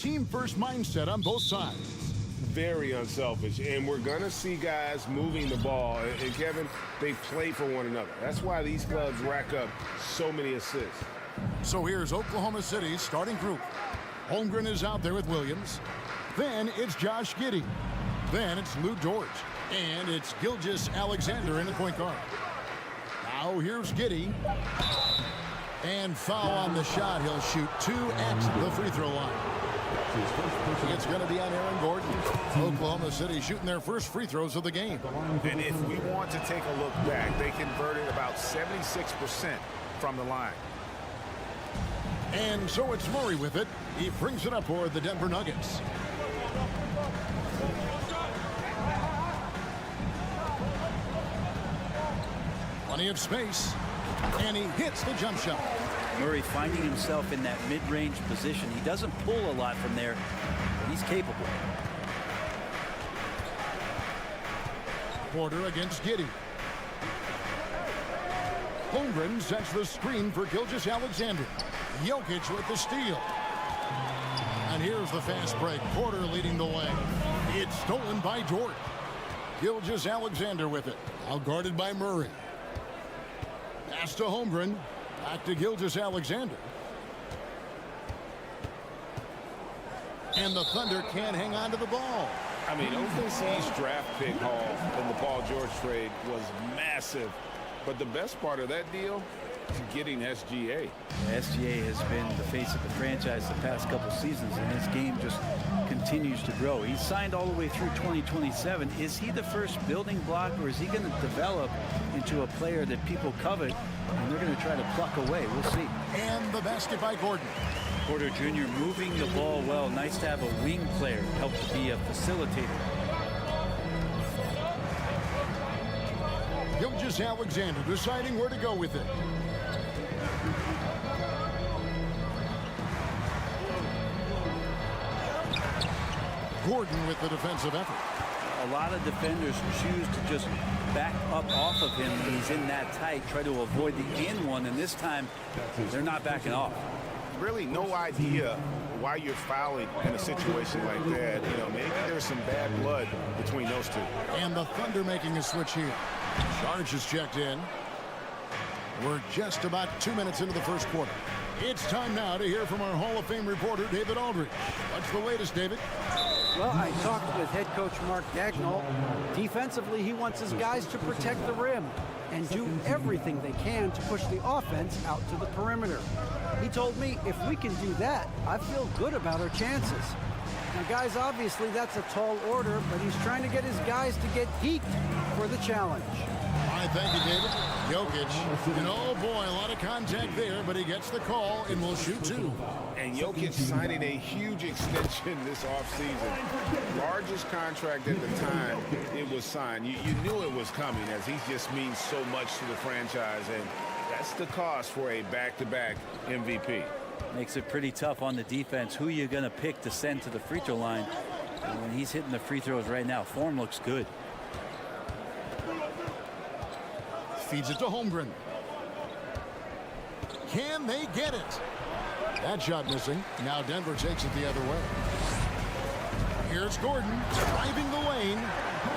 Speaker 1: team-first mindset on both sides.
Speaker 6: Very unselfish, and we're going to see guys moving the ball. And Kevin, they play for one another. That's why these clubs rack up so many assists.
Speaker 1: So here's Oklahoma City's starting group. Holmgren is out there with Williams. Then it's Josh Giddey. Then it's Lou Dort. And it's Gilgeous Alexander in the point guard. Now here's Giddey. And foul on the shot. He'll shoot 2 at the free throw line. It's going to be on Aaron Gordon. Oklahoma City shooting their first free throws of the game.
Speaker 2: And if we want to take a look back, they converted about 76% from the line.
Speaker 1: And so it's Murray with it. He brings it up for the Denver Nuggets. Plenty of space. And he hits the jump shot.
Speaker 8: Murray finding himself in that mid-range position. He doesn't pull a lot from there, but he's capable.
Speaker 1: Porter against Giddey. Holmgren sets the screen for Gilgeous Alexander. Jokic with the steal. And here's the fast break. Porter leading the way. It's stolen by Dort. Gilgeous Alexander with it. Now guarded by Murray. Pass to Holmgren. Back to Gilgeous Alexander. And the Thunder can't hang on to the ball.
Speaker 2: I mean, OKC's draft pick haul in the Paul George trade was massive. But the best part of that deal is getting SGA.
Speaker 8: SGA has been the face of the franchise the past couple seasons, and his game just continues to grow. He's signed all the way through 2027. Is he the first building block, or is he going to develop into a player that people covet and they're going to try to pluck away? We'll see.
Speaker 1: And the basket by Gordon.
Speaker 8: Porter Jr. moving the ball well. Nice to have a wing player help to be a facilitator.
Speaker 1: Gilgeous Alexander deciding where to go with it. Gordon with the defensive effort.
Speaker 8: A lot of defenders choose to just back up off of him when he's in that tight, try to avoid the in one, and this time they're not backing off.
Speaker 2: Really no idea why you're fouling in a situation like that. You know, maybe there's some bad blood between those two.
Speaker 1: And the Thunder making a switch here. Charge is checked in. We're just about 2 minutes into the first quarter. It's time now to hear from our Hall of Fame reporter, David Aldridge. What's the latest, David?
Speaker 3: Well, I talked with head coach Mark Dagnall. Defensively, he wants his guys to protect the rim and do everything they can to push the offense out to the perimeter. He told me if we can do that, I feel good about our chances. Now, guys, obviously that's a tall order, but he's trying to get his guys to get geeked for the challenge.
Speaker 1: All right, thank you, David. Jokic, and oh boy, a lot of contact there, but he gets the call and will shoot 2.
Speaker 2: And Jokic signing a huge extension this offseason. Largest contract at the time it was signed. You knew it was coming, as he just means so much to the franchise, and that's the cost for a back-to-back MVP.
Speaker 8: Makes it pretty tough on the defense. Who are you going to pick to send to the free throw line? And when he's hitting the free throws right now, form looks good.
Speaker 1: Feeds it to Holmgren. Can they get it? That shot missing. Now Denver takes it the other way. Here's Gordon driving the lane.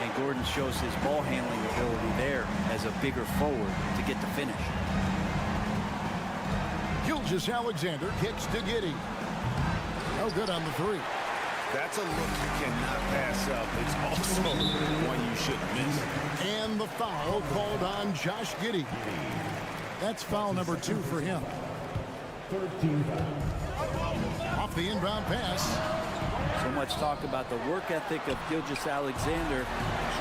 Speaker 8: And Gordon shows his ball handling ability there as a bigger forward to get the finish.
Speaker 1: Gilgeous Alexander kicks to Giddey. No good on the 3.
Speaker 2: That's a look you cannot pass up. It's also one you shouldn't miss.
Speaker 1: And the foul called on Josh Giddey. That's foul number 2 for him.
Speaker 5: 13.
Speaker 1: Off the inbound pass.
Speaker 8: So much talk about the work ethic of Gilgeous Alexander.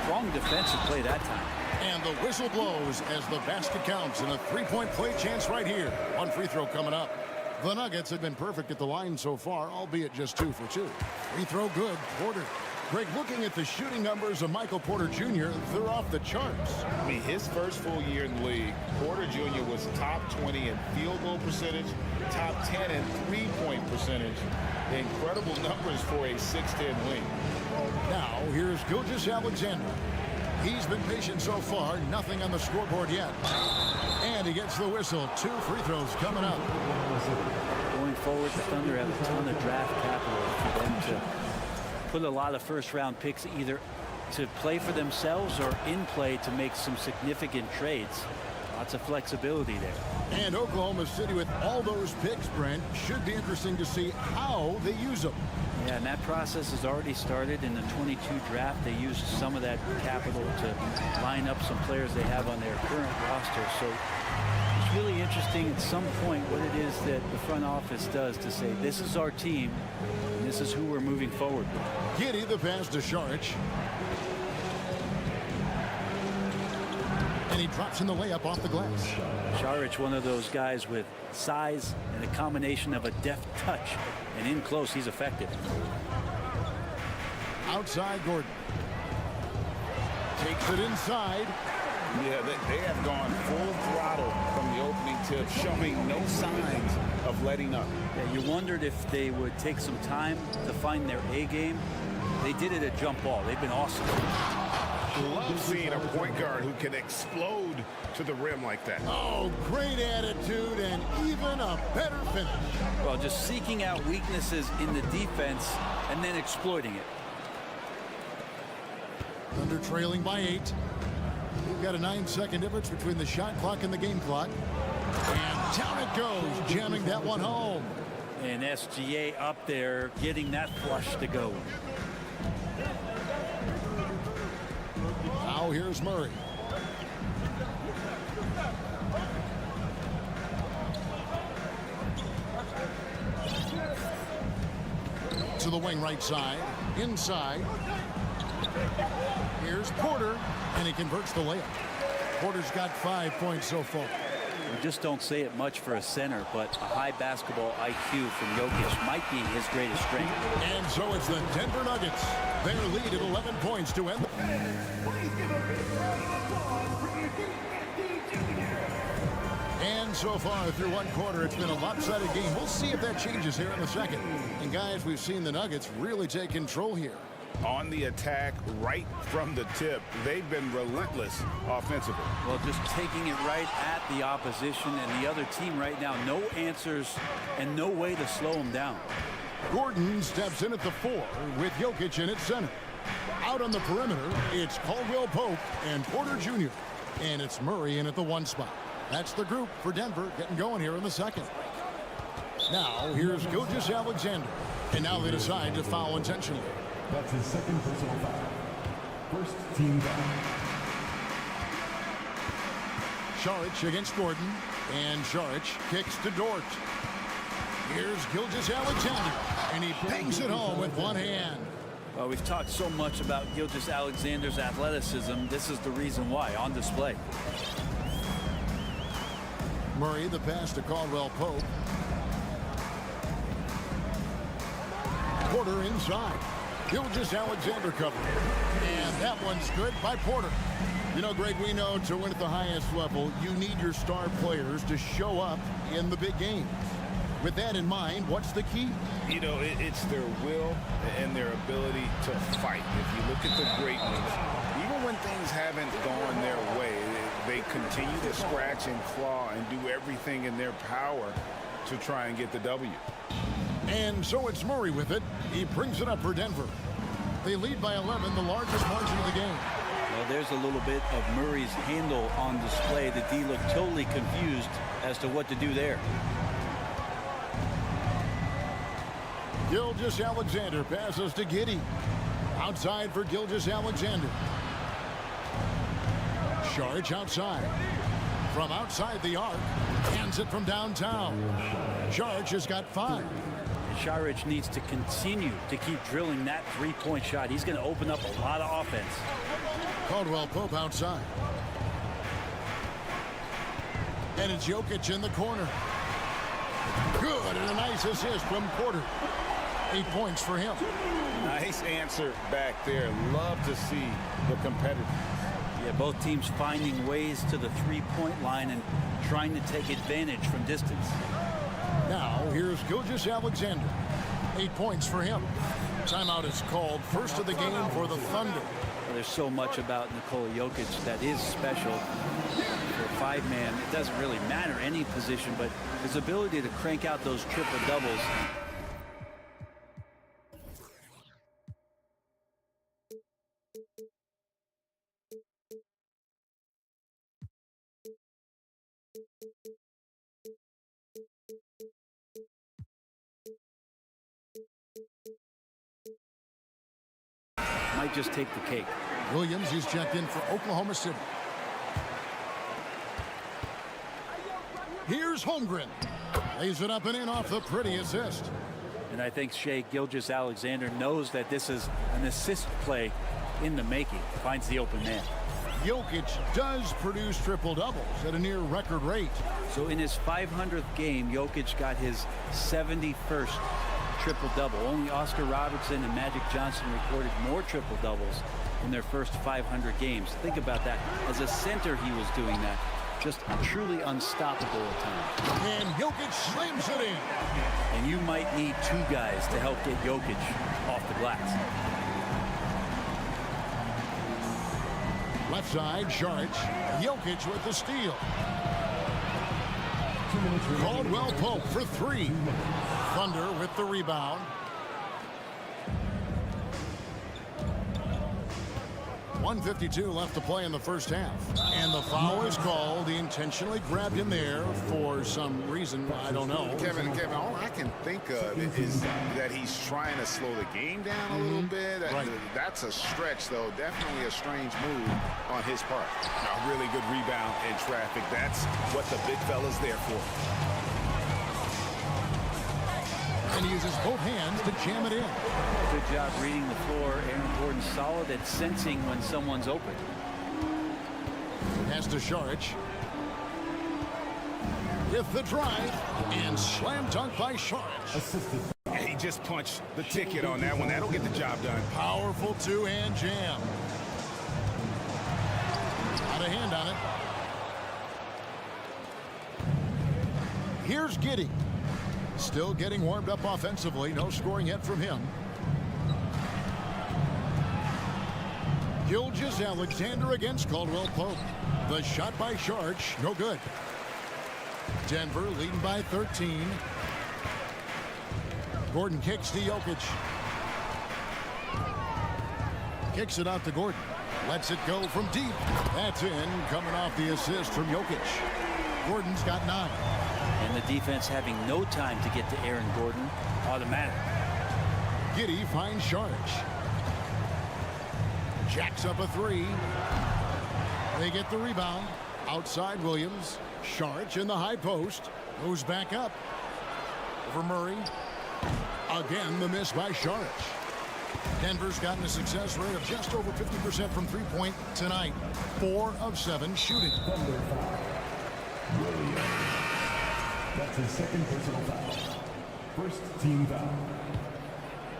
Speaker 8: Strong defensive play that time.
Speaker 1: And the whistle blows as the basket counts, and a 3-point play chance right here. 1 free throw coming up. The Nuggets have been perfect at the line so far, albeit just 2 for 2. Free throw good. Porter. Greg, looking at the shooting numbers of Michael Porter Jr., they're off the charts.
Speaker 2: I mean, his first full year in the league, Porter Jr. was top 20 in field goal percentage, top 10 in three-point percentage. Incredible numbers for a 6'10 wing.
Speaker 1: Now, here's Gilgeous Alexander. He's been patient so far, nothing on the scoreboard yet. And he gets the whistle. 2 free throws coming up.
Speaker 8: Going forward, the Thunder have a ton of draft capital for them to put a lot of first-round picks either to play for themselves or in play to make some significant trades. Lots of flexibility there.
Speaker 1: And Oklahoma City, with all those picks, Brent, should be interesting to see how they use them.
Speaker 8: Yeah, and that process has already started in the 22 draft. They used some of that capital to line up some players they have on their current roster. So it's really interesting at some point what it is that the front office does to say, this is our team, and this is who we're moving forward with.
Speaker 1: Giddy the pass to Saric. And he drops in the layup off the glass.
Speaker 8: Saric, one of those guys with size and a combination of a deft touch. And in close, he's effective.
Speaker 1: Outside Gordon. Takes it inside.
Speaker 2: Yeah, they have gone full throttle from the opening tip, showing no signs of letting up.
Speaker 8: Yeah, you wondered if they would take some time to find their A game. They did it at jump ball. They've been awesome.
Speaker 6: Love seeing a point guard who can explode to the rim like that.
Speaker 1: Oh, great attitude and even a better finish.
Speaker 8: Well, just seeking out weaknesses in the defense and then exploiting it.
Speaker 1: Thunder trailing by 8. We've got a 9-second difference between the shot clock and the game clock. And down it goes, jamming that one home.
Speaker 8: And SGA up there getting that flush to go.
Speaker 1: Now here's Murray. To the wing right side. Inside. Here's Porter. And he converts the layup. Porter's got 5 points so far.
Speaker 8: We just don't say it much for a center, but a high basketball IQ from Jokic might be his greatest strength.
Speaker 1: And so it's the Denver Nuggets. Their lead at 11 points to end. And so far through one quarter, it's been a lopsided game. We'll see if that changes here in the second. And guys, we've seen the Nuggets really take control here.
Speaker 2: On the attack right from the tip, they've been relentless offensively.
Speaker 8: Well, just taking it right at the opposition and the other team right now. No answers and no way to slow them down.
Speaker 1: Gordon steps in at the 4 with Jokic in at center. Out on the perimeter, it's Caldwell Pope and Porter Jr. And it's Murray in at the 1 spot. That's the group for Denver getting going here in the second. Now, here's Gilgeous-Alexander. And now they decide to foul intentionally.
Speaker 5: That's his second personal foul. First team foul.
Speaker 1: Saric against Gordon. And Saric kicks to Dort. Here's Gilgeous-Alexander. And he bangs it home with one hand.
Speaker 8: Well, we've talked so much about Gilgeous-Alexander's athleticism. This is the reason why, on display.
Speaker 1: Murray, the pass to Caldwell Pope. Porter inside. Gilgeous-Alexander covered. And that one's good by Porter. You know, Greg, we know to win at the highest level, you need your star players to show up in the big games. With that in mind, what's the key?
Speaker 2: You know, it's their will and their ability to fight. If you look at the great ones, even when things haven't gone their way, they continue to scratch and claw and do everything in their power to try and get the W.
Speaker 1: And so it's Murray with it. He brings it up for Denver. They lead by 11, the largest margin of the game.
Speaker 8: Well, there's a little bit of Murray's handle on display. The D looked totally confused as to what to do there.
Speaker 1: Gilgeous-Alexander passes to Giddey. Outside for Gilgeous-Alexander. Saric outside. From outside the arc. Hands it from downtown. Saric has got 5.
Speaker 8: Saric needs to continue to keep drilling that three-point shot. He's going to open up a lot of offense.
Speaker 1: Caldwell Pope outside. And it's Jokic in the corner. Good, and a nice assist from Porter. 8 points for him.
Speaker 2: Nice answer back there. Love to see the competitors.
Speaker 8: Yeah, both teams finding ways to the three-point line and trying to take advantage from distance.
Speaker 1: Now, here's Gilgeous-Alexander. 8 points for him. Timeout is called. First of the game for the Thunder.
Speaker 8: Well, there's so much about Nikola Jokic that is special. For a five-man, it doesn't really matter any position, but his ability to crank out those triple doubles. Might just take the cake.
Speaker 1: Williams is checked in for Oklahoma City. Here's Holmgren. Lays it up and in off the pretty assist.
Speaker 8: And I think Shai Gilgeous-Alexander knows that this is an assist play in the making. Finds the open man.
Speaker 1: Jokic does produce triple doubles at a near record rate.
Speaker 8: So in his 500th game, Jokic got his 71st triple-double. Only Oscar Robertson and Magic Johnson recorded more triple-doubles in their first 500 games. Think about that. As a center, he was doing that. Just truly unstoppable at times.
Speaker 1: And Jokic slams it in.
Speaker 8: And you might need two guys to help get Jokic off the glass.
Speaker 1: Left side, Saric. Jokic with the steal. Caldwell Pope for three. Thunder with the rebound. 1:52 left to play in the first half. And the foul is called. He intentionally grabbed him there for some reason. I don't know.
Speaker 2: Kevin, all I can think of is that he's trying to slow the game down a little bit.
Speaker 1: Right.
Speaker 2: That's a stretch, though. Definitely a strange move on his part.
Speaker 6: A really good rebound in traffic. That's what the big fella's there for.
Speaker 1: And he uses both hands to jam it in.
Speaker 8: Good job reading the floor. Aaron Gordon solid at sensing when someone's open.
Speaker 1: Pass to Saric. With the drive and slam dunk by Saric.
Speaker 2: Yeah, he just punched the ticket on that one. That'll get the job done.
Speaker 1: Powerful two-hand jam. Out of hand on it. Here's Giddey. Still getting warmed up offensively. No scoring yet from him. Gilgeous-Alexander against Caldwell Pope. The shot by Saric, no good. Denver leading by 13. Gordon kicks to Jokic. Kicks it out to Gordon. Lets it go from deep. That's in, coming off the assist from Jokic. Gordon's got 9.
Speaker 8: And the defense having no time to get to Aaron Gordon. Automatic.
Speaker 1: Giddey finds Saric. Jacks up a three. They get the rebound. Outside Williams. Saric in the high post. Goes back up. Over Murray. Again, the miss by Saric. Denver's gotten a success rate of just over 50% from three-point tonight. 4 of 7 shooting.
Speaker 5: Williams. That's his second personal foul. First team foul.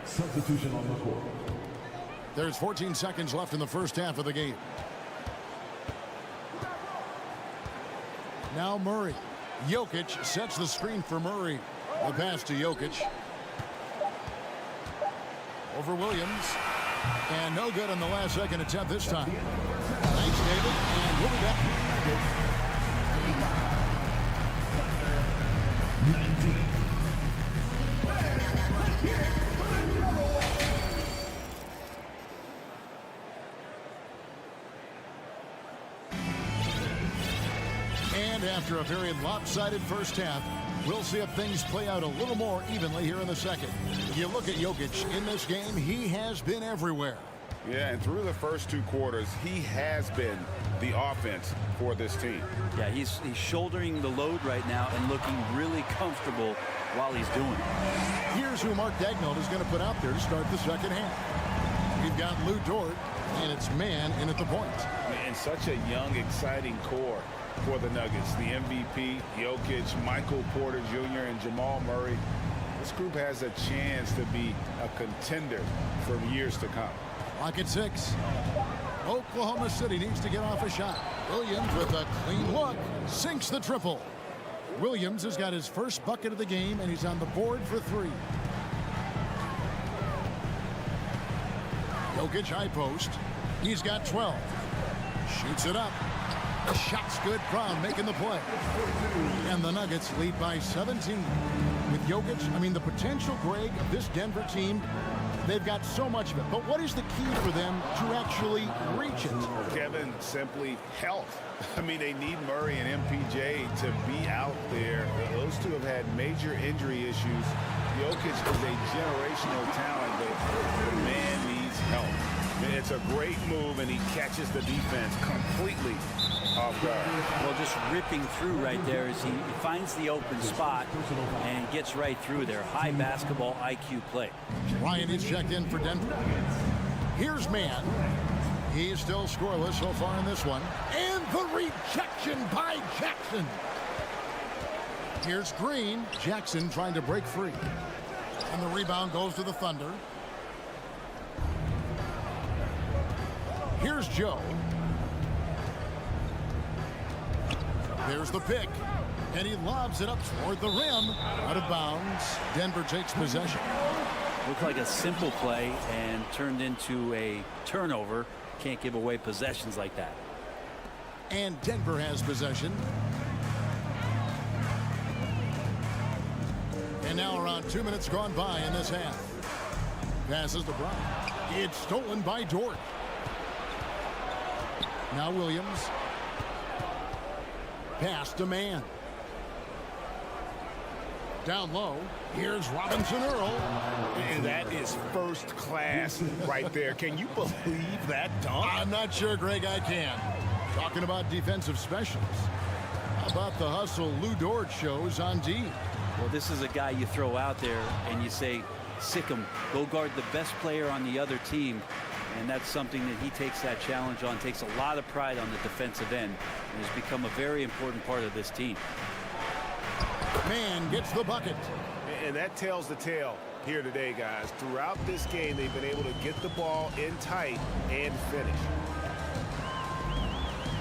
Speaker 5: Substitution on the court.
Speaker 1: There's 14 seconds left in the first half of the game. Now Murray. Jokic sets the screen for Murray. The pass to Jokic. Over Williams. And no good on the last second attempt this time. Thanks, David. And we'll be back. And after a very lopsided first half, we'll see if things play out a little more evenly here in the second. You look at Jokic in this game, he has been everywhere.
Speaker 2: Yeah, and through the first 2 quarters, he has been the offense for this team.
Speaker 8: Yeah, he's shouldering the load right now and looking really comfortable while he's doing it.
Speaker 1: Here's who Mark Daigneault is going to put out there to start the second half. We've got Lou Dort, and it's man in at the point.
Speaker 2: And such a young, exciting core for the Nuggets. The MVP, Jokic, Michael Porter Jr., and Jamal Murray. This group has a chance to be a contender for years to come.
Speaker 1: Clock at 6. Oklahoma City needs to get off a shot. Williams with a clean look. Sinks the triple. Williams has got his first bucket of the game, and he's on the board for 3. Jokic high post. He's got 12. Shoots it up. The shot's good. Brown making the play. And the Nuggets lead by 17. With Jokic, the potential, Greg, of this Denver team, they've got so much of it. But what is the key for them to actually reach it?
Speaker 2: Kevin, simply health. They need Murray and MPJ to be out there. Those two have had major injury issues. Jokic is a generational talent, but the man needs help. It's a great move, and he catches the defense completely off guard.
Speaker 8: Well, just ripping through right there as he finds the open spot and gets right through there. High basketball IQ play.
Speaker 1: Ryan is checked in for Denver. Here's Mann. He's still scoreless so far in this one. And the rejection by Jackson. Here's Green. Jackson trying to break free. And the rebound goes to the Thunder. Here's Joe. There's the pick. And he lobs it up toward the rim. Out of bounds. Denver takes possession.
Speaker 8: Looked like a simple play and turned into a turnover. Can't give away possessions like that.
Speaker 1: And Denver has possession. And now around 2 minutes gone by in this half. Passes to Brown. It's stolen by Dort. Now Williams. Pass to Mann. Down low. Here's Robinson Earl.
Speaker 2: And that is first class right there. Can you believe that dunk?
Speaker 1: I'm not sure, Greg, I can. Talking about defensive specials. How about the hustle Lou Dort shows on D?
Speaker 8: Well, this is a guy you throw out there and you say, sick him, go guard the best player on the other team. And that's something that he takes that challenge on, takes a lot of pride on the defensive end, and has become a very important part of this team.
Speaker 1: Mann gets the bucket.
Speaker 2: And that tells the tale here today, guys. Throughout this game, they've been able to get the ball in tight and finish.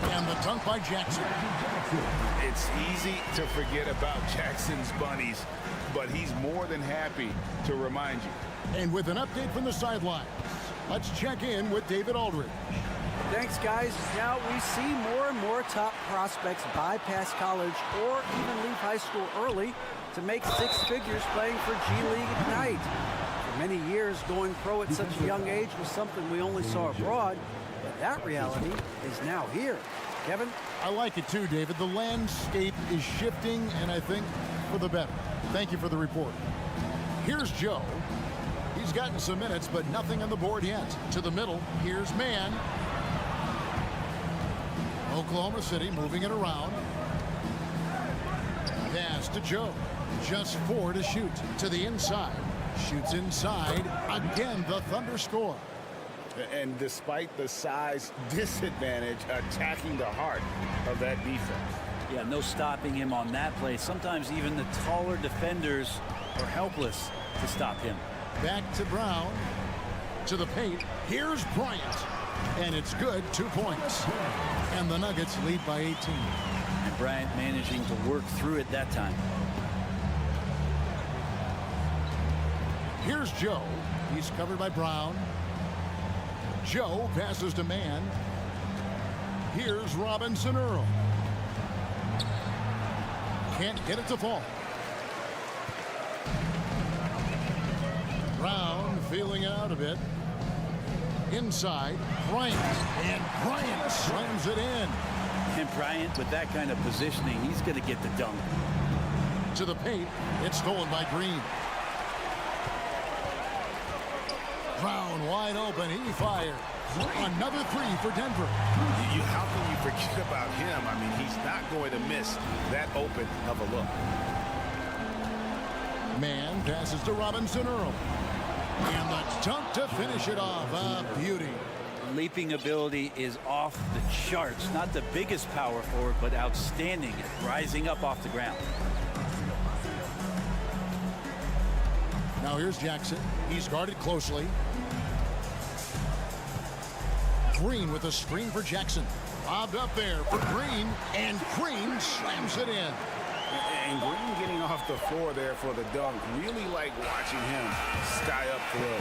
Speaker 1: And the dunk by Jackson.
Speaker 2: It's easy to forget about Jackson's bunnies, but he's more than happy to remind you.
Speaker 1: And with an update from the sidelines, let's check in with David Aldridge.
Speaker 3: Thanks, guys. Now we see more and more top prospects bypass college or even leave high school early to make six figures playing for G League Ignite. For many years, going pro at such a young age was something we only saw abroad, but that reality is now here. Kevin?
Speaker 1: I like it too, David. The landscape is shifting, and I think for the better. Thank you for the report. Here's Joe. He's gotten some minutes, but nothing on the board yet. To the middle, here's Mann. Oklahoma City moving it around. Pass to Joe. Just 4 to shoot. To the inside. Shoots inside. Again, the Thunder score.
Speaker 2: And despite the size disadvantage, attacking the heart of that defense.
Speaker 8: Yeah, no stopping him on that play. Sometimes even the taller defenders are helpless to stop him.
Speaker 1: Back to Brown. To the paint. Here's Bryant. And it's good. 2 points. And the Nuggets lead by 18.
Speaker 8: And Bryant managing to work through it that time.
Speaker 1: Here's Joe. He's covered by Brown. Joe passes to Mann. Here's Robinson Earl. Can't get it to fall. Brown feeling it out a bit. Inside, Bryant. And Bryant slams it in.
Speaker 8: And Bryant, with that kind of positioning, he's going to get the dunk.
Speaker 1: To the paint. It's stolen by Green. Brown wide open. He fires. Another 3 for Denver.
Speaker 2: How can you forget about him? I mean, he's not going to miss that open of a look.
Speaker 1: Mann passes to Robinson Earl. And the dunk to finish it off. A beauty.
Speaker 8: Leaping ability is off the charts. Not the biggest power forward, but outstanding at rising up off the ground.
Speaker 1: Now here's Jackson. He's guarded closely. Green with a screen for Jackson. Bobbed up there for Green. And Green slams it in.
Speaker 2: And Green getting off the floor there for the dunk. Really like watching him sky up throw.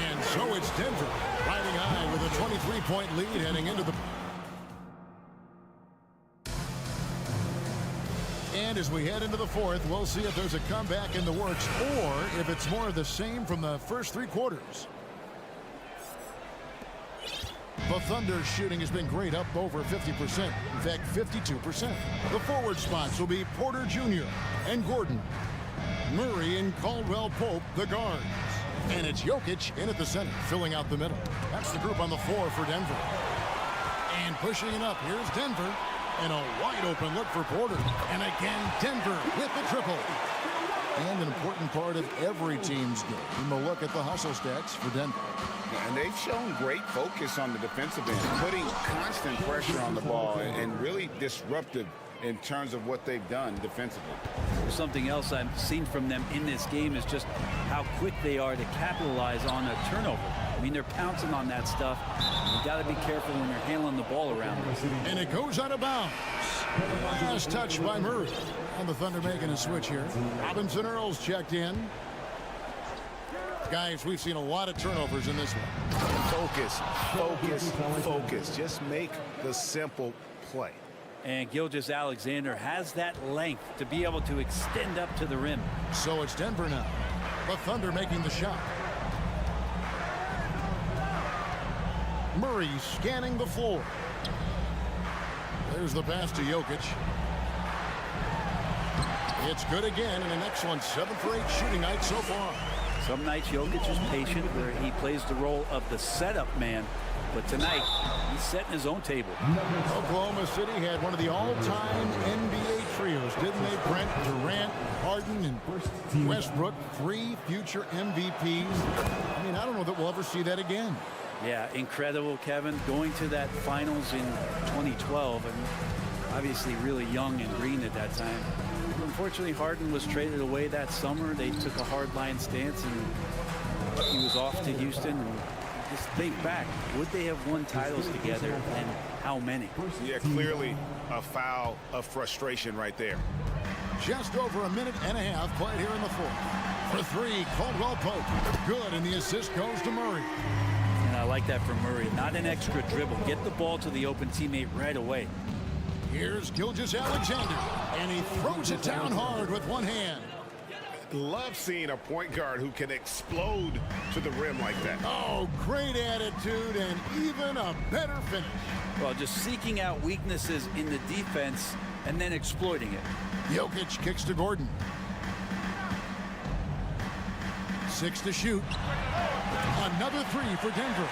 Speaker 1: And so it's Denver riding with a 23-point lead heading into the... And as we head into the fourth, we'll see if there's a comeback in the works or if it's more of the same from the first 3 quarters. The Thunder's shooting has been great, up over 50%. In fact, 52%. The forward spots will be Porter Jr. and Gordon. Murray and Caldwell Pope, the guards. And it's Jokic in at the center, filling out the middle. That's the group on the floor for Denver. And pushing it up, here's Denver. And a wide open look for Porter. And again, Denver with the triple. And an important part of every team's game, a look at the hustle stats for Denver.
Speaker 2: And they've shown great focus on the defensive end, putting constant pressure on the ball and really disruptive in terms of what they've done defensively.
Speaker 8: Something else I've seen from them in this game is just how quick they are to capitalize on a turnover. I mean, they're pouncing on that stuff. You got to be careful when you're handling the ball around.
Speaker 1: And it goes out of bounds. Last touch by Murray. And the Thunder making a switch here. Robinson Earls checked in. Guys, we've seen a lot of turnovers in this one.
Speaker 2: Focus, focus, focus. Just make the simple play.
Speaker 8: And Gilgeous-Alexander has that length to be able to extend up to the rim.
Speaker 1: So it's Denver now. The Thunder making the shot. Murray scanning the floor. There's the pass to Jokic. It's good again, and an excellent 7 for 8 shooting night so far.
Speaker 8: Some nights Jokic is patient where he plays the role of the setup man. But tonight, he's setting his own table.
Speaker 1: Oklahoma City had one of the all-time NBA trios, didn't they, Brent? Durant, Harden, and Westbrook, 3 future MVPs. I mean, I don't know that we'll ever see that again.
Speaker 8: Yeah, incredible, Kevin. Going to that finals in 2012, and obviously really young and green at that time. Unfortunately, Harden was traded away that summer. They took a hardline stance, and he was off to Houston. And just think back, would they have won titles together, and how many?
Speaker 2: Yeah, clearly a foul of frustration right there.
Speaker 1: Just over a minute and a half played here in the fourth. For 3, Caldwell Pope. Good, and the assist goes to Murray.
Speaker 8: And I like that from Murray. Not an extra dribble. Get the ball to the open teammate right away.
Speaker 1: Here's Gilgeous-Alexander, and he throws it down hard with one hand.
Speaker 6: Love seeing a point guard who can explode to the rim like that.
Speaker 1: Oh, great attitude and even a better finish.
Speaker 8: Well, just seeking out weaknesses in the defense and then exploiting it.
Speaker 1: Jokic kicks to Gordon. 6 to shoot. Another 3 for Denver.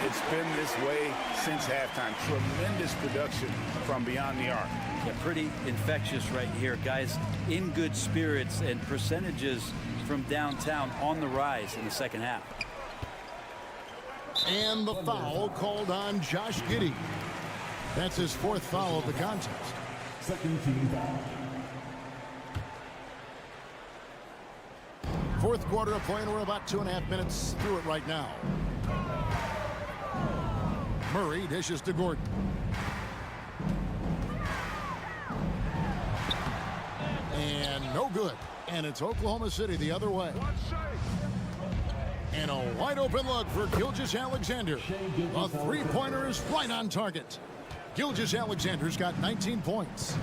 Speaker 2: It's been this way since halftime. Tremendous production from beyond the arc.
Speaker 8: Yeah, pretty infectious right here. Guys in good spirits, and percentages from downtown on the rise in the second half.
Speaker 1: And the foul called on Josh Giddey. That's his 4th foul of the contest.
Speaker 5: Second team foul.
Speaker 1: 4th quarter of play, and we're about 2.5 minutes through it right now. Murray dishes to Gordon. And no good. And it's Oklahoma City the other way. And a wide open look for Gilgeous-Alexander. A 3-pointer is right on target. Gilgeous-Alexander's got 19 points.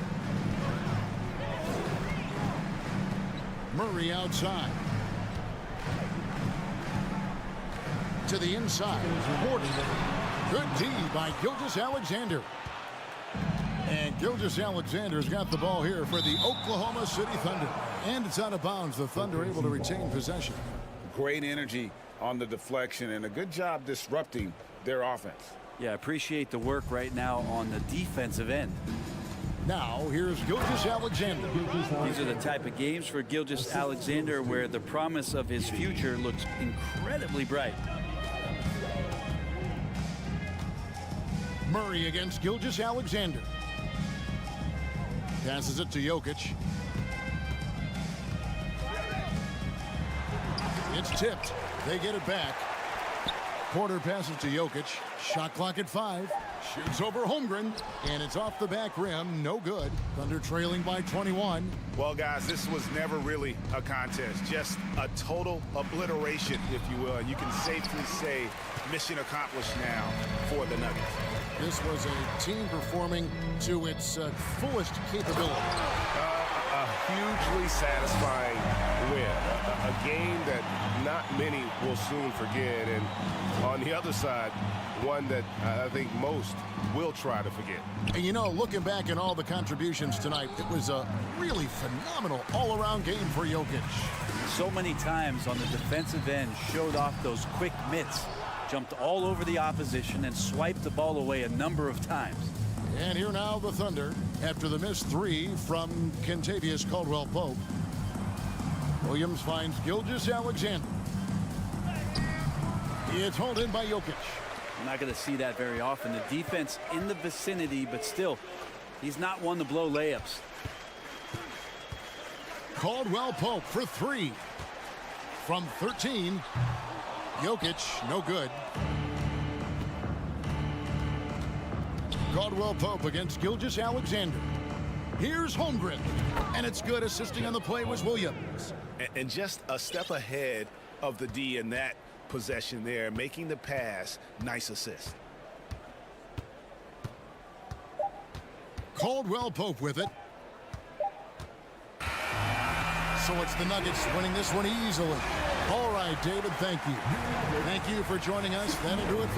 Speaker 1: Murray outside. To the inside. Gordon. Good D by Gilgeous-Alexander. And Gilgeous-Alexander's got the ball here for the Oklahoma City Thunder. And it's out of bounds. The Thunder able to retain possession.
Speaker 2: Great energy on the deflection and a good job disrupting their offense.
Speaker 8: Yeah, appreciate the work right now on the defensive end.
Speaker 1: Now, here's Gilgeous-Alexander.
Speaker 8: These are the type of games for Gilgeous-Alexander where the promise of his future looks incredibly bright.
Speaker 1: Murray against Gilgeous-Alexander. Passes it to Jokic. It's tipped. They get it back. Porter passes to Jokic. Shot clock at 5. Shoots over Holmgren, and it's off the back rim. No good. Thunder trailing by 21.
Speaker 2: Well, guys, this was never really a contest. Just a total obliteration, if you will. And you can safely say mission accomplished now for the Nuggets.
Speaker 1: This was a team performing to its fullest capability.
Speaker 6: A hugely satisfying win. A game that not many will soon forget. And on the other side, one that I think most will try to forget.
Speaker 1: And you know, looking back at all the contributions tonight, it was a really phenomenal all-around game for Jokic.
Speaker 8: So many times on the defensive end, showed off those quick mitts, jumped all over the opposition and swiped the ball away a number of times.
Speaker 1: And here now the Thunder after the missed 3 from Kentavious Caldwell-Pope. Williams finds Gilgeous-Alexander. It's hauled in by Jokic.
Speaker 8: I'm not going to see that very often. The defense in the vicinity, but still, he's not one to blow layups.
Speaker 1: Caldwell-Pope for 3. From 13. Jokic, no good. Caldwell-Pope against Gilgeous-Alexander. Here's Holmgren, and it's good. Assisting on the play was Williams.
Speaker 2: And just a step ahead of the D in that possession there, making the pass. Nice assist.
Speaker 1: Caldwell-Pope with it. So it's the Nuggets winning this one easily. All right, David, thank you. Thank you for joining us. That'll do it.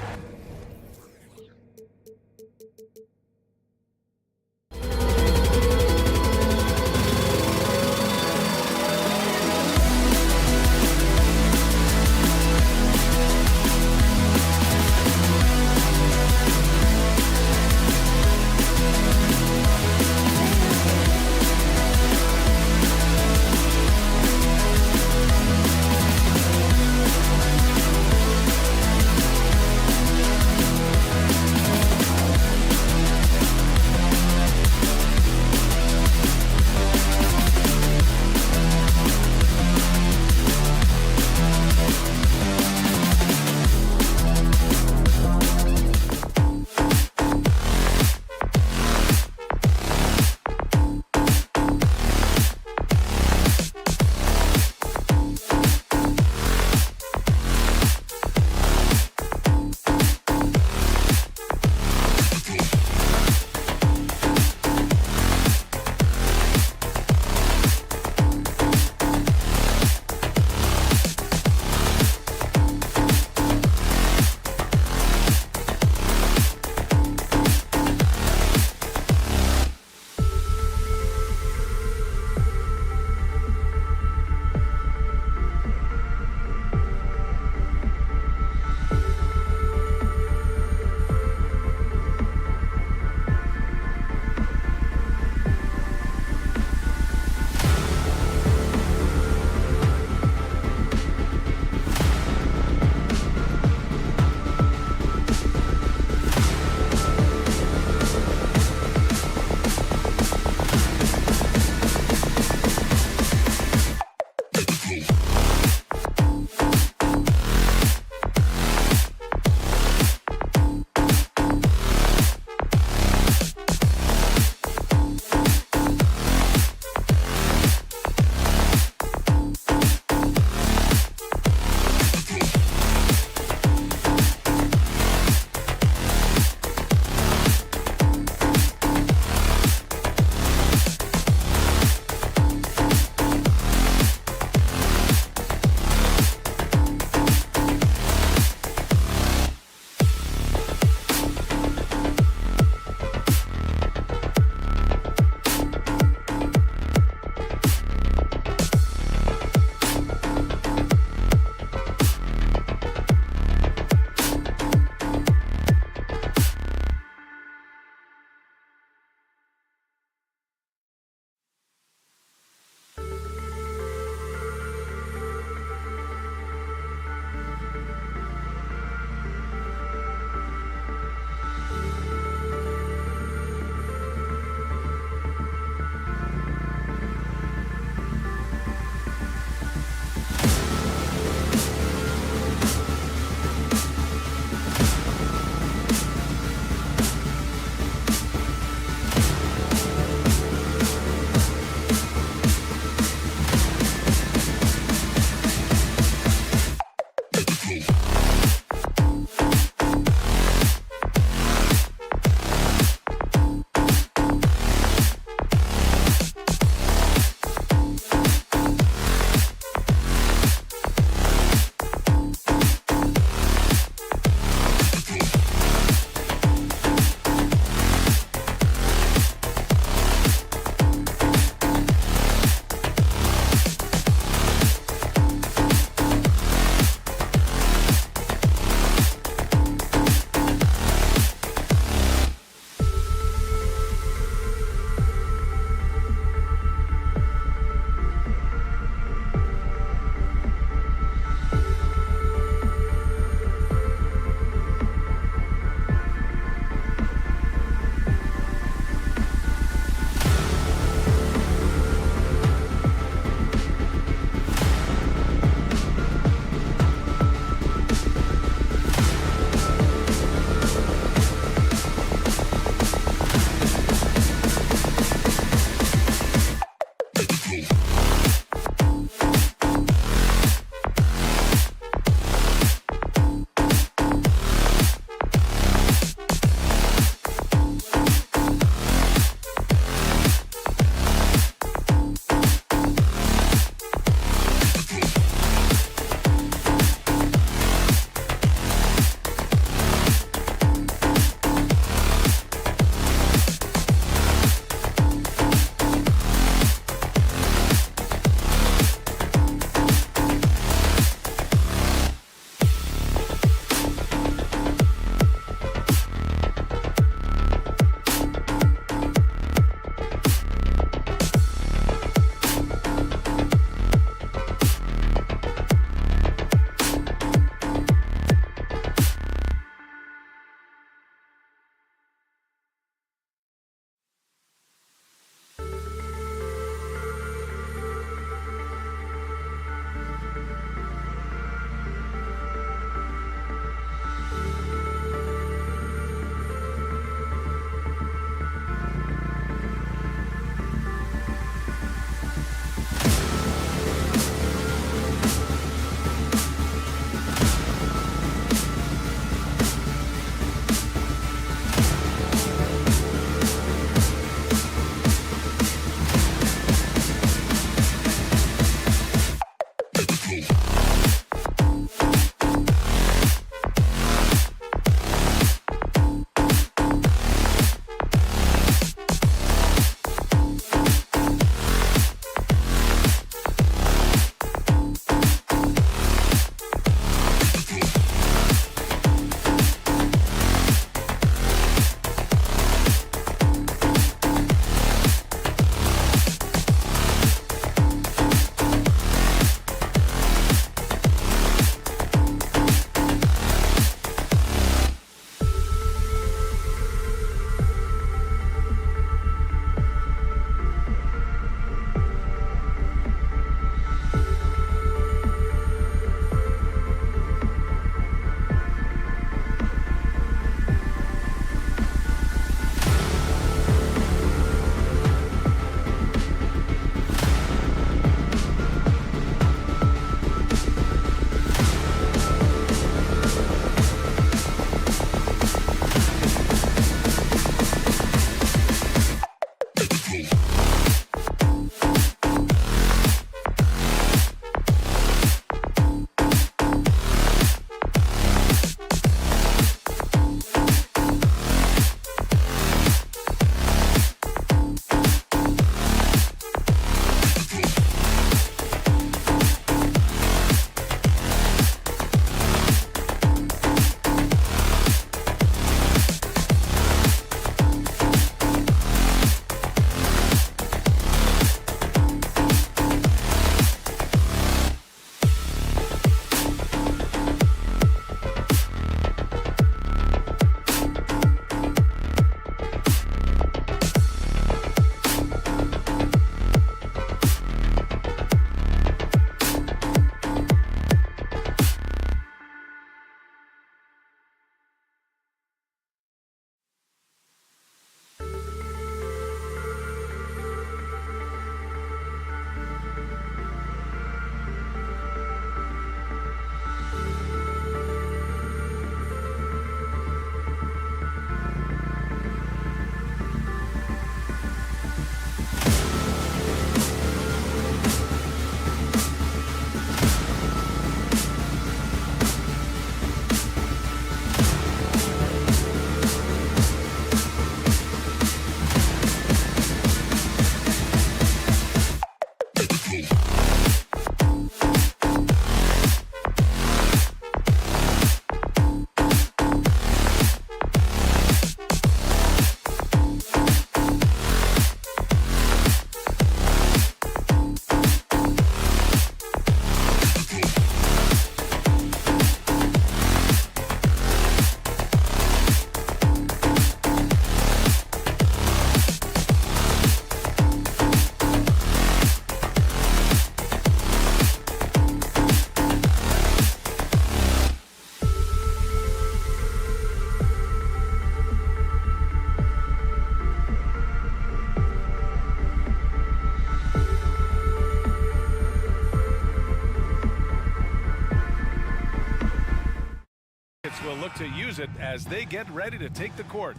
Speaker 7: use it as they get ready to take the court.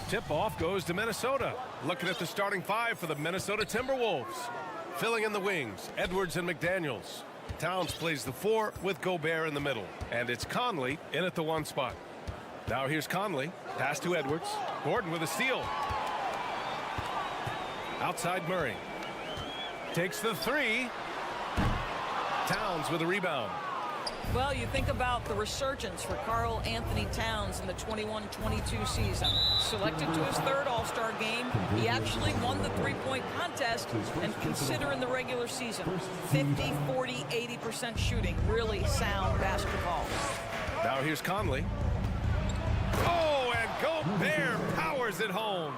Speaker 7: Tip-off goes to Minnesota. Looking at the starting five for the Minnesota Timberwolves. Filling in the wings, Edwards and McDaniels. Towns plays the 4 with Gobert in the middle. And it's Conley in at the 1 spot. Now here's Conley. Pass to Edwards. Gordon with a steal. Outside Murray. Takes the 3. Towns with a rebound.
Speaker 12: Well, you think about the resurgence for Karl Anthony Towns in the 21-22 season. Selected to his 3rd All-Star game, he actually won the three-point contest, and considering the regular season, 50, 40, 80% shooting. Really sound basketball.
Speaker 7: Now here's Conley. Oh, and Gobert powers it home.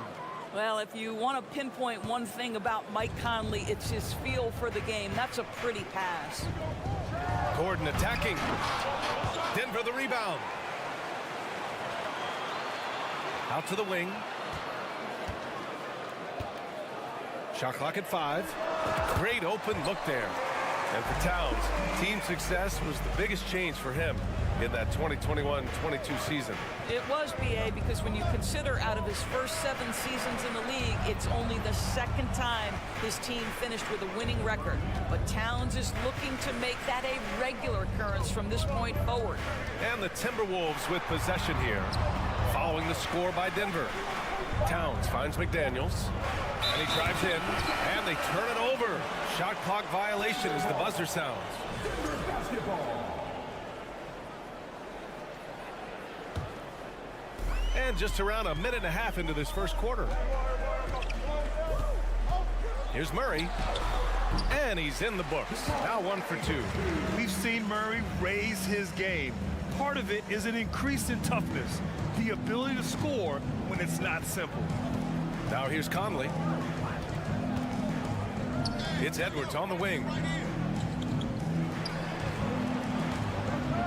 Speaker 12: Well, if you want to pinpoint one thing about Mike Conley, it's his feel for the game. That's a pretty pass.
Speaker 7: Gordon attacking. Denver the rebound. Out to the wing. Shot clock at 5. Great open look there. And for Towns, team success was the biggest change for him in that 2021-22 season.
Speaker 12: It was, BA, because when you consider out of his first 7 seasons in the league, it's only the 2nd time his team finished with a winning record. But Towns is looking to make that a regular occurrence from this point forward.
Speaker 7: And the Timberwolves with possession here, following the score by Denver. Towns finds McDaniels, and he drives in, and they turn it over. Shot clock violation as the buzzer sounds. And just around a minute and a half into this first quarter. Here's Murray. And he's in the books. Now 1 for 2.
Speaker 9: We've seen Murray raise his game. Part of it is an increase in toughness. The ability to score when it's not simple.
Speaker 7: Now here's Conley. It's Edwards on the wing.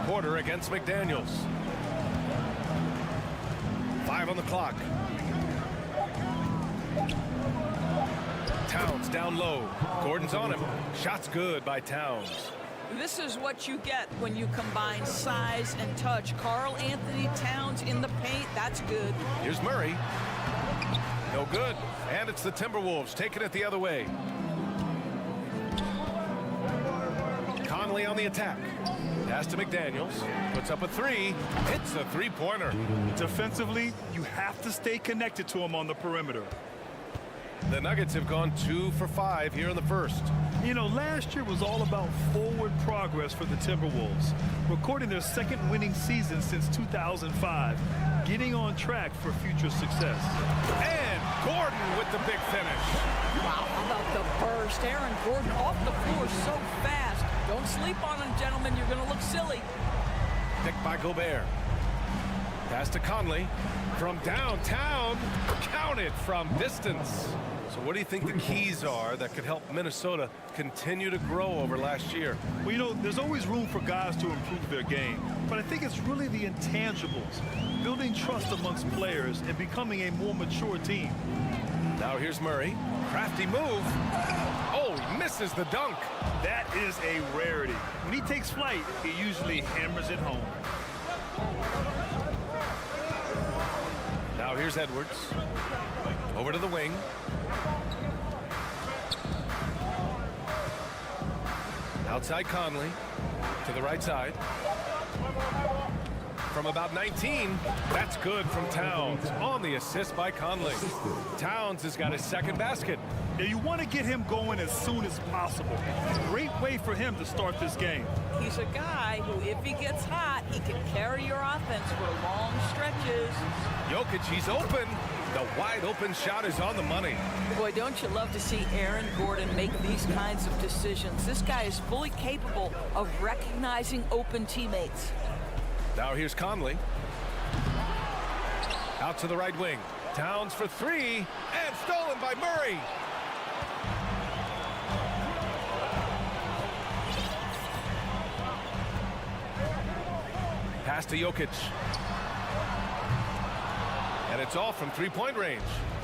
Speaker 7: Porter against McDaniels. 5 on the clock. Towns down low. Gordon's on him. Shot's good by Towns.
Speaker 12: This is what you get when you combine size and touch. Karl Anthony Towns in the paint, that's good.
Speaker 7: Here's Murray. No good. And it's the Timberwolves taking it the other way. Conley on the attack. Pass to McDaniels. Puts up a 3. Hits a 3-pointer.
Speaker 9: Defensively, you have to stay connected to him on the perimeter.
Speaker 7: The Nuggets have gone 2 for 5 here in the first.
Speaker 9: You know, last year was all about forward progress for the Timberwolves, recording their 2nd winning season since 2005, getting on track for future success.
Speaker 7: And Gordon with the big finish.
Speaker 12: Wow, how about the burst? Aaron Gordon off the floor so fast. Don't sleep on him, gentlemen. You're going to look silly.
Speaker 7: Picked by Gobert. Pass to Conley from downtown. Counted from distance. So what do you think the keys are that could help Minnesota continue to grow over last year?
Speaker 9: Well, you know, there's always room for guys to improve their game, but I think it's really the intangibles, building trust amongst players and becoming a more mature team.
Speaker 7: Now here's Murray. Crafty move. Oh, he misses the dunk.
Speaker 9: That is a rarity. When he takes flight, he usually hammers it home.
Speaker 7: Now here's Edwards. Over to the wing. Outside Conley. To the right side. From about 19. That's good from Towns. On the assist by Conley. Towns has got his 2nd basket.
Speaker 9: Yeah, you want to get him going as soon as possible. Great way for him to start this game.
Speaker 12: He's a guy who, if he gets hot, he can carry your offense for long stretches.
Speaker 7: Jokic, he's open. The wide open shot is on the money.
Speaker 12: Boy, don't you love to see Aaron Gordon make these kinds of decisions. This guy is fully capable of recognizing open teammates.
Speaker 7: Now here's Conley. Out to the right wing. Towns for 3. And stolen by Murray. Pass to Jokic. And it's all from 3-point range.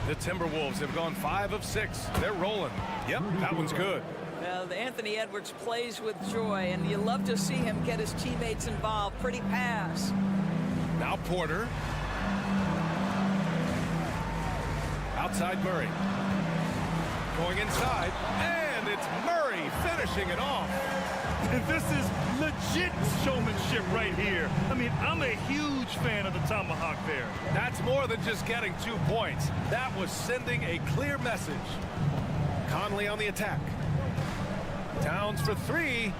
Speaker 7: The Timberwolves have gone 5 of 6. They're rolling. Yep, that one's good.
Speaker 12: Well, Anthony Edwards plays with joy, and you love to see him get his teammates involved. Pretty pass.
Speaker 7: Now Porter. Outside Murray. Going inside, and it's Murray finishing it off.
Speaker 9: This is legit showmanship right here. I mean, I'm a huge fan of the tomahawk there.
Speaker 7: That's more than just getting 2 points. That was sending a clear message. Conley on the attack. Towns for 3.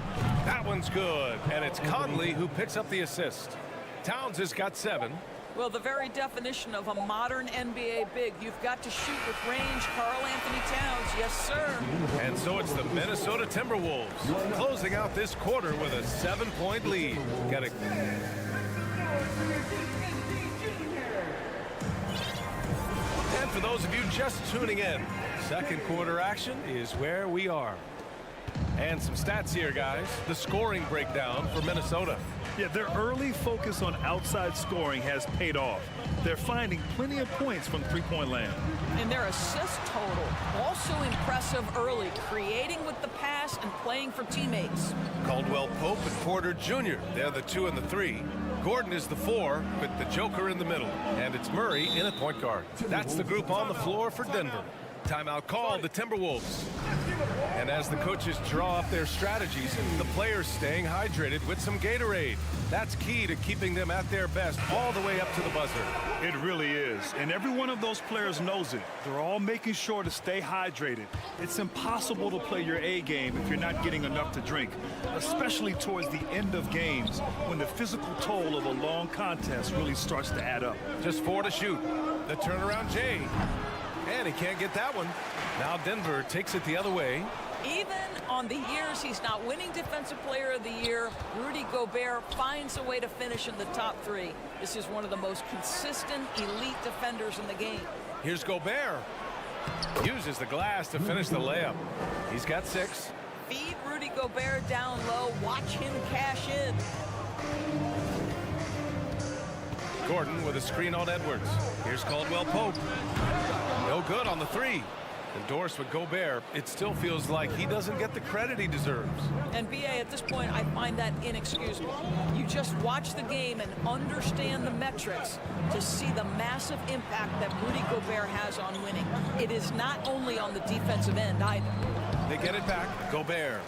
Speaker 7: That one's good, and it's Conley who picks up the assist. Towns has got 7.
Speaker 12: Well, the very definition of a modern NBA big. You've got to shoot with range. Karl Anthony Towns, yes, sir.
Speaker 7: And so it's the Minnesota Timberwolves closing out this quarter with a 7-point lead. Got it. And for those of you just tuning in, second quarter action is where we are. And some stats here, guys. The scoring breakdown for Minnesota.
Speaker 9: Yeah, their early focus on outside scoring has paid off. They're finding plenty of points from three-point land.
Speaker 12: And their assist total, also impressive early, creating with the pass and playing for teammates.
Speaker 7: Caldwell Pope and Porter Jr., they're the 2 and the 3. Gordon is the 4 with the Joker in the middle. And it's Murray in at point guard. That's the group on the floor for Denver. Timeout called, the Timberwolves. And as the coaches draw up their strategies, the players staying hydrated with some Gatorade. That's key to keeping them at their best all the way up to the buzzer.
Speaker 9: It really is. And every one of those players knows it. They're all making sure to stay hydrated. It's impossible to play your A game if you're not getting enough to drink, especially towards the end of games when the physical toll of a long contest really starts to add up.
Speaker 7: Just 4 to shoot. The turnaround Jay. And he can't get that one. Now Denver takes it the other way.
Speaker 12: Even on the years he's not winning Defensive Player of the Year, Rudy Gobert finds a way to finish in the top 3. This is one of the most consistent elite defenders in the game.
Speaker 7: Here's Gobert. Uses the glass to finish the layup. He's got 6.
Speaker 12: Feed Rudy Gobert down low. Watch him cash in.
Speaker 7: Gordon with a screen on Edwards. Here's Caldwell Pope. No good on the 3. Endorsed with Gobert, it still feels like he doesn't get the credit he deserves.
Speaker 12: And BA, at this point, I find that inexcusable. You just watch the game and understand the metrics to see the massive impact that Rudy Gobert has on winning. It is not only on the defensive end either.
Speaker 7: They get it back. Gobert.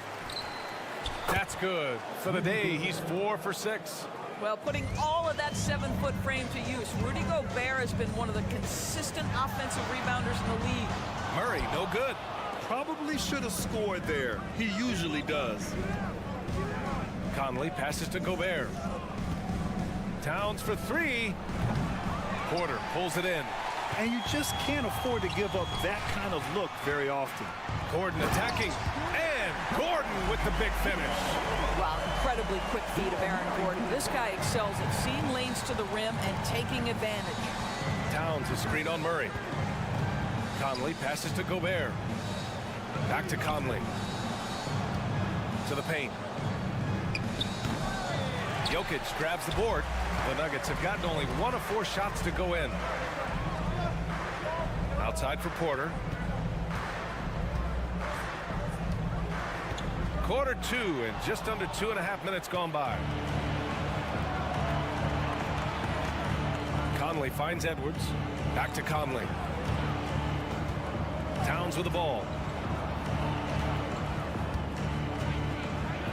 Speaker 7: That's good. For the day, he's 4 for 6.
Speaker 12: Well, putting all of that 7-foot frame to use, Rudy Gobert has been one of the consistent offensive rebounders in the league.
Speaker 7: Murray, no good.
Speaker 9: Probably should have scored there. He usually does.
Speaker 7: Conley passes to Gobert. Towns for 3. Porter pulls it in.
Speaker 9: And you just can't afford to give up that kind of look very often.
Speaker 7: Gordon attacking. And Gordon with the big finish.
Speaker 12: Wow, incredibly quick feet of Aaron Gordon. This guy excels at seeing lanes to the rim and taking advantage.
Speaker 7: Towns is screen on Murray. Conley passes to Gobert. Back to Conley. To the paint. Jokic grabs the board. The Nuggets have gotten only 1 of 4 shots to go in. Outside for Porter. Quarter 2 and just under 2.5 minutes gone by. Conley finds Edwards. Back to Conley. Towns with the ball.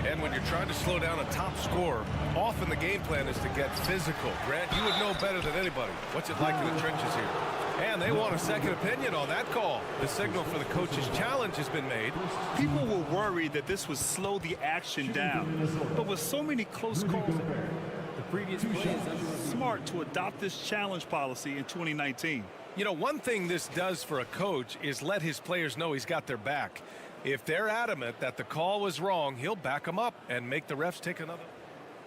Speaker 7: And when you're trying to slow down a top scorer, often the game plan is to get physical. Grant, you would know better than anybody. What's it like in the trenches here? And they want a second opinion on that call. The signal for the coach's challenge has been made.
Speaker 9: People were worried that this would slow the action down. But with so many close calls,
Speaker 11: The previous play is
Speaker 9: it's smart to adopt this challenge policy in 2019.
Speaker 7: You know, one thing this does for a coach is let his players know he's got their back. If they're adamant that the call was wrong, he'll back them up and make the refs take another.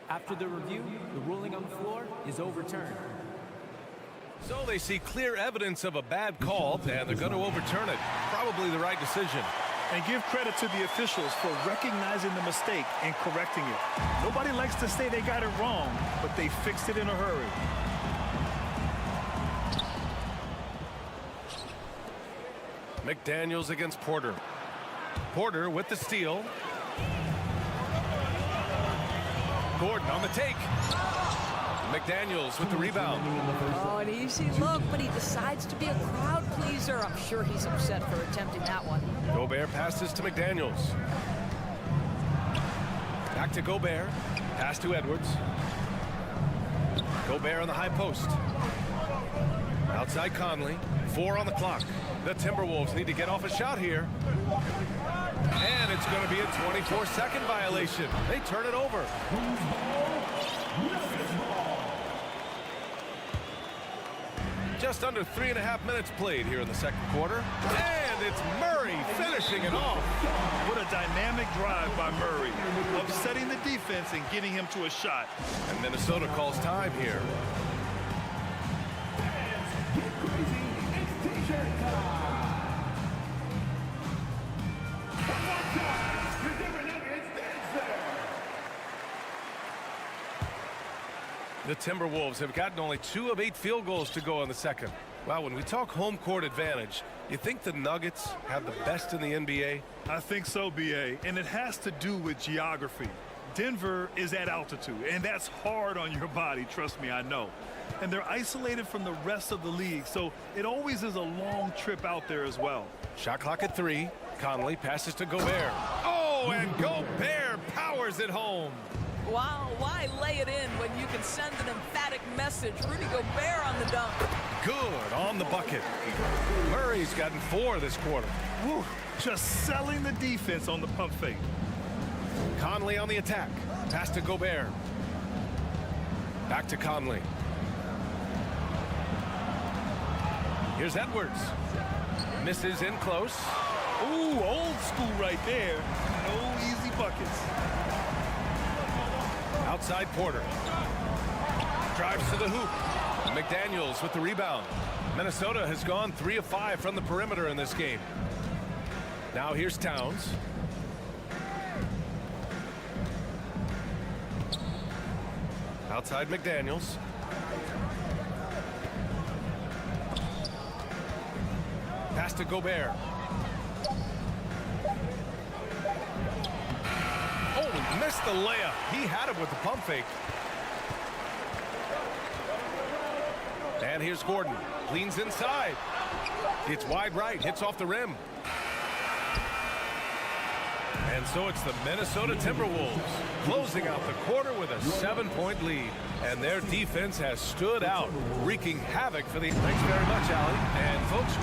Speaker 11: After the review, the ruling on the floor is overturned.
Speaker 7: So they see clear evidence of a bad call, and they're going to overturn it. Probably the right decision.
Speaker 9: And give credit to the officials for recognizing the mistake and correcting it. Nobody likes to say they got it wrong, but they fixed it in a hurry.
Speaker 7: McDaniels against Porter. Porter with the steal. Gordon on the take. McDaniels with the rebound.
Speaker 12: Oh, an easy look, but he decides to be a crowd pleaser. I'm sure he's upset for attempting that one.
Speaker 7: Gobert passes to McDaniels. Back to Gobert. Pass to Edwards. Gobert on the high post. Outside Conley. 4 on the clock. The Timberwolves need to get off a shot here. And it's going to be a 24-second violation. They turn it over. Just under 3.5 minutes played here in the second quarter. And it's Murray finishing it off.
Speaker 9: What a dynamic drive by Murray, upsetting the defense and getting him to a shot.
Speaker 7: And Minnesota calls time here. The Timberwolves have gotten only 2 of 8 field goals to go in the second. Wow, when we talk home court advantage, you think the Nuggets have the best in the NBA?
Speaker 9: I think so, B.A., and it has to do with geography. Denver is at altitude, and that's hard on your body, trust me, I know. And they're isolated from the rest of the league, so it always is a long trip out there as well.
Speaker 7: Shot clock at 3. Conley passes to Gobert. Oh, and Gobert powers it home.
Speaker 12: Wow, why lay it in when you can send an emphatic message? Rudy Gobert on the dunk.
Speaker 7: Good on the bucket. Murray's gotten 4 this quarter.
Speaker 9: Whew, just selling the defense on the pump fake.
Speaker 7: Conley on the attack. Pass to Gobert. Back to Conley. Here's Edwards. Misses in close.
Speaker 9: Ooh, old school right there. No easy buckets.
Speaker 7: Outside Porter. Drives to the hoop. McDaniels with the rebound. Minnesota has gone 3 of 5 from the perimeter in this game. Now here's Towns. Outside McDaniels. Pass to Gobert. Oh, missed the layup. He had it with the pump fake. And here's Gordon. Leans inside. It's wide right. Hits off the rim. And so it's the Minnesota Timberwolves closing out the quarter with a 7-point lead. And their defense has stood out, wreaking havoc for the... Thanks very much, Allie. And folks...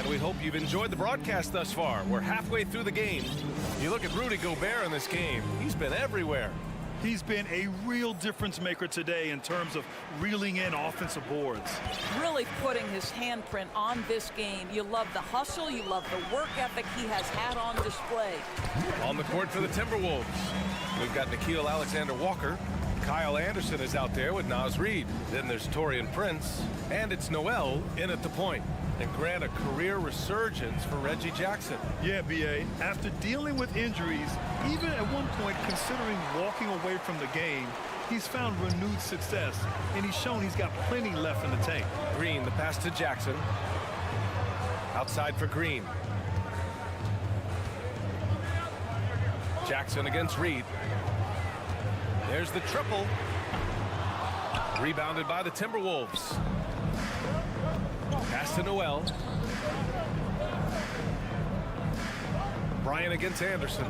Speaker 7: We hope you've enjoyed the broadcast thus far. We're halfway through the game. You look at Rudy Gobert in this game. He's been everywhere.
Speaker 9: He's been a real difference maker today in terms of reeling in offensive boards.
Speaker 12: Really putting his handprint on this game. You love the hustle. You love the work ethic he has had on display.
Speaker 7: On the court for the Timberwolves, we've got Nickeil Alexander-Walker. Kyle Anderson is out there with Naz Reid. Then there's Taurean Prince. And it's Noel in at the point. And grant a career resurgence for Reggie Jackson.
Speaker 9: Yeah, B.A. After dealing with injuries, even at one point considering walking away from the game, he's found renewed success, and he's shown he's got plenty left in the tank.
Speaker 7: Green, the pass to Jackson. Outside for Green. Jackson against Reid. There's the triple. Rebounded by the Timberwolves. Pass to Noel. Bryant against Anderson.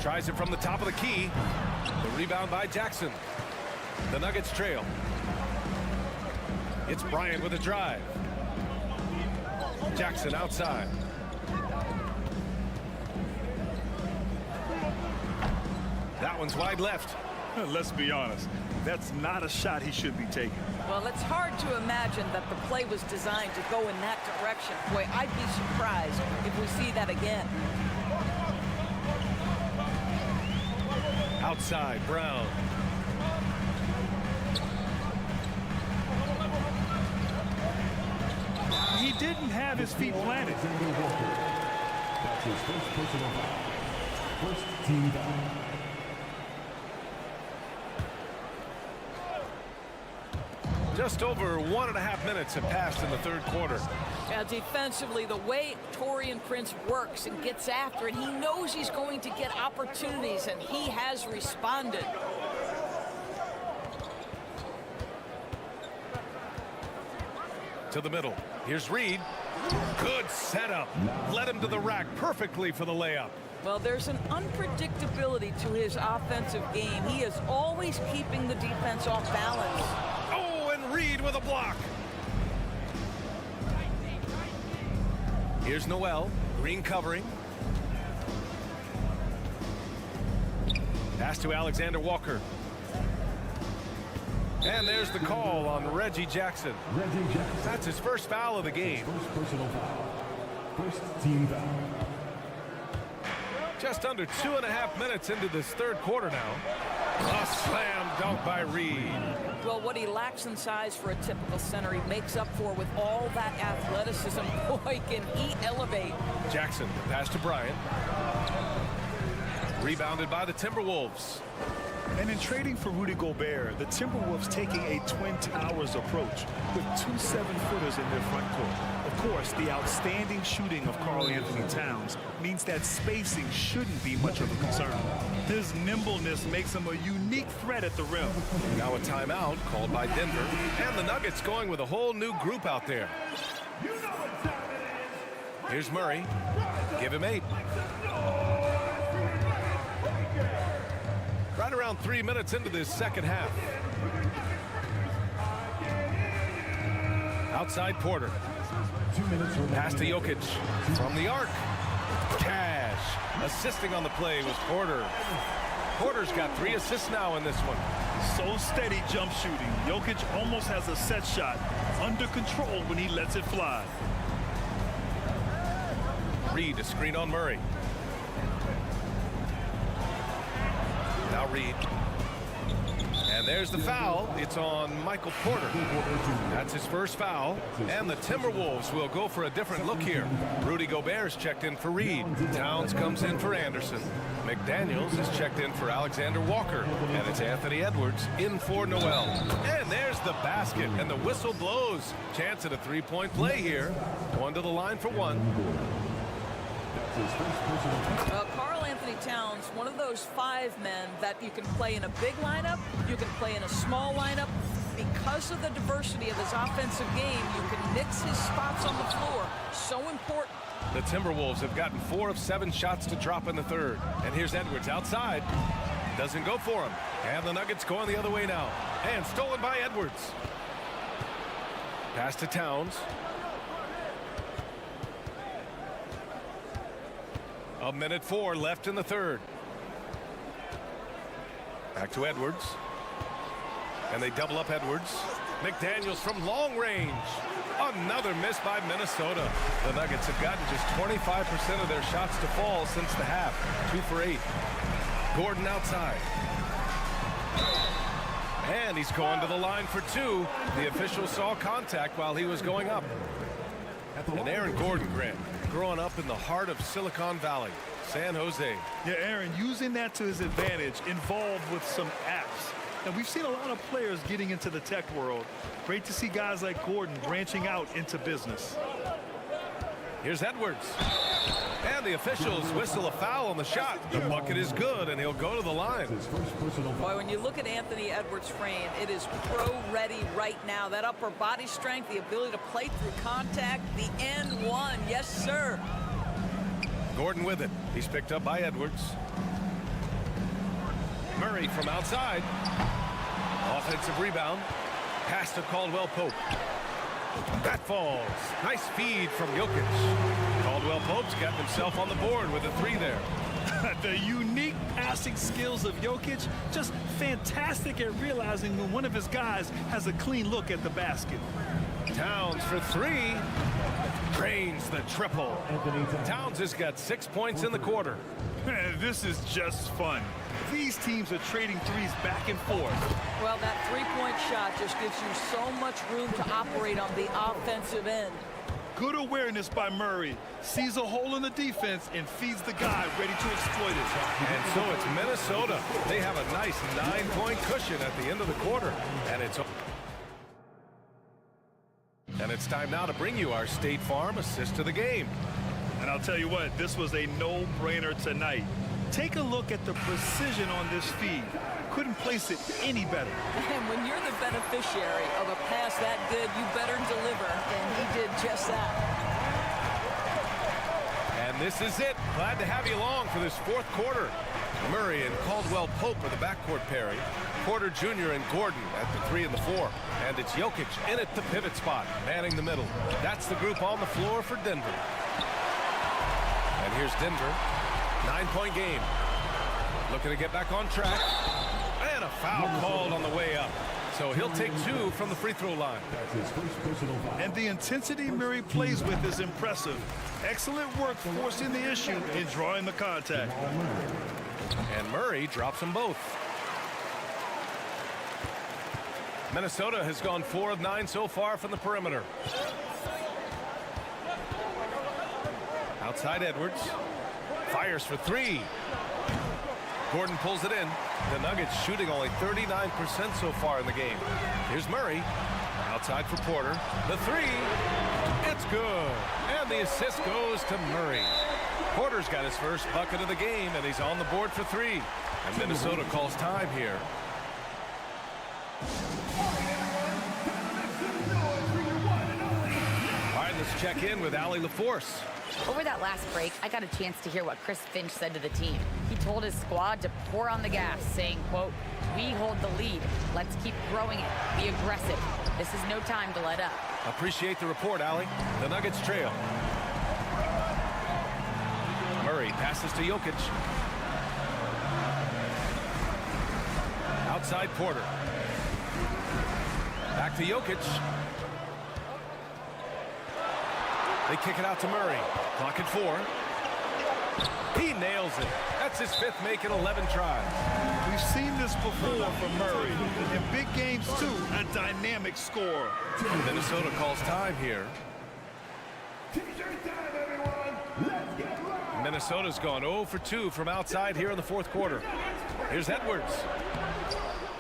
Speaker 7: Tries it from the top of the key. The rebound by Jackson. The Nuggets trail. It's Bryant with a drive. Jackson outside. That one's wide left.
Speaker 9: Let's be honest. That's not a shot he should be taking.
Speaker 12: Well, it's hard to imagine that the play was designed to go in that direction. Boy, I'd be surprised if we see that again.
Speaker 7: Outside, Brown.
Speaker 9: He didn't have his feet planted.
Speaker 5: That's his first personal foul. First team foul.
Speaker 7: Just over 1.5 minutes have passed in the third quarter.
Speaker 12: Now, defensively, the way Taurean Prince works and gets after it, he knows he's going to get opportunities, and he has responded.
Speaker 7: To the middle. Here's Reed. Good setup. Led him to the rack perfectly for the layup.
Speaker 12: Well, there's an unpredictability to his offensive game. He is always keeping the defense off balance.
Speaker 7: Oh, and Reed with a block. Here's Noel. Green covering. Pass to Alexander Walker. And there's the call on Reggie Jackson. That's his first foul of the game.
Speaker 5: First personal foul. First team foul.
Speaker 7: Just under 2.5 minutes into this third quarter now. A slam dunk by Reed.
Speaker 12: Well, what he lacks in size for a typical center, he makes up for with all that athleticism. Boy, can he elevate.
Speaker 7: Jackson, pass to Bryant. Rebounded by the Timberwolves.
Speaker 9: And in trading for Rudy Gobert, the Timberwolves taking a Twin Towers approach with 2 7-footers in their front court. Of course, the outstanding shooting of Karl-Anthony Towns means that spacing shouldn't be much of a concern. His nimbleness makes him a unique threat at the rim.
Speaker 7: Now a timeout called by Denver, and the Nuggets going with a whole new group out there. Here's Murray. Give him 8. Right around 3 minutes into this second half. Outside Porter.
Speaker 5: 2 minutes remaining.
Speaker 7: Pass to Jokic. From the arc. Cash. Assisting on the play was Porter. Porter's got 3 assists now in this one.
Speaker 9: So steady jump shooting. Jokic almost has a set shot under control when he lets it fly.
Speaker 7: Reed, a screen on Murray. Now Reed. And there's the foul. It's on Michael Porter. That's his first foul. And the Timberwolves will go for a different look here. Rudy Gobert's checked in for Reed. Towns comes in for Anderson. McDaniels is checked in for Alexander Walker. And it's Anthony Edwards in for Noel. And there's the basket. And the whistle blows. Chance at a three-point play here. Going to the line for one.
Speaker 12: Karl-Anthony Towns, one of those 5 men that you can play in a big lineup, you can play in a small lineup. Because of the diversity of his offensive game, you can mix his spots on the floor. So important.
Speaker 7: The Timberwolves have gotten 4 of 7 shots to drop in the third. And here's Edwards outside. Doesn't go for him. And the Nuggets going the other way now. And stolen by Edwards. Pass to Towns. A minute 4 left in the third. Back to Edwards. And they double up Edwards. McDaniels from long range. Another miss by Minnesota. The Nuggets have gotten just 25% of their shots to fall since the half. 2 for 8. Gordon outside. And he's going to the line for 2. The official saw contact while he was going up. And Aaron Gordon, Grant, growing up in the heart of Silicon Valley, San Jose.
Speaker 9: Yeah, Aaron, using that to his advantage, involved with some apps. And we've seen a lot of players getting into the tech world. Great to see guys like Gordon branching out into business.
Speaker 7: Here's Edwards. And the officials whistle a foul on the shot. The bucket is good, and he'll go to the line.
Speaker 12: Boy, when you look at Anthony Edwards' frame, it is pro-ready right now. That upper body strength, the ability to play through contact, the and one. Yes, sir.
Speaker 7: Gordon with it. He's picked up by Edwards. Murray from outside. Offensive rebound. Pass to Caldwell Pope. That falls. Nice feed from Jokic. Caldwell Pope's got himself on the board with a 3 there.
Speaker 9: The unique passing skills of Jokic, just fantastic at realizing when one of his guys has a clean look at the basket.
Speaker 7: Towns for 3. Drains the triple. Towns has got 6 points in the quarter.
Speaker 9: This is just fun. These teams are trading threes back and forth.
Speaker 12: Well, that 3-point shot just gives you so much room to operate on the offensive end.
Speaker 9: Good awareness by Murray. Sees a hole in the defense and feeds the guy ready to exploit it.
Speaker 7: And so it's Minnesota. They have a nice 9-point cushion at the end of the quarter. And it's time now to bring you our State Farm assist to the game.
Speaker 9: And I'll tell you what, this was a no-brainer tonight. Take a look at the precision on this feed. Couldn't place it any better.
Speaker 12: And when you're the beneficiary of a pass that good, you better deliver. And he did just that.
Speaker 7: And this is it. Glad to have you along for this fourth quarter. Murray and Caldwell Pope are the backcourt pairing. Porter Jr. and Gordon at the 3 and the 4. And it's Jokic in at the pivot spot, manning the middle. That's the group on the floor for Denver. And here's Denver. 9-point game. Looking to get back on track. And a foul called on the way up. So he'll take 2 from the free throw line.
Speaker 9: And the intensity Murray plays with is impressive. Excellent work forcing the issue and drawing the contact.
Speaker 7: And Murray drops them both. Minnesota has gone 4 of 9 so far from the perimeter. Outside Edwards. Fires for 3. Gordon pulls it in. The Nuggets shooting only 39% so far in the game. Here's Murray. Outside for Porter. The 3. It's good. And the assist goes to Murray. Porter's got his first bucket of the game, and he's on the board for 3. And Minnesota calls time here. All right, let's check in with Allie LaForce.
Speaker 10: Over that last break, I got a chance to hear what Chris Finch said to the team. He told his squad to pour on the gas, saying, quote, "We hold the lead. Let's keep growing it. Be aggressive. This is no time to let up."
Speaker 7: Appreciate the report, Allie. The Nuggets trail. Murray passes to Jokic. Outside Porter. Back to Jokic. They kick it out to Murray. Clock at 4. He nails it. That's his 5th make in 11 tries.
Speaker 9: We've seen this before from Murray. In big games, too, a dynamic scorer.
Speaker 7: Minnesota calls time here. Minnesota's gone 0 for 2 from outside here in the fourth quarter. Here's Edwards.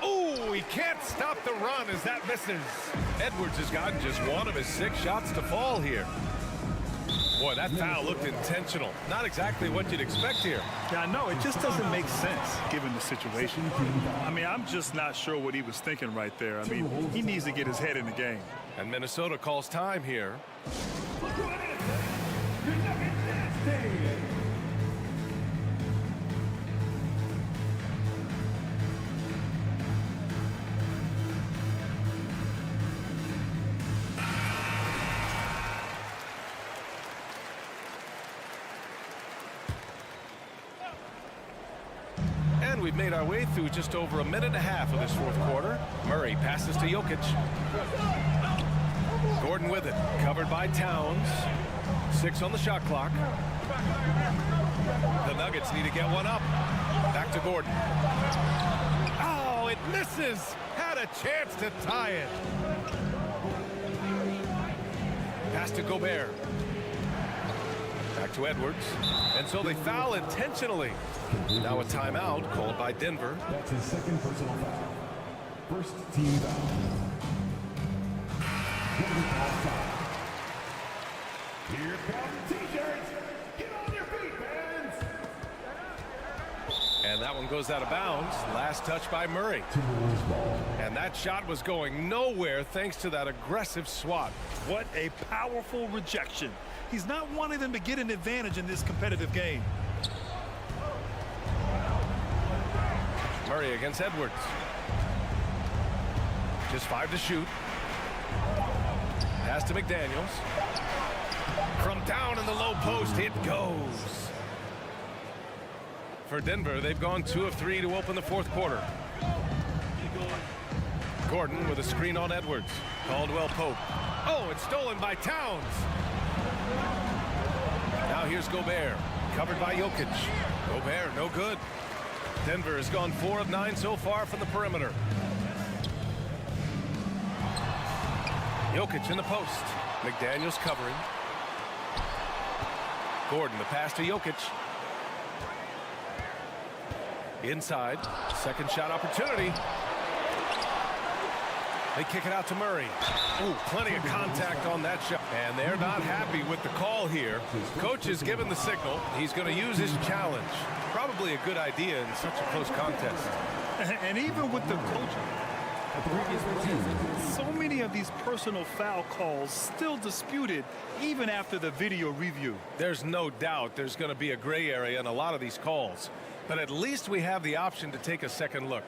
Speaker 7: Oh, he can't stop the run as that misses. Edwards has gotten just 1 of his 6 shots to fall here. Boy, that foul looked intentional. Not exactly what you'd expect here.
Speaker 9: Yeah, I know. It just doesn't make sense given the situation. I mean, I'm just not sure what he was thinking right there. I mean, he needs to get his head in the game.
Speaker 7: And Minnesota calls time here. And we've made our way through just over a minute and a half of this fourth quarter. Murray passes to Jokic. Gordon with it, covered by Towns. 6 on the shot clock. The Nuggets need to get one up. Back to Gordon. Oh, it misses. Had a chance to tie it. Pass to Gobert. Back to Edwards. And so they foul intentionally. Now a timeout called by Denver.
Speaker 5: That's his 2nd personal foul. First team foul. Here come T-shirts. Get on your feet, fans.
Speaker 7: And that one goes out of bounds. Last touch by Murray. And that shot was going nowhere thanks to that aggressive swat.
Speaker 9: What a powerful rejection. He's not wanting them to get an advantage in this competitive game.
Speaker 7: Murray against Edwards. Just 5 to shoot. Pass to McDaniels. From down in the low post, it goes. For Denver, they've gone 2 of 3 to open the fourth quarter. Gordon with a screen on Edwards. Caldwell Pope. Oh, it's stolen by Towns. Now here's Gobert. Covered by Jokic. Gobert, no good. Denver has gone 4 of 9 so far from the perimeter. Jokic in the post. McDaniels covering. Gordon, the pass to Jokic. Inside, second shot opportunity. They kick it out to Murray. Ooh, plenty of contact on that shot. And they're not happy with the call here. Coach has given the signal. He's going to use his challenge. Probably a good idea in such a close contest.
Speaker 9: And even with the coach, so many of these personal foul calls still disputed even after the video review.
Speaker 7: There's no doubt there's going to be a gray area in a lot of these calls. But at least we have the option to take a second look.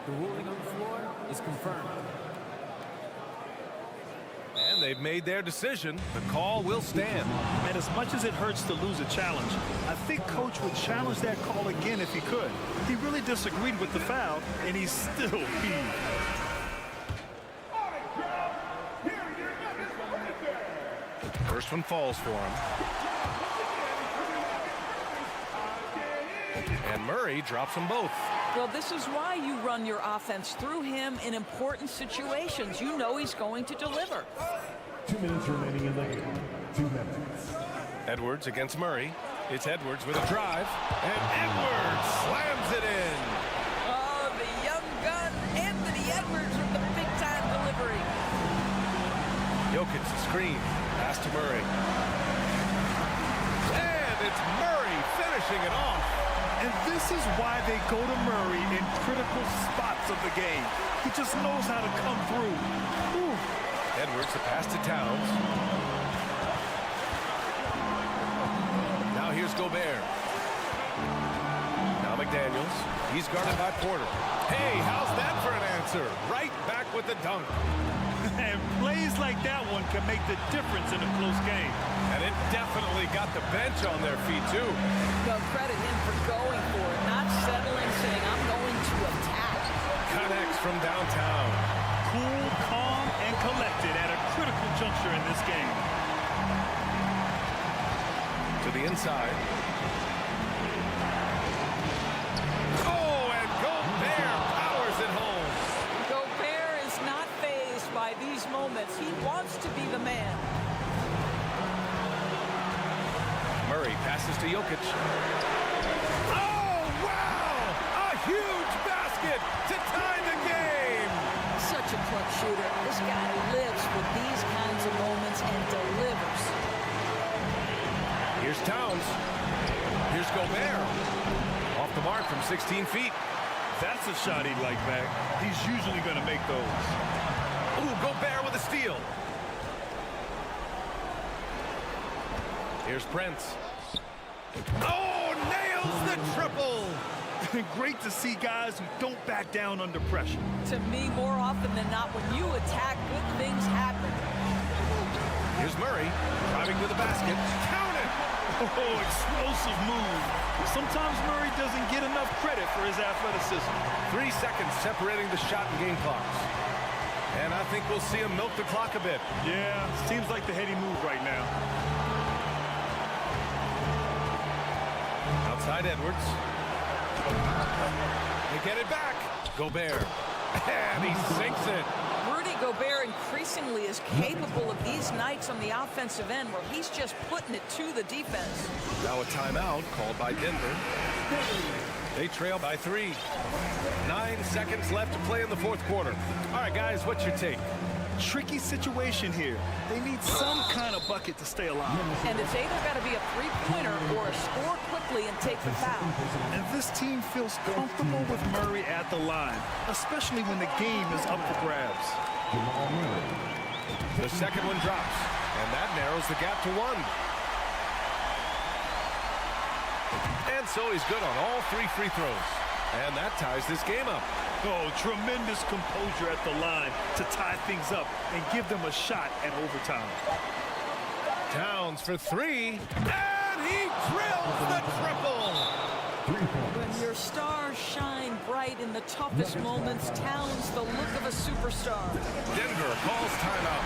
Speaker 11: The ruling on the floor is confirmed.
Speaker 7: And they've made their decision. The call will stand.
Speaker 9: And as much as it hurts to lose a challenge, I think Coach would challenge that call again if he could. He really disagreed with the foul, and he's still peeved.
Speaker 7: First one falls for him. And Murray drops them both.
Speaker 12: Well, this is why you run your offense through him in important situations. You know he's going to deliver.
Speaker 5: 2 minutes remaining in the game. 2 minutes.
Speaker 7: Edwards against Murray. It's Edwards with a drive. And Edwards slams it in.
Speaker 12: Oh, the young gun, Anthony Edwards with the big-time delivery.
Speaker 7: Jokic screen. Pass to Murray. And it's Murray finishing it off.
Speaker 9: And this is why they go to Murray in critical spots of the game. He just knows how to come through. Ooh.
Speaker 7: Edwards, the pass to Towns. Now here's Gobert. Now McDaniels. He's guarded by Porter. Hey, how's that for an answer? Right back with the dunk.
Speaker 9: And plays like that one can make the difference in a close game.
Speaker 7: And it definitely got the bench on their feet, too.
Speaker 12: Well, credit him for going for it, not settling, saying, I'm going to attack.
Speaker 7: Connects from downtown.
Speaker 9: Cool, calm, and collected at a critical juncture in this game.
Speaker 7: To the inside. Oh, and Gobert powers it home.
Speaker 12: Gobert is not fazed by these moments. He wants to be the man.
Speaker 7: Murray passes to Jokic. Oh, wow! A huge basket to tie the game!
Speaker 12: Such a clutch shooter. This guy lives for these kinds of moments and delivers.
Speaker 7: Here's Towns. Here's Gobert. Off the mark from 16 feet.
Speaker 9: That's a shot he'd like back. He's usually going to make those.
Speaker 7: Ooh, Gobert with a steal. Here's Prince. Oh, nails the triple.
Speaker 9: Great to see guys who don't back down under pressure.
Speaker 12: To me, more often than not, when you attack, good things happen.
Speaker 7: Here's Murray driving to the basket. Count it.
Speaker 9: Oh, explosive move. Sometimes Murray doesn't get enough credit for his athleticism.
Speaker 7: 3 seconds separating the shot and game clocks. And I think we'll see him milk the clock a bit.
Speaker 9: Yeah, seems like the heady move right now.
Speaker 7: Outside Edwards. They get it back. Gobert. And he sinks it.
Speaker 12: Rudy Gobert increasingly is capable of these nights on the offensive end where he's just putting it to the defense.
Speaker 7: Now a timeout called by Denver. They trail by 3. 9 seconds left to play in the fourth quarter. All right, guys, what's your take?
Speaker 9: Tricky situation here. They need some kind of bucket to stay alive.
Speaker 12: And it's either got to be a three-pointer or score quickly and take the foul.
Speaker 9: And this team feels comfortable with Murray at the line, especially when the game is up for grabs.
Speaker 7: The second one drops, and that narrows the gap to 1. And so he's good on all 3 free throws. And that ties this game up.
Speaker 9: Oh, tremendous composure at the line to tie things up and give them a shot at overtime.
Speaker 7: Towns for 3, and he drills the triple.
Speaker 12: When your stars shine bright in the toughest moments, Towns the look of a superstar.
Speaker 7: Denver calls timeout.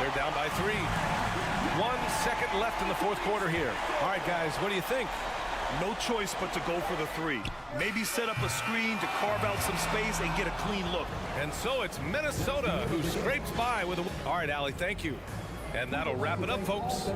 Speaker 7: They're down by 3. 1 second left in the fourth quarter here. All right, guys, what do you think?
Speaker 9: No choice but to go for the 3. Maybe set up a screen to carve out some space and get a clean look.
Speaker 7: And so it's Minnesota who scrapes by with a... All right, Allie, thank you. And that'll wrap it up, folks.